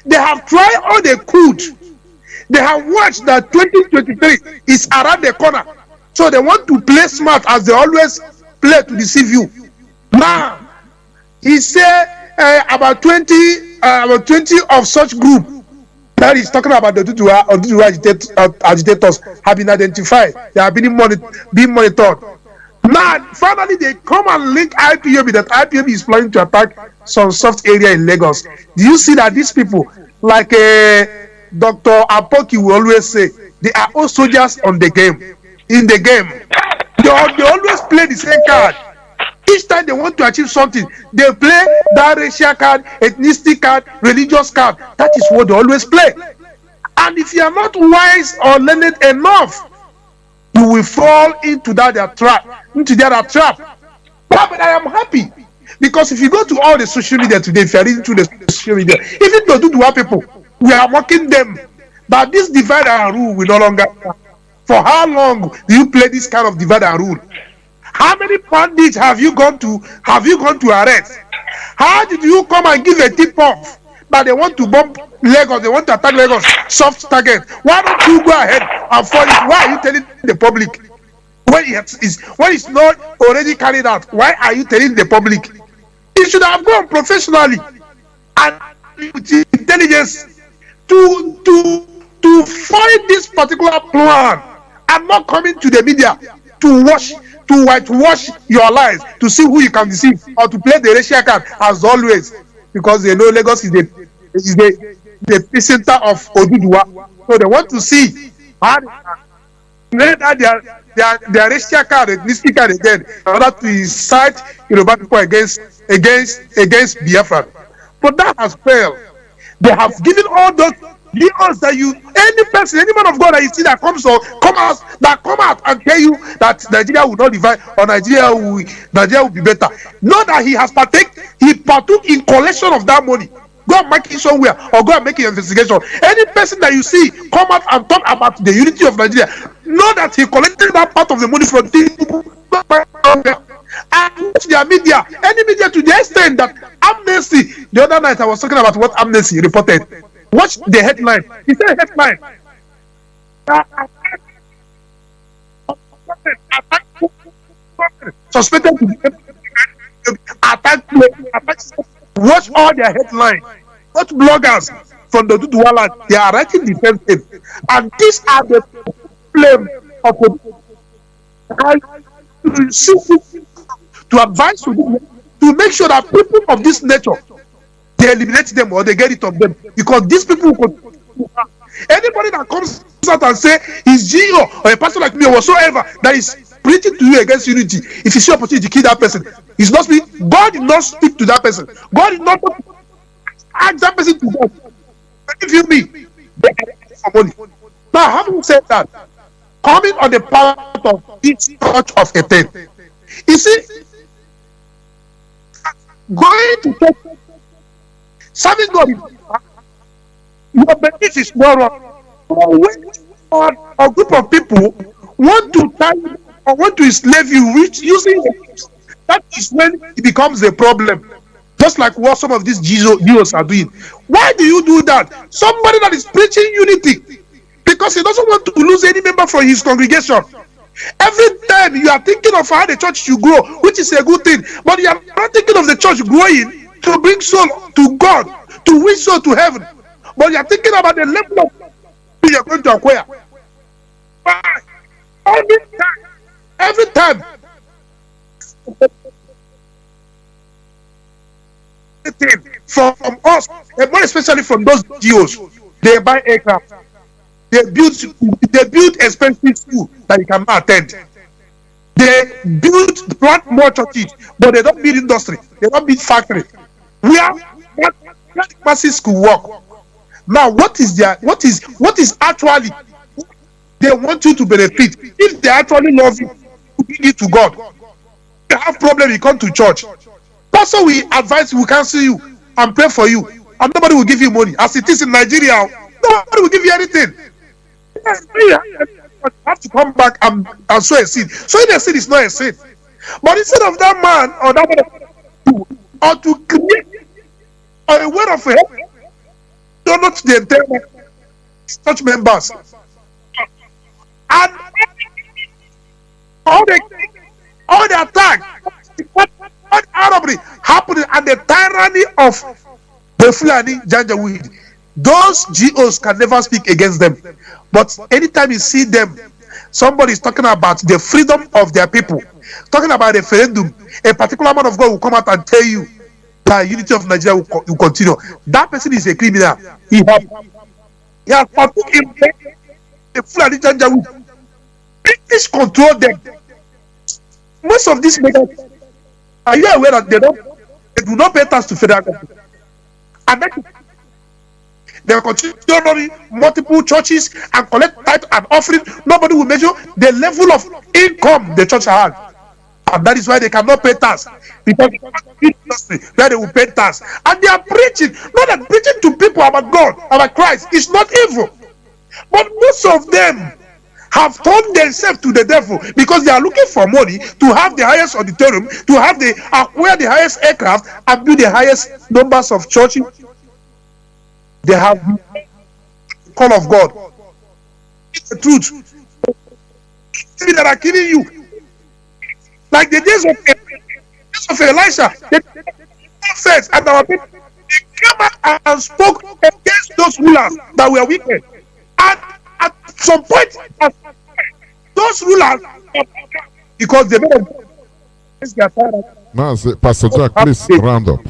They have tried all they could. They have watched that 2023 is around the corner. So they want to play smart as they always play to deceive you. Now, he said about 20 of such group that is talking about the Oduduwa agitators have been identified. They have been monitored. Now, finally, they come and link IPOB that IPOB is planning to attack some soft area in Lagos. Do you see that these people, like Dr. Apoki will always say, they are all soldiers on the game. In the game, they always play the same card. Each time they want to achieve something, they play that racial card, ethnicity card, religious card. That is what they always play. And if you are not wise or learned enough, you will fall into their trap. But I am happy because if you go to all the social media today, if you are reading through the social media, even though Oduduwa people, we are mocking them. But this divide and rule will no longer. For how long do you play this kind of divide and rule? How many bandits have you gone to arrest? How did you come and give a tip off that they want to bomb Lagos, they want to attack Lagos, soft target? Why don't you go ahead and follow it? Why are you telling the public when it's not already carried out? Why are you telling the public? You should have gone professionally and with intelligence to find this particular plan and not coming to the media to whitewash your lies, to see who you can deceive, or to play the racial card as always, because they know Lagos is the epicenter of Oduduwa. So they want to see how their racial card, ethnicity card again, in order to incite Yoruba people against Biafra. But that has failed. They have given all those deals that any person, any man of God that you see that come out and tell you that Nigeria will not divide or Nigeria will be better. Know that he partook in collection of that money. Go and make it somewhere or go and make an investigation. Any person that you see come out and talk about the unity of Nigeria, know that he collected that part of the money from people. And watch their media, any media to the extent that Amnesty, the other night I was talking about what Amnesty reported. Watch the headline. He said headline. Suspected to be attack. Watch all their headlines. Watch bloggers from the Duduala. They are writing the same thing. And these are the problem of to advise to make sure that people of this nature, they eliminate them or they get rid of them, because these people anybody that comes out and say he's GO or a person like me or whatsoever that is preaching to you against unity, if you see opportunity to kill that person, it's not me. God did not speak to that person. God did not ask that person to God. If you me, they are for money. Now, having said that, coming on the part of this church of Eten, you see, going to church, serving God, your belief is not wrong. When a group of people want to tie or want to enslave you, which using that is when it becomes a problem. Just like what some of these Jesus are doing. Why do you do that? Somebody that is preaching unity, because he doesn't want to lose any member from his congregation. Every time you are thinking of how the church should grow, which is a good thing, but you are not thinking of the church growing to bring soul to God, to win soul to heaven. But you are thinking about the level of you are going to acquire. Every time. From us, and more especially from those GOs, they buy aircraft, they build expensive school that you cannot attend. They plant more churches, but they don't build industry, they don't build factory. Where the masses school work. Now, what is actually they want you to benefit? If they actually love you, bring it to God. If you have problem, you come to church. Pastor, we advise, we counsel you and pray for you, and nobody will give you money. As it is in Nigeria, nobody will give you anything. You have to come back and sow a seed. Sowing a seed is not a sin. But instead of that man or that man, or to create a word of help, not the entire church members. And all the attack, all robbery happening, and the tyranny of the Fulani Janjaweed, those GOs can never speak against them. But anytime you see them, somebody is talking about the freedom of their people, talking about a referendum, a particular man of God will come out and tell you that unity of Nigeria will continue. That person is a criminal. He has partook in the Fulani Janjaweed. British control them. Most of these megas, are you aware that they do not pay tax to federal government? And then they continue running multiple churches and collect tithe and offering. Nobody will measure the level of income the church has. And that is why they cannot pay tax, because industry where they will pay tax. And they are preaching, not that preaching to people about God, about Christ, is not evil. But most of them have turned themselves to the devil because they are looking for money to have the highest auditorium, to have acquire the highest aircraft and build the highest numbers of churches. They have the call of God. It's the truth. That are killing you. Like the days of Elisha, the prophets and our people, they came out and spoke against those rulers that were wicked. And at some point, those rulers, because they made them. Pastor Jack, please round up.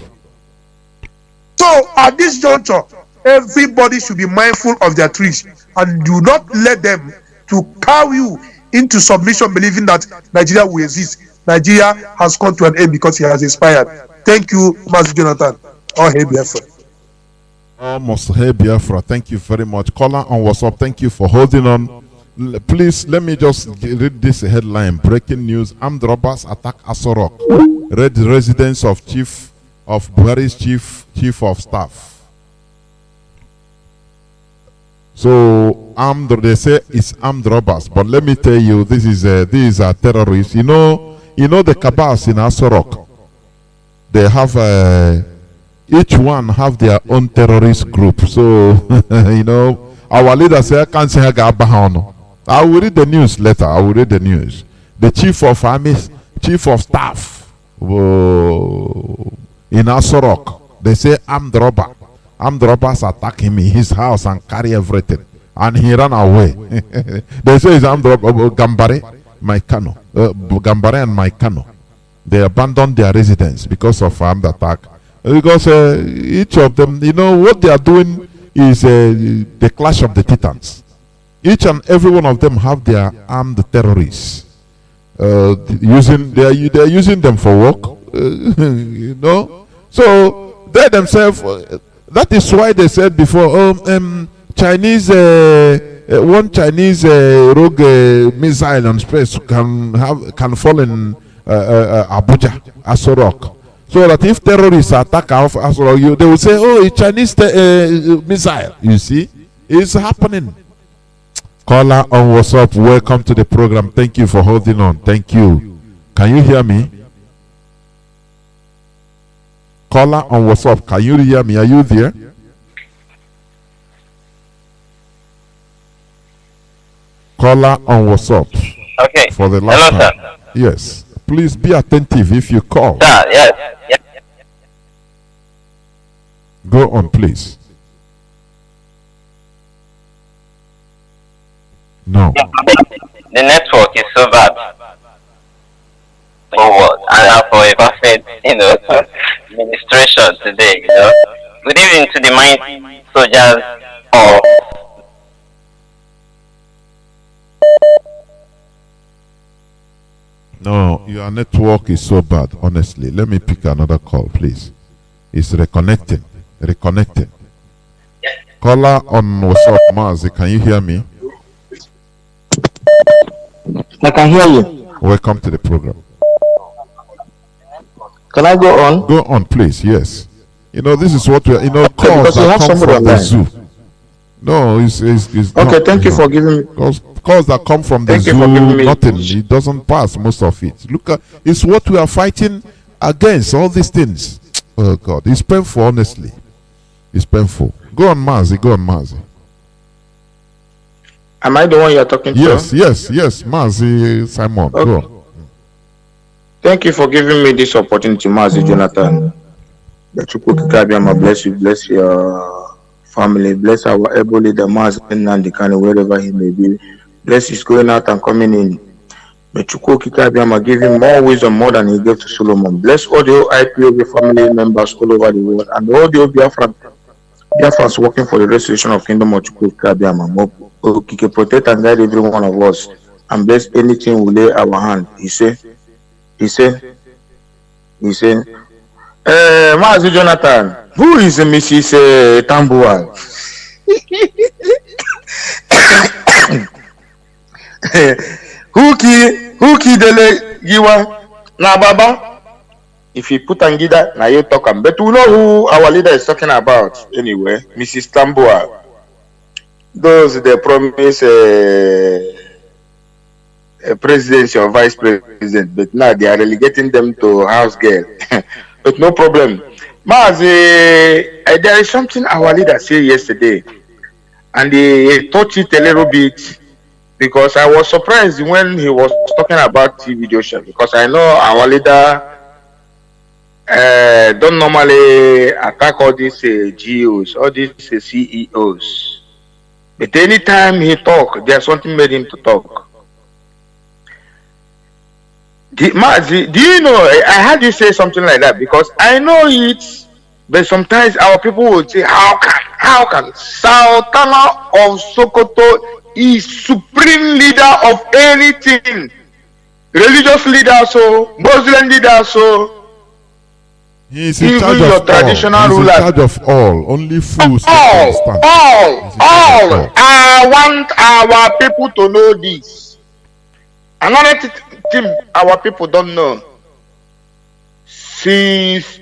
So at this juncture, everybody should be mindful of their trees and do not let them to cow you into submission, believing that Nigeria will exist. Nigeria has come to an end because he has expired. Thank you, Mazi Johnathan. All hail Biafra. Almost hail Biafra. Thank you very much. Caller on WhatsApp, thank you for holding on. Please, let me just read this headline. Breaking news. Armed robbers attack Asorok. Red residence of Buhari's chief of staff. So they say it's armed robbers, but let me tell you, these are terrorists. You know, the cabals in Asorok. They have each one have their own terrorist group. So our leader say I can't say I will read the news later. I will read the news. The chief of army, chief of staff in Asorok, they say armed robber. Armed robbers attack him in his house and carry everything. And he ran away. They say it's armed robber, Gambare and Maikano. They abandoned their residence because of armed attack. Because each of them, what they are doing is the clash of the titans. Each and every one of them have their armed terrorists. They are using them for work. So they themselves. That is why they said before, Chinese, one Chinese rogue missile on space can fall in Abuja, Asorok. So that if terrorists attack Asorok, they will say, oh, a Chinese missile. You see, it's happening. Caller on WhatsApp, welcome to the program. Thank you for holding on. Thank you. Can you hear me? Caller on WhatsApp, can you hear me? Are you there? Caller on WhatsApp. Okay. For the last Hello, time. sir. Yes. Please be attentive if you call. Sir, yes. Go on, please. No. The network is so bad. Forward and for a perfect, administration today. Good evening to the mind soldiers of. No, your network is so bad, honestly. Let me pick another call, please. It's reconnecting. Caller on WhatsApp, Mazi, can you hear me? I can hear you. Welcome to the program. Can I go on? Go on, please. Yes. This is what we are. Calls that come from the zoo. No, it's okay. Not, thank you for giving me. Calls that come from the zoo, nothing. It doesn't pass most of it. Look at it's what we are fighting against. All these things. Oh God, it's painful. Honestly, it's painful. Go on, Mazi. Am I the one you are talking to? Yes, Mazi Simon. Okay. Go on. Thank you for giving me this opportunity, Mazi Johnathan. That you could bless you, bless your family, bless our able leader, Mazi Nnamdi Kanu, wherever he may be. Bless his going out and coming in. May Chukwu give him more wisdom, more than he gave to Solomon. Bless all the IPOB family members all over the world and all the Biafrans working for the restoration of Kingdom of Chukwu Abiyama. Protect and guide every one of us and bless anything we lay our hand. He said, Mazi Johnathan, who is Mrs. Tambuwal? Who ki dele giwa na baba? If you put Angida, now you talk. But we know who our leader is talking about anyway. Mrs. Tambuwal. Those they promise a presidency or vice president, but now they are relegating them to house girl. But no problem. Mazi, there is something our leader said yesterday, and he touched it a little bit because I was surprised when he was talking about TV video show, because I know our leader don't normally attack all these GOs, all these CEOs. But anytime he talk, there's something made him to talk. Mazi, do you know, I heard you say something like that because I know it, but sometimes our people will say, how can Sultana of Sokoto is supreme leader of anything? Religious leader, so Muslim leader, so he is in charge of traditional rulers. He is in charge of all. Only fools. All. I want our people to know this. Another thing our people don't know. Since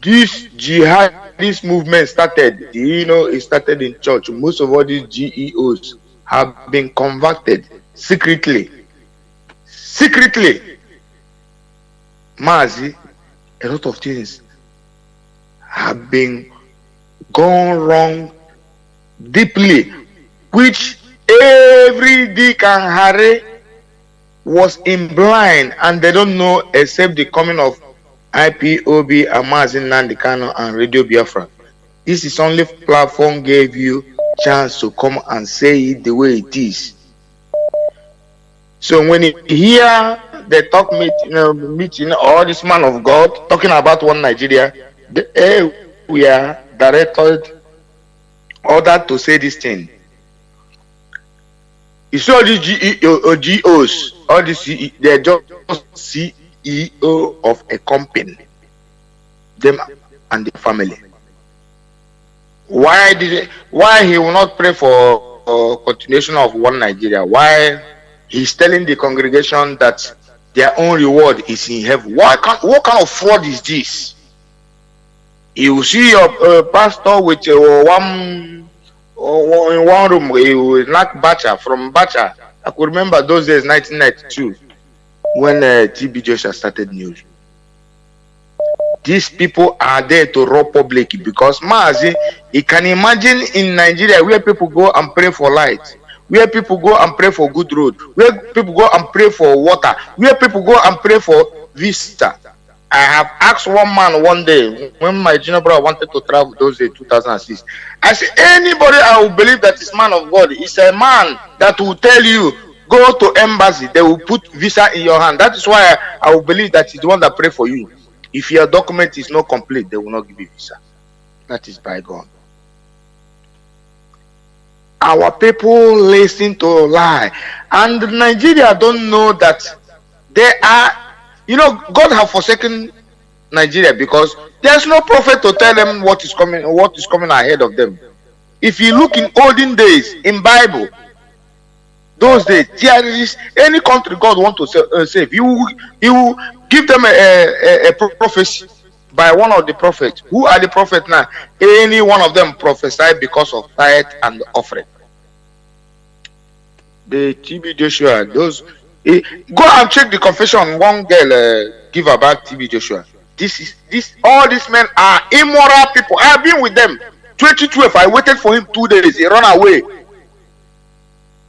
this jihadist movement started, it started in church. Most of all these GEOs have been converted secretly. Mazi, a lot of things have been gone wrong deeply, which every Dick and Harry was in blind, and they don't know except the coming of IPOB and Mazi Nnamdi Kanu and Radio Biafra. This is only platform gave you chance to come and say it the way it is. So when you hear the talk meeting, all this man of God talking about one Nigeria, we are directed ordered to say this thing. You see all these GOs, all these they're just CEO of a company, them and the family. Why he will not pray for continuation of one Nigeria? Why he's telling the congregation that their own reward is in heaven? What kind of fraud is this? You see your pastor with in one room, he will knock Bacha from Bacha. I could remember those days, 1992, when TB Joshua started news. These people are there to rob public because Mazi, you can imagine in Nigeria where people go and pray for light, where people go and pray for good road, where people go and pray for water, where people go and pray for visa. I have asked one man one day when my junior brother wanted to travel those days, 2006. I said, anybody I will believe that is man of God is a man that will tell you, go to embassy, they will put visa in your hand. That is why I will believe that he's the one that pray for you. If your document is not complete, they will not give you visa. That is by God. Our people listen to lie. And Nigeria don't know that they are, God have forsaken Nigeria because there's no prophet to tell them what is coming ahead of them. If you look in olden days, in Bible, those days, there is any country God want to save, He will give them a prophecy by one of the prophets. Who are the prophets now? Any one of them prophesied because of tithe and offering. The TB Joshua, go and check the confession one girl give about TB Joshua. All these men are immoral people. I have been with them. 2012, I waited for him 2 days. He ran away.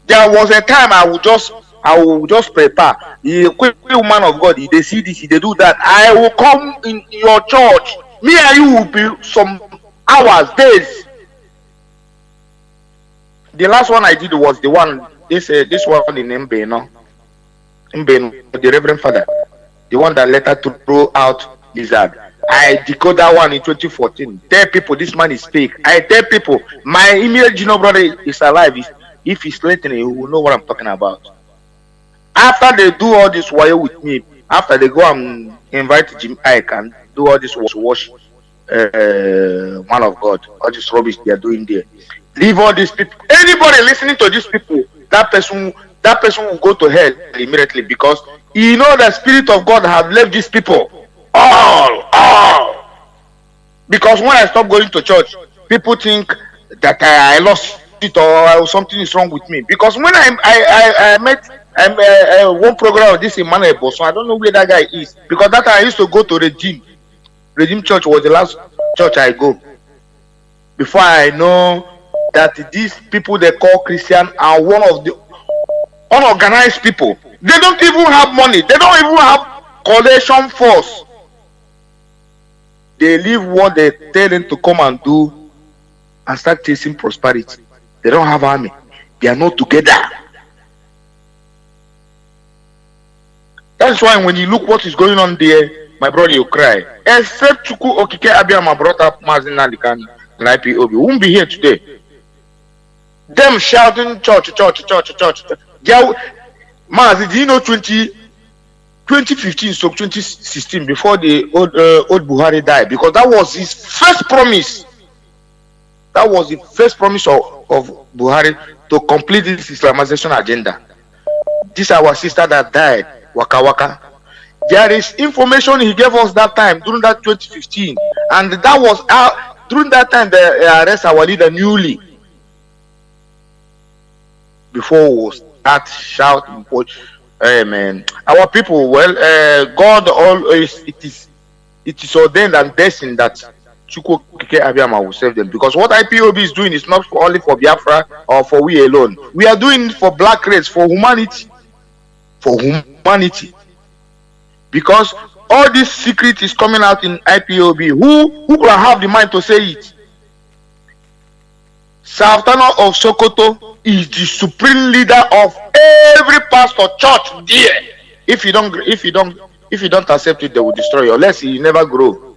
There was a time I will just prepare. The quick man of God, if they see this, if they do that, I will come in your church. Me and you will be some hours, days. The last one I did was the one, this one in Mbeno, the Reverend Father, the one that later to throw out lizard. I decode that one in 2014. Tell people this man is fake. I tell people my immediate brother is alive. If he's listening, he will know what I'm talking about. After they do all this wire with me, after they go and invite Jim Ike and do all this wash, man of God, all this rubbish they are doing there. Leave all these people. Anybody listening to these people, that person will go to hell immediately because you know the Spirit of God have left these people. All. Because when I stop going to church, people think that I lost it or something is wrong with me. Because when I met one program of this Emmanuel Bosso, I don't know where that guy is. Because that time I used to go to Redeem Church was the last church I go. Before I know that these people they call Christian are one of the unorganized people. They don't even have money. They don't even have coalition force. They leave what they tell them to come and do and start chasing prosperity. They don't have army. They are not together. That's why when you look what is going on there, my brother, you cry. Except Chuku Okike Abiyama brought up Mazi Nnamdi Kanu and IPOB. We won't be here today. Them shouting church. Mazi, do you know 2015 so 2016 before the old Buhari died? Because that was his first promise. That was the first promise of Buhari to complete this Islamization agenda. This our sister that died, Waka Waka. There is information he gave us that time during that 2015, and that was during that time they arrest our leader newly. Before we start shouting, Amen. Our people, well, God always it is ordained and destined that Chukwu Kike Abiyama will save them, because what IPOB is doing is not only for Biafra or for we alone. We are doing it for black race, for humanity, because all this secret is coming out in IPOB. Who could have the mind to say it? Sultana of Sokoto is the supreme leader of every pastor church there. If you don't accept it, they will destroy you. Unless you never grow.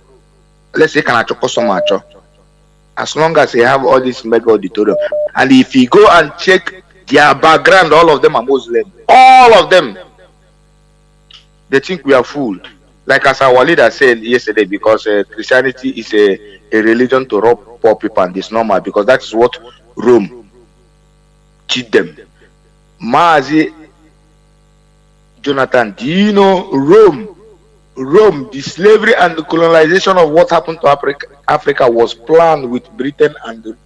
Let's say as long as they have all this mega auditorium, and if you go and check their background, all of them are Muslim. All of them. They think we are fooled. Like as our leader said yesterday, because Christianity is a religion to rob poor people, and it's normal because that is what Rome cheat them. Mazi Johnathan, do you know Rome, the slavery and the colonization of what happened to Africa was planned with Britain and the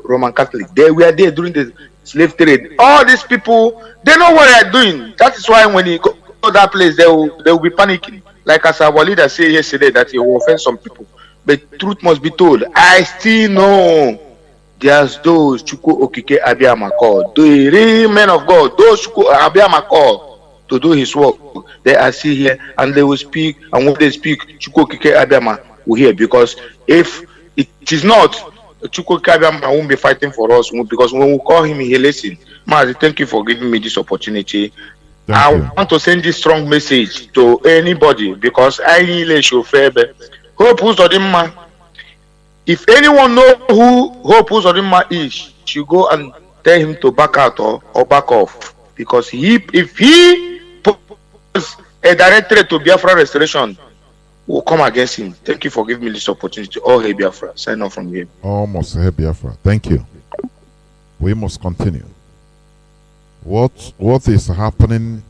Roman Catholic. They were there during the slave trade. All these people, they know what they are doing. That is why when you go to that place, they will be panicking. Like as our leader said yesterday, that he will offend some people. But truth must be told. I still know there's those Chukwu Okike Abiyama called, the real men of God, those Chukwu Abiyama called to do his work. They are still here and they will speak, and when they speak, Chukwu Okike Abiyama will hear, because if it is not, Chukwu Okike Abiyama won't be fighting for us, because when we call him, he listen. Mazi, thank you for giving me this opportunity. I want to send this strong message to anybody, because I really show favor. Hope Uzodinma. If anyone know who Hope Uzodinma is, should go and tell him to back out or back off, because if he puts a direct threat to Biafra restoration, will come against him. Thank you for giving me this opportunity. All hail Biafra. Sign off from here. Almost hail Biafra. Thank you. We must continue. What is happening?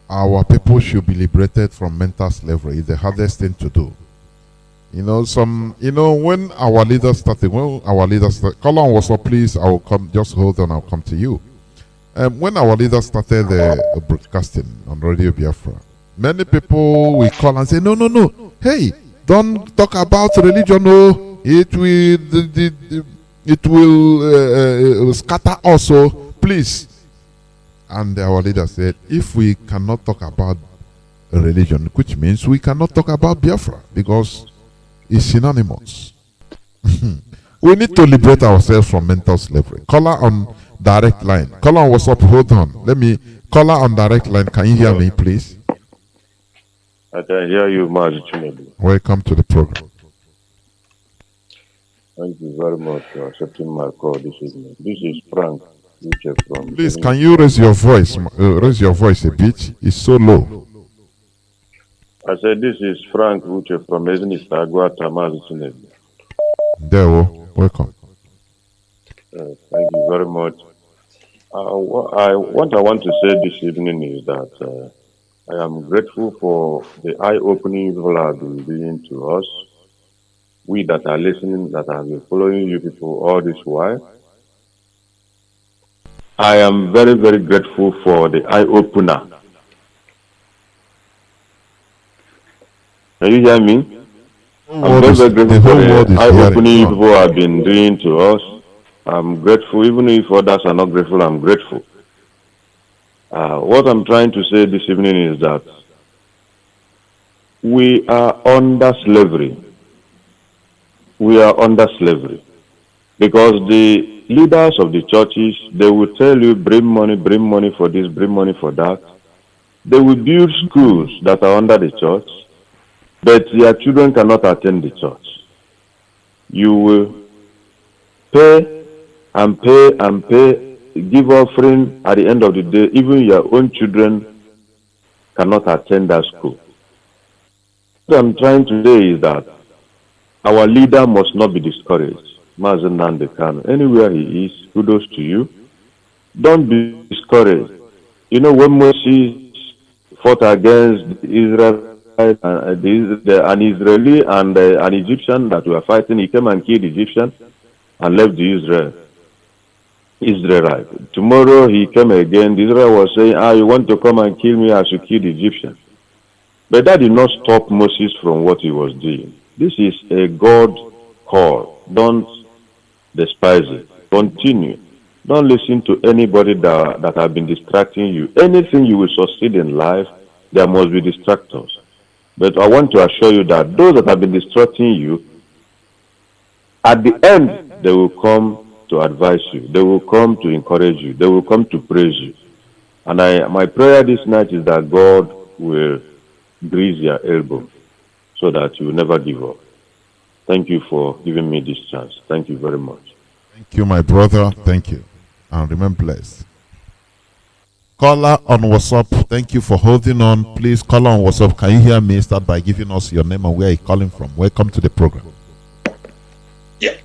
Our people should be liberated from mental slavery. It's the hardest thing to do. When our leaders started, Colin was so please, I will come, just hold on, I'll come to you. When our leaders started broadcasting on Radio Biafra, many people will call and say, no, hey, don't talk about religion, no, it will scatter also, please. And our leader said, if we cannot talk about religion, which means we cannot talk about Biafra, because it's synonymous. We need to liberate ourselves from mental slavery. Caller on direct line. Caller, what's up? Hold on. Let me. Caller on direct line. Can you hear me, please? I can hear you, Mazi Chinedu. Welcome to the program. Thank you very much for accepting my call this evening. This is Frank. Please, can you raise your voice? Raise your voice a bit. It's so low. I said this is Frank Uche from Ezinistagwa, Mazi Chinedu. There, welcome. Thank you very much. What I want to say this evening is that I am grateful for the eye-opening people have been doing to us. We that are listening, that have been following you people all this while. I am very, very grateful for the eye-opener. Can you hear me? I'm very, very grateful for the eye-opening people have been doing to us. I'm grateful, even if others are not grateful, I'm grateful. What I'm trying to say this evening is that we are under slavery. We are under slavery. Because the leaders of the churches, they will tell you, bring money for this, bring money for that. They will build schools that are under the church, but their children cannot attend the church. You will pay and pay and pay, give offering at the end of the day. Even your own children cannot attend that school. What I'm trying to say is that our leader must not be discouraged. Mazi Nnamdi Kanu, anywhere he is, kudos to you. Don't be discouraged. You know, when Moses fought against Israel, an Israeli and an Egyptian that were fighting, he came and killed the Egyptian and left the Israel. Israelite. Tomorrow he came again. Israel was saying, you want to come and kill me as you killed the Egyptian. But that did not stop Moses from what he was doing. This is a God call. Don't despise it. Continue. Don't listen to anybody that have been distracting you. Anything you will succeed in life, there must be distractors. But I want to assure you that those that have been distracting you, at the end, they will come to advise you. They will come to encourage you. They will come to praise you. And my prayer this night is that God will grease your elbow so that you will never give up. Thank you for giving me this chance. Thank you very much. Thank you, my brother. Thank you. And remain blessed. Caller on WhatsApp, thank you for holding on. Please, caller on WhatsApp, can you hear me? Start by giving us your name and where you're calling from. Welcome to the program. Yeah,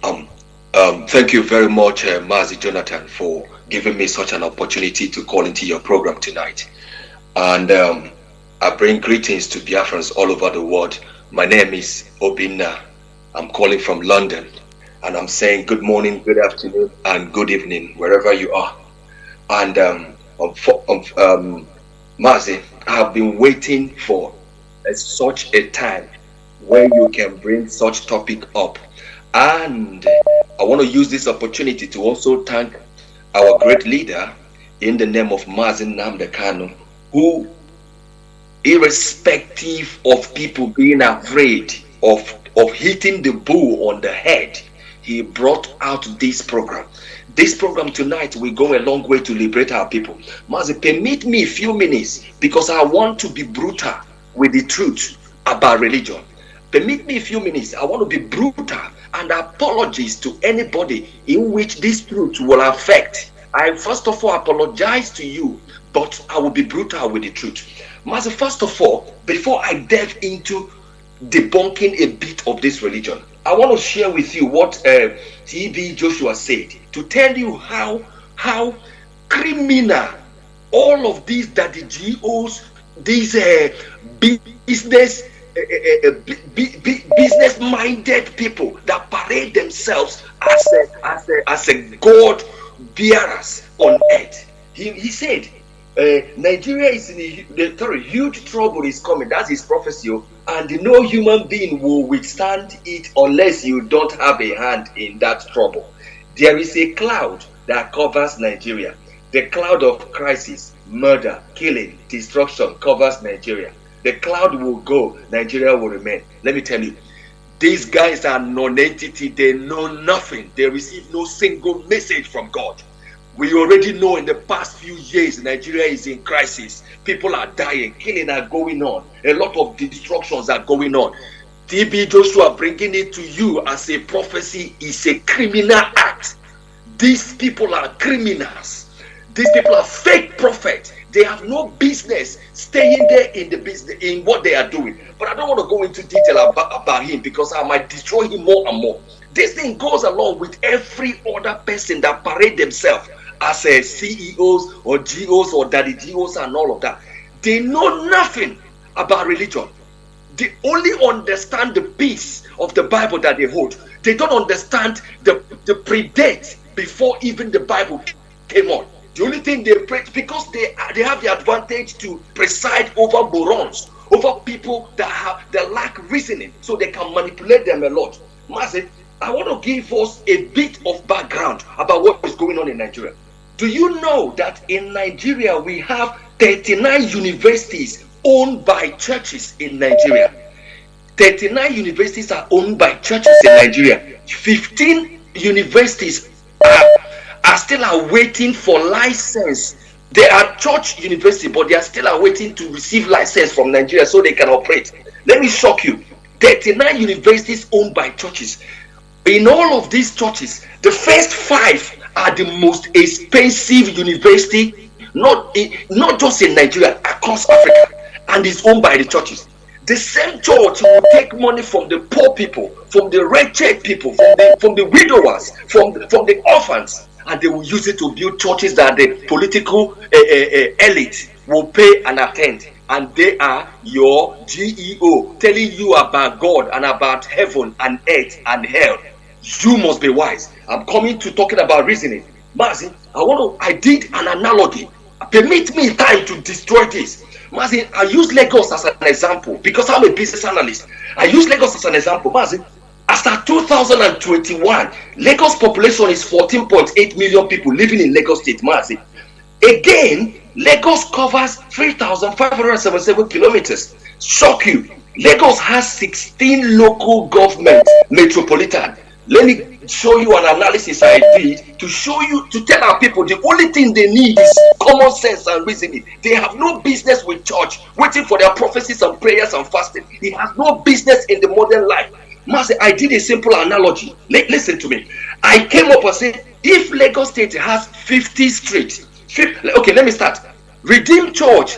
thank you very much, Mazi Johnathan, for giving me such an opportunity to call into your program tonight. And I bring greetings to Biafrans all over the world. My name is Obinna. I'm calling from London. And I'm saying good morning, good afternoon, and good evening, wherever you are. And Mazi, I have been waiting for such a time where you can bring such topic up. And I want to use this opportunity to also thank our great leader in the name of Mazi Nnamdi Kanu, who, irrespective of people being afraid of hitting the bull on the head, he brought out this program. This program tonight will go a long way to liberate our people. Mazi, permit me a few minutes because I want to be brutal with the truth about religion. Permit me a few minutes. I want to be brutal and apologies to anybody in which this truth will affect. I first of all apologize to you, but I will be brutal with the truth. Mazi, first of all, before I delve into debunking a bit of this religion, I want to share with you what TB Joshua said to tell you how criminal all of these that the GOs, these business-minded people that parade themselves as a God bearers on earth. He said Nigeria is in a huge trouble is coming. That's his prophecy, and no human being will withstand it unless you don't have a hand in that trouble. There is a cloud that covers Nigeria. The cloud of crisis, murder, killing, destruction covers Nigeria. The cloud will go, Nigeria will remain. Let me tell you, these guys are non-entity. They know nothing. They receive no single message from God. We already know in the past few years, Nigeria is in crisis. People are dying, killing are going on. A lot of destructions are going on. TB Joshua bringing it to you as a prophecy is a criminal act. These people are criminals. These people are fake prophets. They have no business staying there in the business, in what they are doing. But I don't want to go into detail about him because I might destroy him more and more. This thing goes along with every other person that parade themselves as CEOs or GOs or daddy GOs and all of that. They know nothing about religion. They only understand the piece of the Bible that they hold. They don't understand the predate before even the Bible came on. The only thing they pray, because they have the advantage to preside over morons, over people that lack reasoning, so they can manipulate them a lot. Mazi, I want to give us a bit of background about what is going on in Nigeria. Do you know that in Nigeria we have 39 universities owned by churches in Nigeria? 39 universities are owned by churches in Nigeria. 15 universities are still awaiting for license. They are church university, but they are still awaiting to receive license from Nigeria so they can operate. Let me shock you. 39 universities owned by churches. In all of these churches, the first 5 are the most expensive university, not just in Nigeria, across Africa, and is owned by the churches. The same church will take money from the poor people, from the wretched people, from the widowers, from the orphans, and they will use it to build churches that the political elite will pay and attend. And they are your GEO, telling you about God and about heaven and earth and hell. You must be wise. I'm coming to talking about reasoning. Mazi, I did an analogy. Permit me time to destroy this. Mazi, I use Lagos as an example because I'm a business analyst. I use Lagos as an example. Mazi, as at 2021, Lagos population is 14.8 million people living in Lagos State. Mazi. Again, Lagos covers 3,577 kilometers. Shock you. Lagos has 16 local government metropolitan. Let me show you an analysis I did to show you, to tell our people the only thing they need is common sense and reasoning. They have no business with church, waiting for their prophecies and prayers and fasting. They have no business in the modern life. Master, I did a simple analogy. Listen to me. I came up and said, if Lagos State has 50 streets, okay, let me start. Redeemed Church,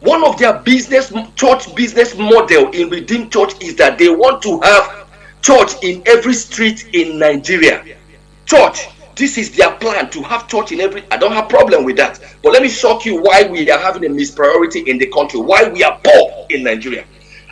one of their church business model in Redeemed Church is that they want to have church in every street in Nigeria. Church, this is their plan, to have church in every. I don't have problem with that, but let me shock you why we are having a mispriority in the country, why we are poor in Nigeria.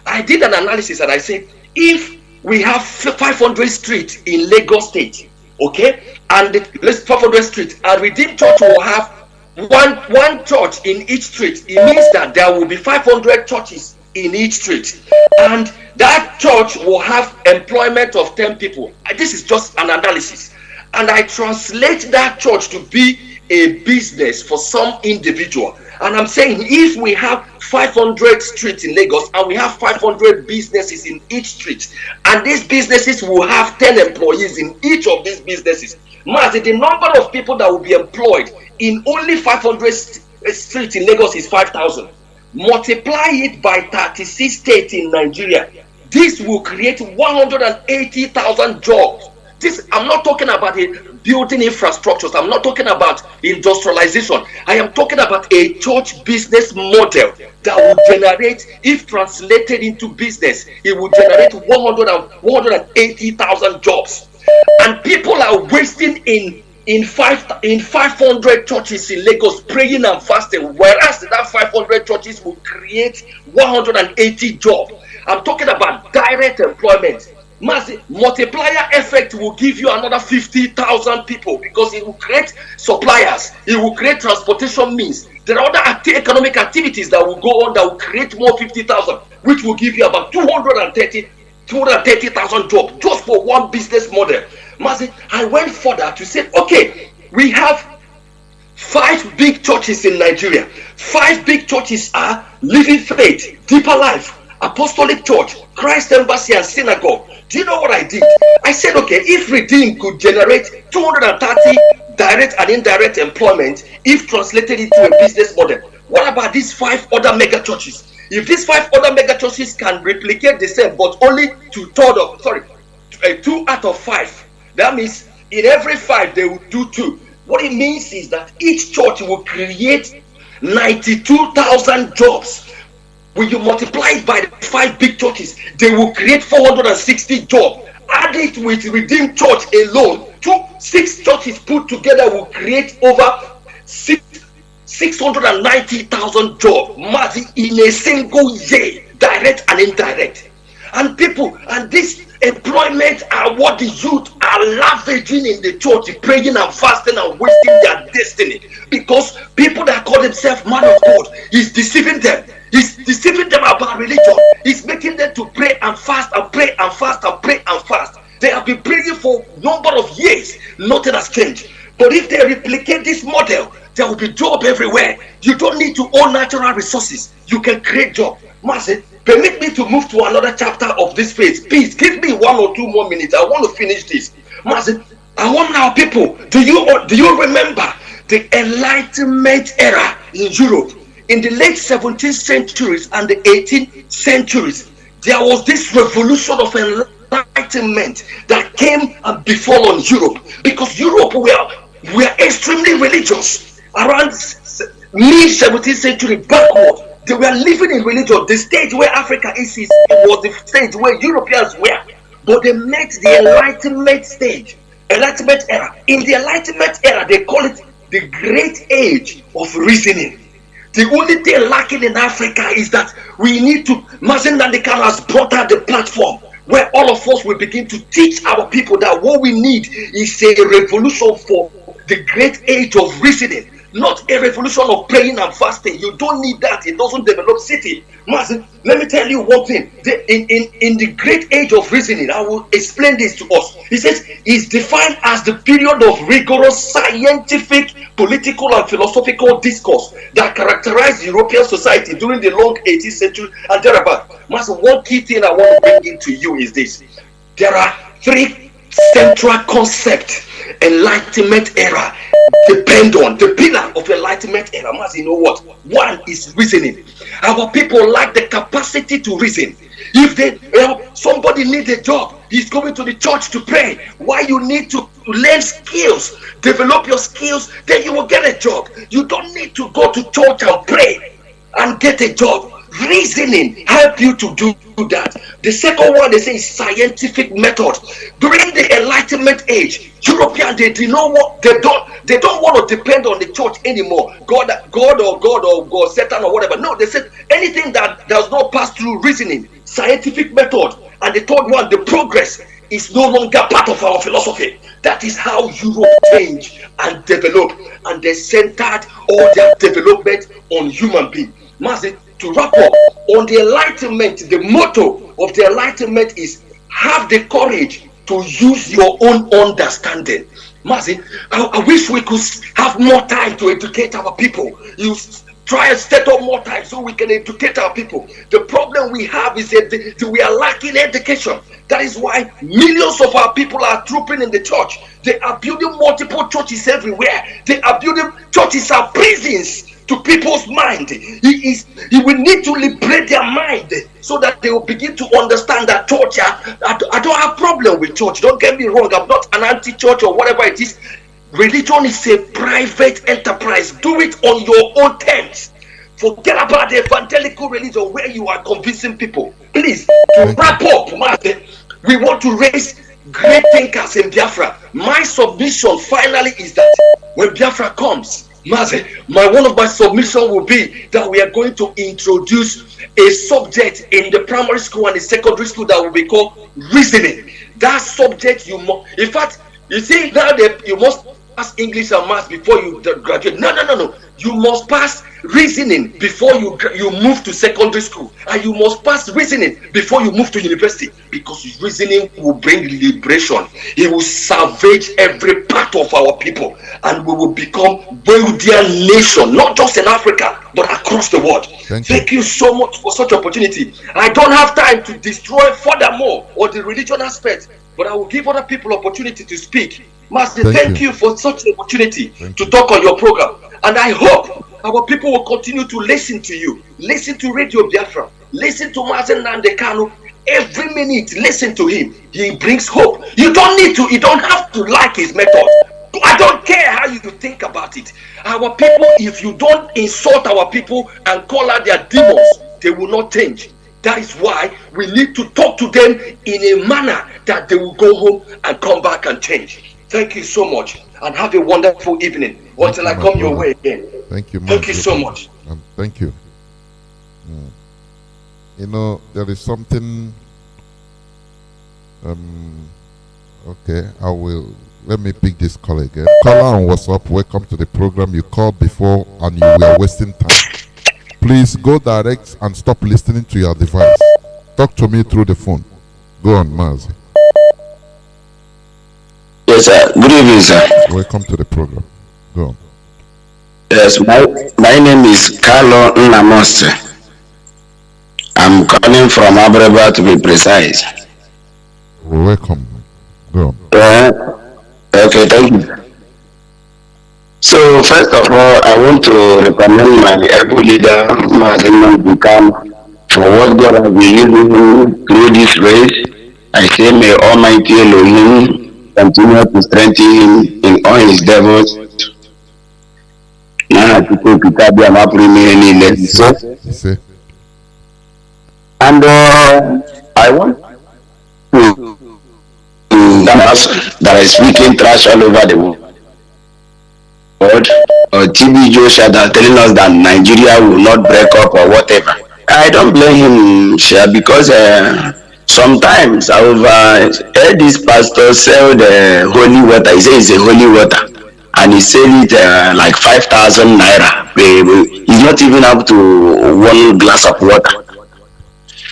I did an analysis and I said, if we have 500 streets in Lagos State, okay, and let's 500 streets, and Redeemed Church will have one church in each street. It means that there will be 500 churches in each street, and that church will have employment of 10 people. This is just an analysis, and I translate that church to be a business for some individual. And I'm saying, if we have 500 streets in Lagos and we have 500 businesses in each street, and these businesses will have 10 employees in each of these businesses, Mazi, the number of people that will be employed in only 500 streets in Lagos is 5,000. Multiply it by 36 states in Nigeria. This will create 180,000 jobs. This, I'm not talking about building infrastructures. I'm not talking about industrialization. I am talking about a church business model that will generate, if translated into business, it will generate 180,000 jobs. And people are wasting in 500 churches in Lagos praying and fasting, whereas that 500 churches will create 180 jobs. I'm talking about direct employment. Multiplier effect will give you another 50,000 people, because it will create suppliers, it will create transportation means. There are other economic activities that will go on that will create more 50,000, which will give you about 230,000 jobs just for one business model. Mazi, I went further to say, okay, we have 5 big churches in Nigeria. 5 big churches are Living Faith, Deeper Life, Apostolic Church, Christ Embassy, and Synagogue. Do you know what I did? I said, okay, if Redeem could generate 230 direct and indirect employment, if translated into a business model, what about these 5 other mega churches? If these 5 other mega churches can replicate the same, but only 2 out of 5, that means in every 5 they will do 2. What it means is that each church will create 92,000 jobs. When you multiply it by the 5 big churches, they will create 460 jobs. Add it with Redeemed Church alone, 6 churches put together will create over 690,000 jobs, Mazi, in a single year, direct and indirect. And people, and this employment are what the youth are lavaging in the church, praying and fasting and wasting their destiny, because people that call themselves man of God is deceiving them. He's deceiving them about religion. He's making them to pray and fast and pray and fast and pray and fast. They have been praying for a number of years. Nothing has changed. But if they replicate this model, there will be job everywhere. You don't need to own natural resources. You can create job. Mazi, permit me to move to another chapter of this phase. Please give me 1 or 2 more minutes. I want to finish this. Mazi, I want now, people, do you remember the Enlightenment era in Europe? In the late 17th centuries and the 18th centuries, there was this revolution of enlightenment that came and befell on Europe, because Europe were extremely religious. Around mid-17th century backward, they were living in religion. The stage where Africa is was the stage where Europeans were. But they met the Enlightenment stage, Enlightenment era. In the Enlightenment era, they call it the Great Age of Reasoning. The only thing lacking in Africa is that we need to. Mazi Nnamdi Kanu has brought out the platform where all of us will begin to teach our people that what we need is a revolution for the great age of reasoning, not a revolution of praying and fasting. You don't need that. It doesn't develop city. Mazi, let me tell you one thing. In the great age of reasoning, I will explain this to us. He says it's defined as the period of rigorous scientific, political, and philosophical discourse that characterized European society during the long 18th century and thereabout. Mazi, one key thing I want to bring into you is this. There are three central concepts Enlightenment era depend on. The pillar of Enlightenment era, Mazi, you know what? One is reasoning. Our people lack the capacity to reason. If they somebody needs a job, he's going to the church to pray. Why you need to learn skills, develop your skills, then you will get a job. You don't need to go to church and pray and get a job. Reasoning help you to do that. The second one they say is scientific method. During the Enlightenment age, Europeans they don't want to depend on the church anymore. God or Satan or whatever. No, they said anything that does not pass through reasoning, scientific method, and the third one, the progress, is no longer part of our philosophy. That is how Europe changed and developed, and they centered all their development on human being. Mazi, to wrap up, on the Enlightenment, the motto of the Enlightenment is have the courage to use your own understanding. Mazi, I wish we could have more time to educate our people. You try and set up more time so we can educate our people. The problem we have is that we are lacking education. That is why millions of our people are trooping in the church. They are building multiple churches everywhere. They are building churches are prisons to people's mind. He will need to liberate their mind so that they will begin to understand that church. I don't have problem with church. Don't get me wrong. I'm not an anti-church or whatever it is. Religion is a private enterprise. Do it on your own terms. Forget about the evangelical religion where you are convincing people. Please, to wrap up, we want to raise great thinkers in Biafra. My submission finally is that when Biafra comes, Mazi, one of my submission will be that we are going to introduce a subject in the primary school and the secondary school that will be called reasoning. That subject you must, in fact, you see now that you must pass English and maths before you graduate. No. You must pass reasoning before you move to secondary school, and you must pass reasoning before you move to university, because reasoning will bring liberation. It will salvage every part of our people, and we will become wealthier nation, not just in Africa but across the world. Thank you so much for such opportunity. I don't have time to destroy furthermore or the religion aspect, but I will give other people opportunity to speak. Master, thank you for such an opportunity to talk on your program. And I hope our people will continue to listen to you. Listen to Radio Biafra. Listen to Mazi Nnamdi Kanu. Every minute, listen to him. He brings hope. You don't have to like his method. I don't care how you think about it. Our people, if you don't insult our people and call out their demons, they will not change. That is why we need to talk to them in a manner that they will go home and come back and change. Thank you so much, and have a wonderful evening until I come your way again. Thank you, Thank you so much. Thank you. You know, there is something. Okay, let me pick this call again. Caller on WhatsApp, welcome to the program. You called before and you were wasting time. Please go direct and stop listening to your device. Talk to me through the phone. Go on, Mazi. Yes, sir. Good evening, sir. Welcome to the program. Go on. Yes, my name is Carlo Nnamoste. I'm calling from Abreba to be precise. Welcome. Go on. Okay, thank you. So, first of all, I want to recommend my able leader, Mazi Nnamdi Kanu, for what God has been using through this race. I say, may Almighty Elohim continue to strengthen him in all his devils. And I want to that is speaking trash all over the world. TB Joshua that telling us that Nigeria will not break up or whatever. I don't blame him, sure, because sometimes I've heard this pastor sell the holy water. He says it's a holy water, and he sell it like 5,000 naira. He's not even up to one glass of water.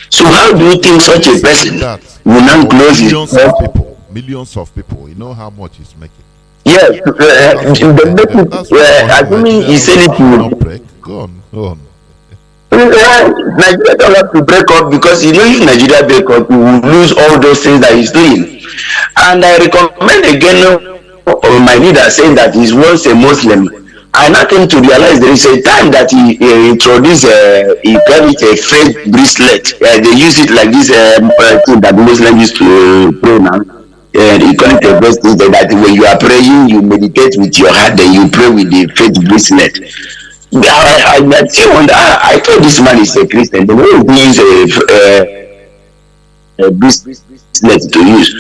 So how do you think such a person will not close his shop? Millions of people, you know how much he's making. Yes, assuming he sell it to. Go on. Nigeria don't have to break up, because if Nigeria break up, we will lose all those things that he's doing. And I recommend again my leader saying that he's once a Muslim. I now came to realize there is a time that he introduced, he called it a faith bracelet. They use it like this thing that Muslims used to pray now. He called it a bracelet, that when you are praying, you meditate with your heart, then you pray with the faith bracelet. I thought this man is a Christian. The way he use a bracelet to use,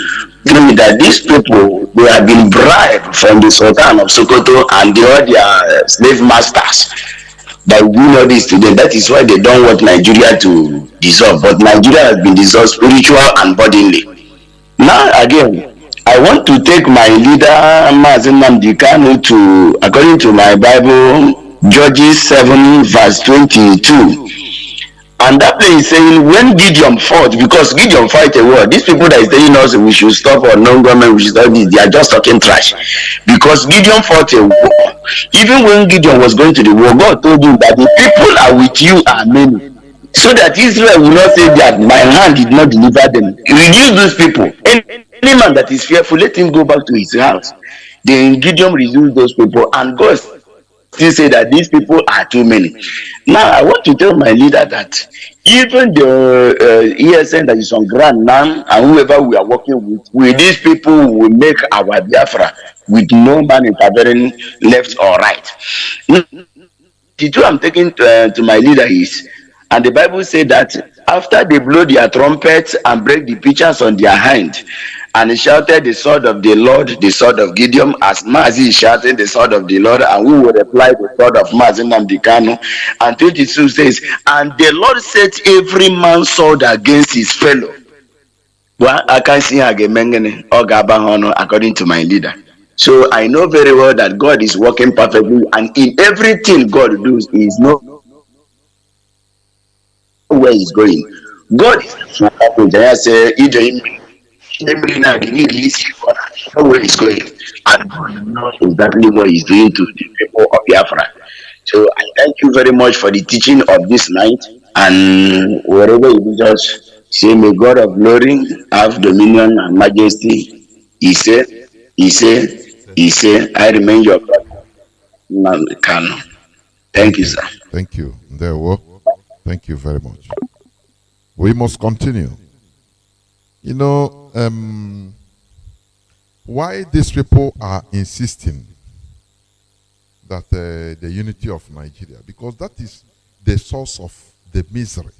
telling me that these people, they have been bribed from the Sultan of Sokoto and all their slave masters that we know this to them. That is why they don't want Nigeria to dissolve. But Nigeria has been dissolved spiritual and bodily. Now again, I want to take my leader Mazi Nnamdi Kanu to, according to my Bible, Judges 7 verse 22. And that place is saying when Gideon fought, because Gideon fight a war. These people that is telling us we should stop or non-government, we should stop this, they are just talking trash. Because Gideon fought a war. Even when Gideon was going to the war, God told him that the people are with you are many. So that Israel will not say that my hand did not deliver them. Reduce those people. Any man that is fearful, let him go back to his house. Then Gideon reduced those people, and God still say that these people are too many. Now I want to tell my leader that even the ESN that is on ground now, and whoever we are working with these people will make our Biafra with no man interfering left or right. The two I'm taking to my leader is, and the Bible said that after they blow their trumpets and break the pitchers on their hand, and he shouted the sword of the Lord, the sword of Gideon, as Mazi is shouting the sword of the Lord, and we will reply the sword of Mazi Nnamdi Kanu. And 22 says, and the Lord set every man's sword against his fellow. Well, I can see again, according to my leader. So I know very well that God is working perfectly, and in everything God does, He is no where He's going. God is where He's going, and God knows exactly what He's doing to the people of Biafra. So I thank you very much for the teaching of this night, and wherever you just say, may God of glory have dominion and majesty. He said, I remain your brother, Nnamdi Kanu. Thank you, sir. Thank you. There were. Thank you very much. We must continue. You know, why these people are insisting that the unity of Nigeria, because that is the source of the misery.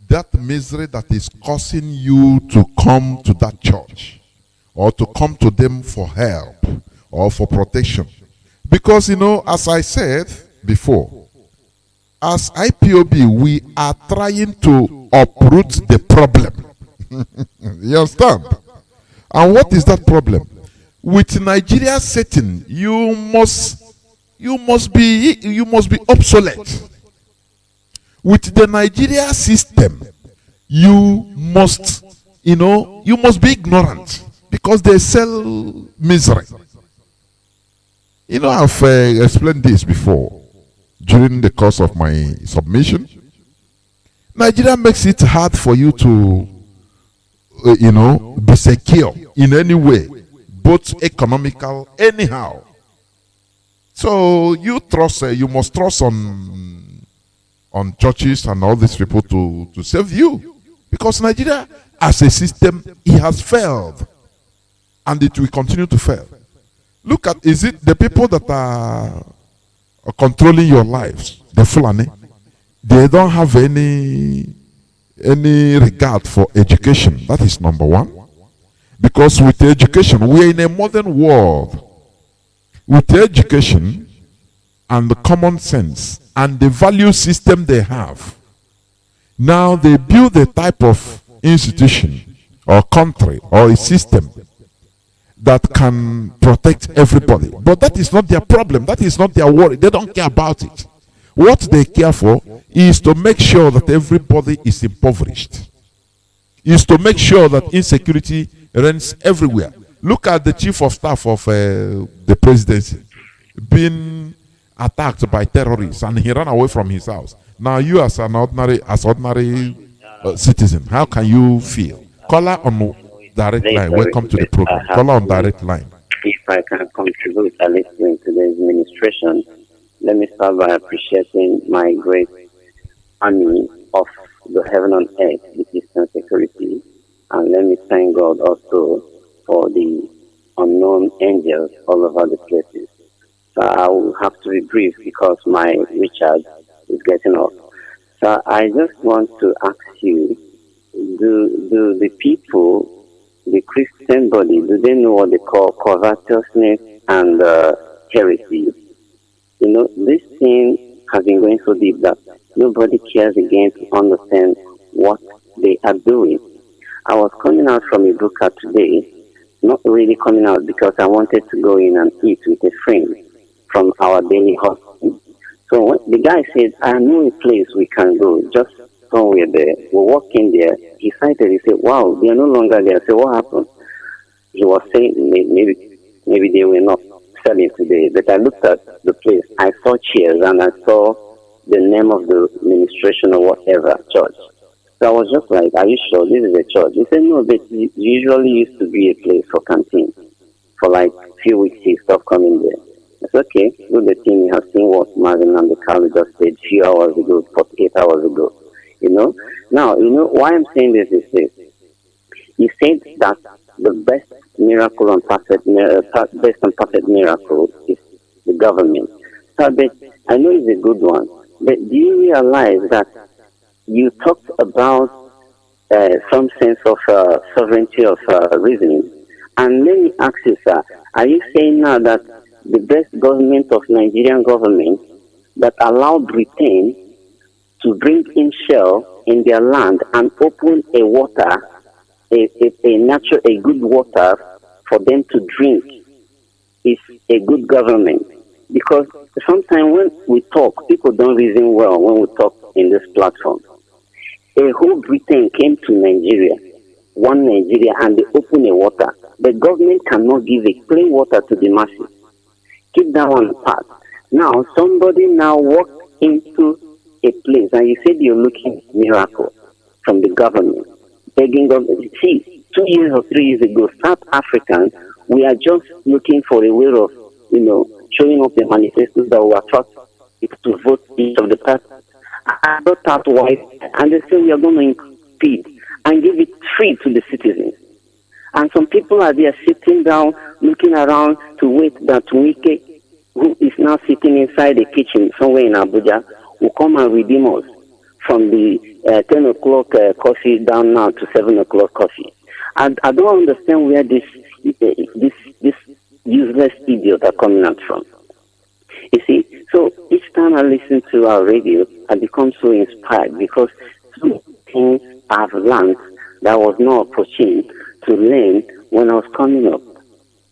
That misery that is causing you to come to that church or to come to them for help or for protection. Because, you know, as I said before, as IPOB, we are trying to uproot the problem. You understand? And what is that problem? With Nigeria setting, you must be obsolete. With the Nigeria system, you must be ignorant, because they sell misery. You know, I've explained this before during the course of my submission. Nigeria makes it hard for you to be secure in any way, both economical, anyhow. So you must trust on churches and all these people to save you, because Nigeria as a system, it has failed, and it will continue to fail. Look at, is it the people that are controlling your lives, the Fulani? They don't have any regard for education. That is number one. Because with education, we are in a modern world. With education and the common sense and the value system they have, now they build a type of institution or country or a system that can protect everybody. But that is not their problem. That is not their worry. They don't care about it. What they care for is to make sure that everybody is impoverished. Is to make sure that insecurity reigns everywhere. Look at the chief of staff of the presidency being attacked by terrorists, and he ran away from his house. Now you as an ordinary citizen, how can you feel? Caller on direct line. Welcome to the program. Caller on direct line. If I can contribute a little into the administration, let me start by appreciating my great army of the heaven on earth, the Eastern Security, and let me thank God also for the unknown angels all over the places. So I will have to be brief because my recharge is getting off. So I just want to ask you, do the people, the Christian body, do they know what they call covetousness and heresy? You know, this thing has been going so deep that nobody cares again to understand what they are doing. I was coming out from a booker today, not really coming out because I wanted to go in and eat with a friend from our daily hostel. So the guy said, I know a place we can go, just somewhere there. We walk in there. He cited, he said, wow, they are no longer there. I said, what happened? He was saying maybe they were not selling today. But I looked at the place. I saw chairs and I saw the name of the administration or whatever, church. So I was just like, are you sure this is a church? He said, no, but it usually used to be a place for canteen. For like a few weeks, he stopped coming there. It's okay. Good the team has seen what Mazi Nnamdi Kanu just said a few hours ago, 48 hours ago. You know? Now, you know why I'm saying this is this. He said that the best miracle and perfect miracle is the government. So I know it's a good one, but do you realize that you talked about some sense of sovereignty of reasoning? And let me ask you, sir, are you saying now that the best government of Nigerian government that allowed Britain to bring in shell in their land and open a water, a good water for them to drink is a good government? Because sometimes when we talk, people don't reason well when we talk in this platform. A whole Britain came to Nigeria, one Nigeria, and they opened a water. The government cannot give a plain water to the masses. Keep that one apart. Now, somebody now walked into a place, and you said you're looking at miracle from the government, begging government. See, 2 years or 3 years ago, South Africans, we are just looking for a way of, showing up the manifestos that will attract people to vote each of the parties. I brought out white, and they say we are going to feed and give it free to the citizens. And some people are there sitting down, looking around to wait that Wike, who is now sitting inside the kitchen somewhere in Abuja, will come and redeem us from the 10 o'clock coffee down now to 7 o'clock coffee. And I don't understand where this useless idiot are coming out from. You see, so each time I listen to our radio, I become so inspired because some things I've learned that was not opportune to learn when I was coming up.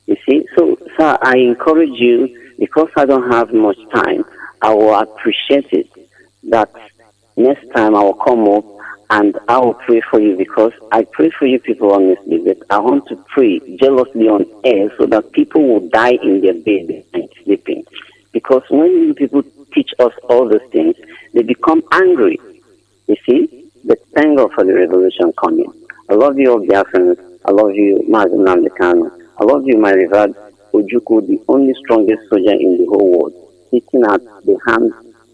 You see, so sir, I encourage you, because I don't have much time, I will appreciate it that next time I will come up and I will pray for you, because I pray for you people honestly, but I want to pray jealously on air so that people will die in their bed and sleeping. Because when you people teach us all those things, they become angry. You see? But thank God for the revolution coming. I love you all, Biafrans. I love you, Mazi Nnamdi Kanu. I love you, my revered Ojukwu, the only strongest soldier in the whole world, sitting at the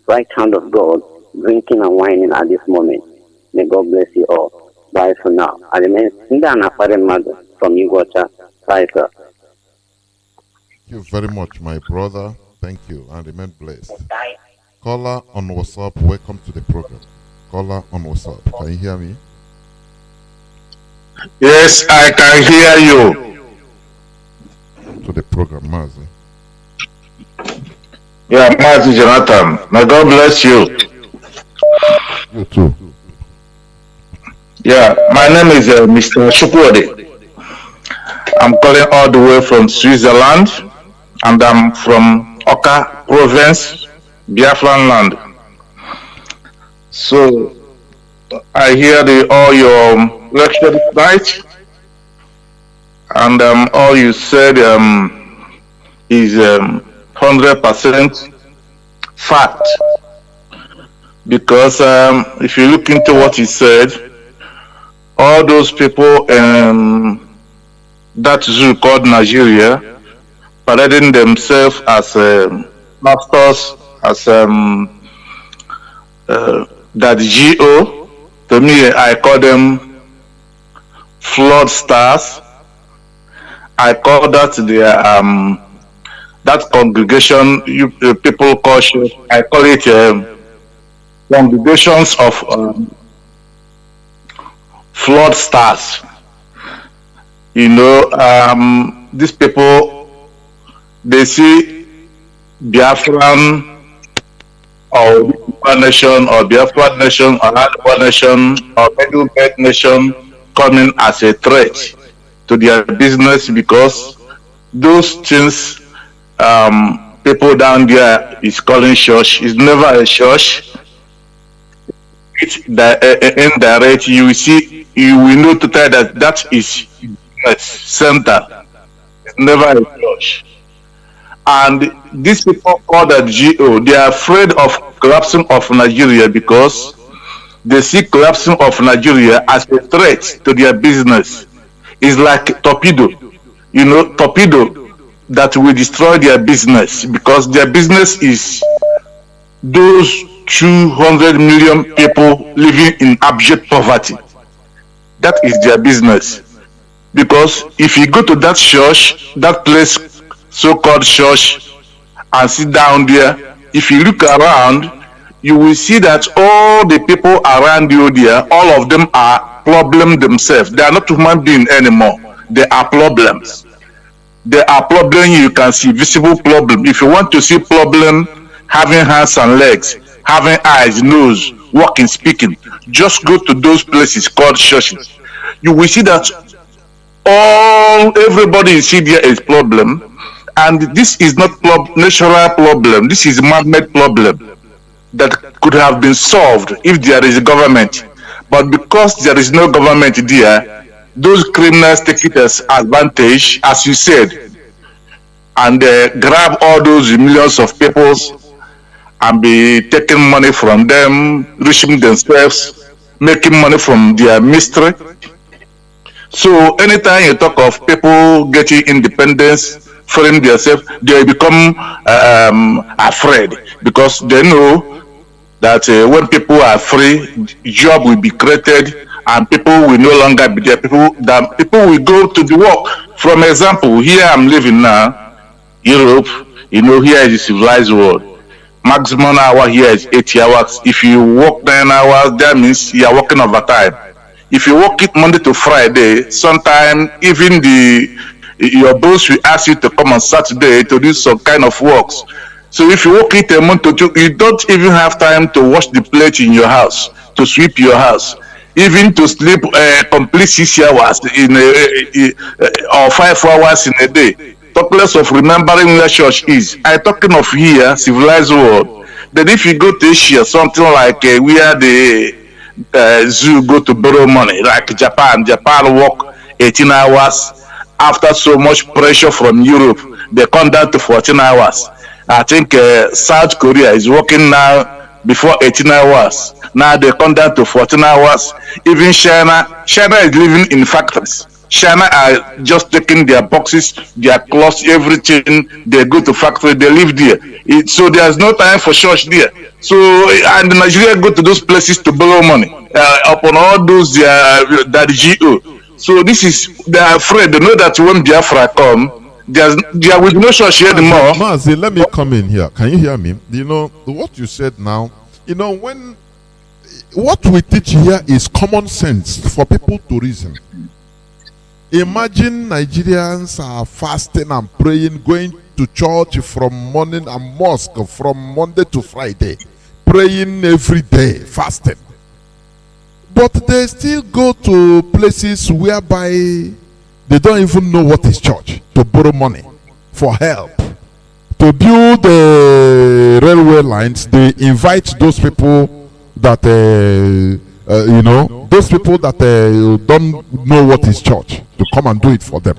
right hand of God, drinking and whining at this moment. May God bless you all. Bye for now. I remain Ndana Mother from Ugwacha. Bye, sir. Thank you very much, my brother. Thank you, and remain blessed. Caller on WhatsApp, welcome to the program. Caller on WhatsApp, can you hear me? Yes, I can hear you. To the program, Mazi. Yeah, Mazi Johnathan. May God bless you. You too. Yeah, my name is Mr. Shukwode. I'm calling all the way from Switzerland, and I'm from Oka province, Biafran land. So I hear all your lecture tonight, and all you said is 100% fact. Because if you look into what he said, all those people that zoo called Nigeria, parading themselves as pastors, as that GO, to me, I call them flood stars. I call that their that congregation people call, I call it congregations of flood stars. You know, these people, they see Biafran or Biafra nation or Biafra nation or Alaba nation or Middle Belt nation coming as a threat to their business, because those things people down there is calling church is never a church. It's indirect. You will see, you will know today that is a center. It's never a church. And these people called that GO, they are afraid of collapsing of Nigeria because they see collapsing of Nigeria as a threat to their business. It's like torpedo, you know, torpedo that will destroy their business, because their business is those 200 million people living in abject poverty. That is their business. Because if you go to that church, that place, so-called church, and sit down there, if you look around, you will see that all the people around you there, all of them are problem themselves. They are not human beings anymore. They are problems. They are problems. You can see visible problem. If you want to see problem, having hands and legs, having eyes, nose, walking, speaking, just go to those places called churches. You will see that everybody you see there is problem, and this is not natural problem. This is man-made problem that could have been solved if there is a government. But because there is no government there, those criminals take it as advantage, as you said, and grab all those millions of people and be taking money from them, reaching themselves, making money from their mystery. So anytime you talk of people getting independence, freeing themselves, they become afraid, because they know that when people are free, job will be created and people will no longer be there. People will go to the work. From example, here I'm living now, Europe, you know, here is a civilized world. Maximum hour here is 80 hours. If you work 9 hours, that means you are working overtime. If you work it Monday to Friday, sometimes even your boss will ask you to come on Saturday to do some kind of works. So if you work it a month or two, you don't even have time to wash the plate in your house, to sweep your house, even to sleep complete 6 hours or 5 hours in a day. Talk less of remembering where church is. I'm talking of here, civilized world. Then if you go to Asia, something like where the zoo go to borrow money, like Japan work 18 hours. After so much pressure from Europe, they come down to 14 hours. I think South Korea is working now before 18 hours. Now they come down to 14 hours. Even China is living in factories. China are just taking their boxes, their clothes, everything. They go to factory, they live there. So there's no time for church there. So, and Nigeria go to those places to borrow money upon all those that GO. So this is, they are afraid. They know that when Biafra come, there will be no church here anymore. Mazi, let me come in here. Can you hear me? You know what you said now. You know, what we teach here is common sense for people to reason. Imagine Nigerians are fasting and praying, going to church from morning and mosque from Monday to Friday, praying every day, fasting. But they still go to places whereby They don't even know what is church. To borrow money for help. To build the railway lines, they invite those people that, those people that don't know what is church to come and do it for them.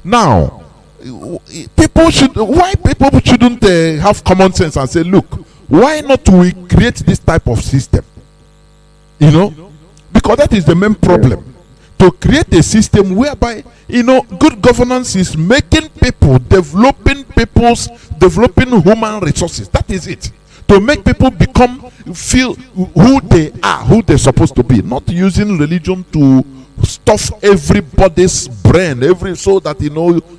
Now, why people shouldn't have common sense and say, look, why not we create this type of system? Because that is the main problem. To create a system whereby, good governance is making people, developing human resources. That is it. To make people feel who they are, who they're supposed to be. Not using religion to stuff everybody's brain, so that,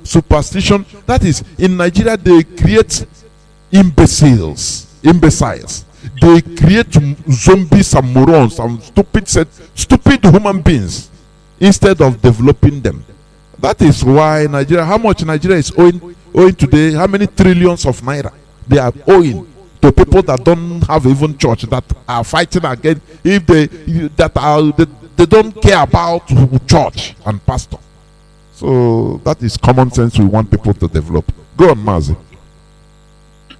superstition. That is, in Nigeria, they create imbeciles. They create zombies and morons and stupid human beings instead of developing them. That is why Nigeria, how much Nigeria is owing today, how many trillions of naira they are owing to people that don't have even church, that are fighting against, they don't care about church and pastor. So that is common sense we want people to develop. Go on, Mazi.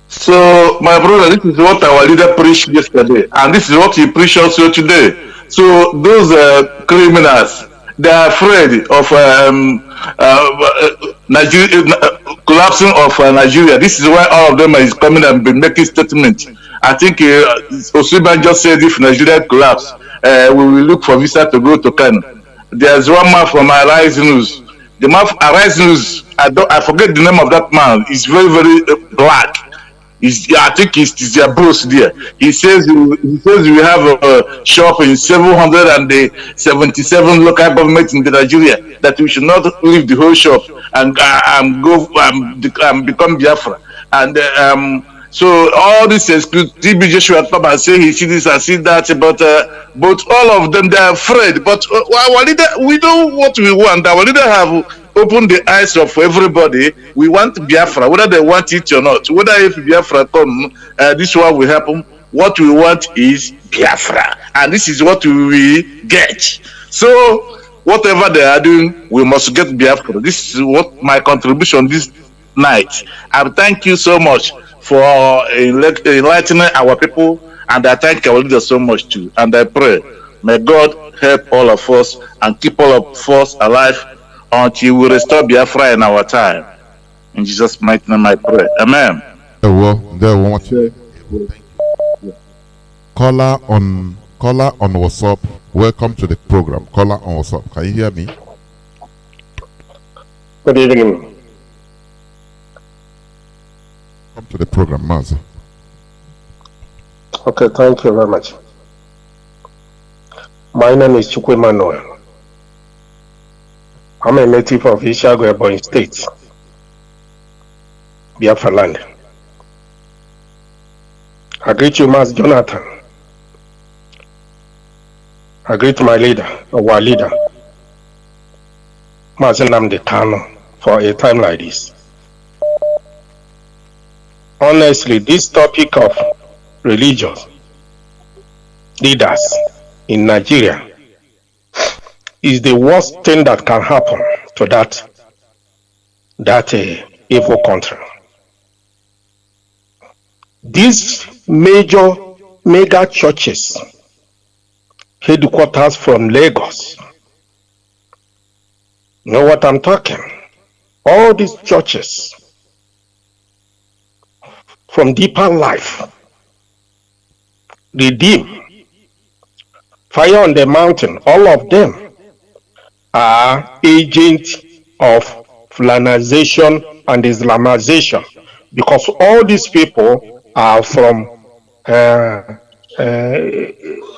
So, my brother, this is what our leader preached yesterday, and this is what he preached also today. So, those criminals, they are afraid of collapsing of Nigeria. This is why all of them is coming and be making statements. I think Osiban just said if Nigeria collapse, we will look for visa to go to Kano. There's one man from Arise News. The man from Arise News, I forget the name of that man. He's very, very black. I think it's their boss there. He says we have a shop in 777 local governments in Nigeria, that we should not leave the whole shop and go and become Biafra. And so all this TB Joshua come and say he see this and see that, but all of them, they are afraid. But our leader, we know what we want. Our leader have open the eyes of everybody. We want Biafra, whether they want it or not. Whether if Biafra come, this one will happen. What we want is Biafra, and this is what we will get. So whatever they are doing, we must get Biafra. This is what my contribution this night. I thank you so much for enlightening our people, and I thank our leaders so much too. And I pray, may God help all of us and keep all of us alive until we restore Biafra in our time. In Jesus' mighty name I pray. Amen. Caller on WhatsApp. Welcome to the program. Caller on WhatsApp. Can you hear me? Good evening. Come to the program, Mazi. Okay, thank you very much. My name is Chukwu Emmanuel. I'm a native of Ishago, Ebonyi State, Biafra land. I greet you, Mazi Johnathan. I greet my leader, our leader, Mazi Nnamdi Kanu, for a time like this. Honestly, this topic of religious leaders in Nigeria is the worst thing that can happen to that evil country. These mega churches, headquarters from Lagos, you know what I'm talking? All these churches from Deeper Life, Redeem, Fire on the Mountain, all of them are agents of Fulanization and Islamization, because all these people are from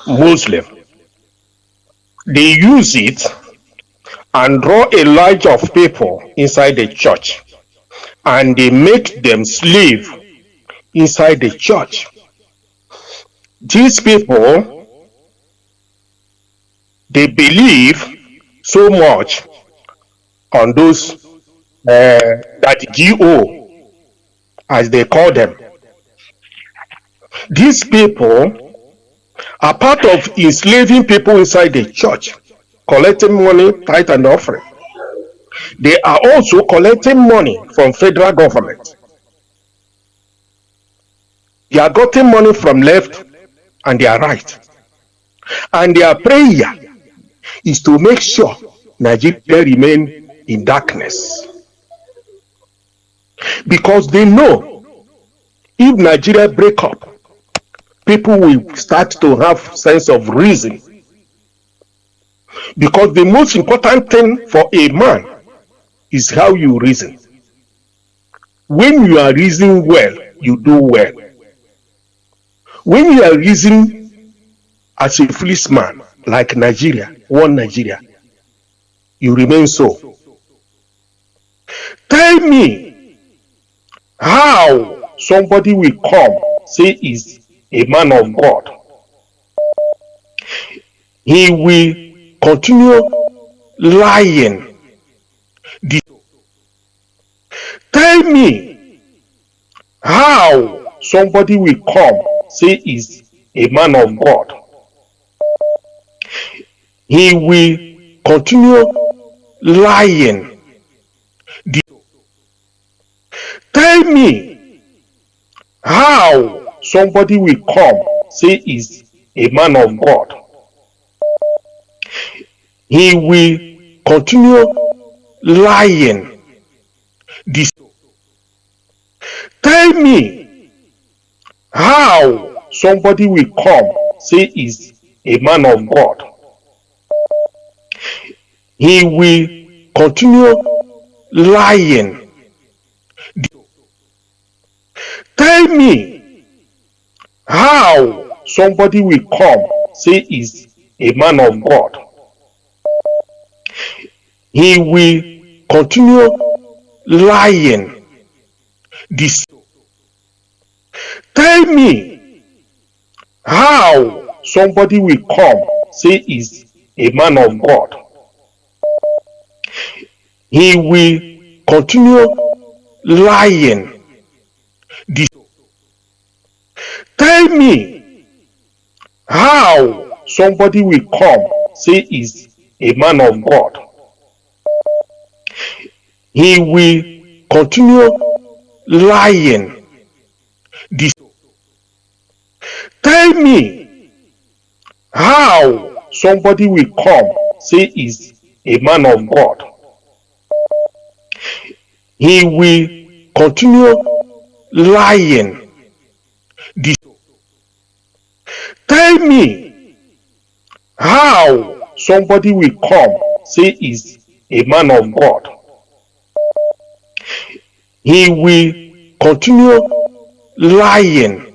Muslim. They use it and draw a large of people inside the church, and they make them slave inside the church. These people, they believe so much on those that GO, as they call them. These people are part of enslaving people inside the church, collecting money, tithe and offering. They are also collecting money from federal government. They are getting money from left and they are right. And their prayer is to make sure Nigeria remain in darkness. Because they know if Nigeria break up, people will start to have sense of reason. Because the most important thing for a man is how you reason. When you are reasoning well, you do well. When you are reasoning as a foolish man, like Nigeria, one Nigeria, you remain so. Tell me how somebody will come, say is a man of God. He will continue lying. Tell me how somebody will come, say is a man of God. He will continue lying. Tell me how somebody will come, say is a man of God. He will continue lying. Tell me how somebody will come, say is a man of God. He will continue lying. Tell me how somebody will come, say is a man of God. He will continue lying. Tell me how somebody will come, say is a man of God. He will continue lying. Tell me how somebody will come, say is a man of God. He will continue lying. Tell me how somebody will come, say is a man of God. He will continue lying. Tell me how somebody will come, say is a man of God. He will continue lying.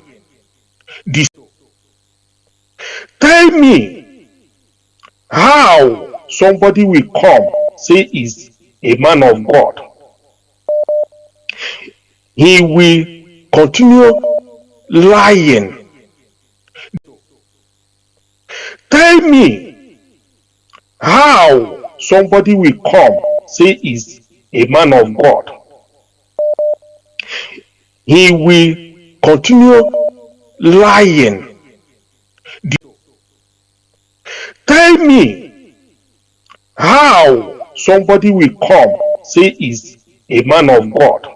Tell me how somebody will come, say is a man of God. He will continue lying. Tell me how somebody will come, say is a man of God. He will continue lying. Tell me how somebody will come, say is a man of God.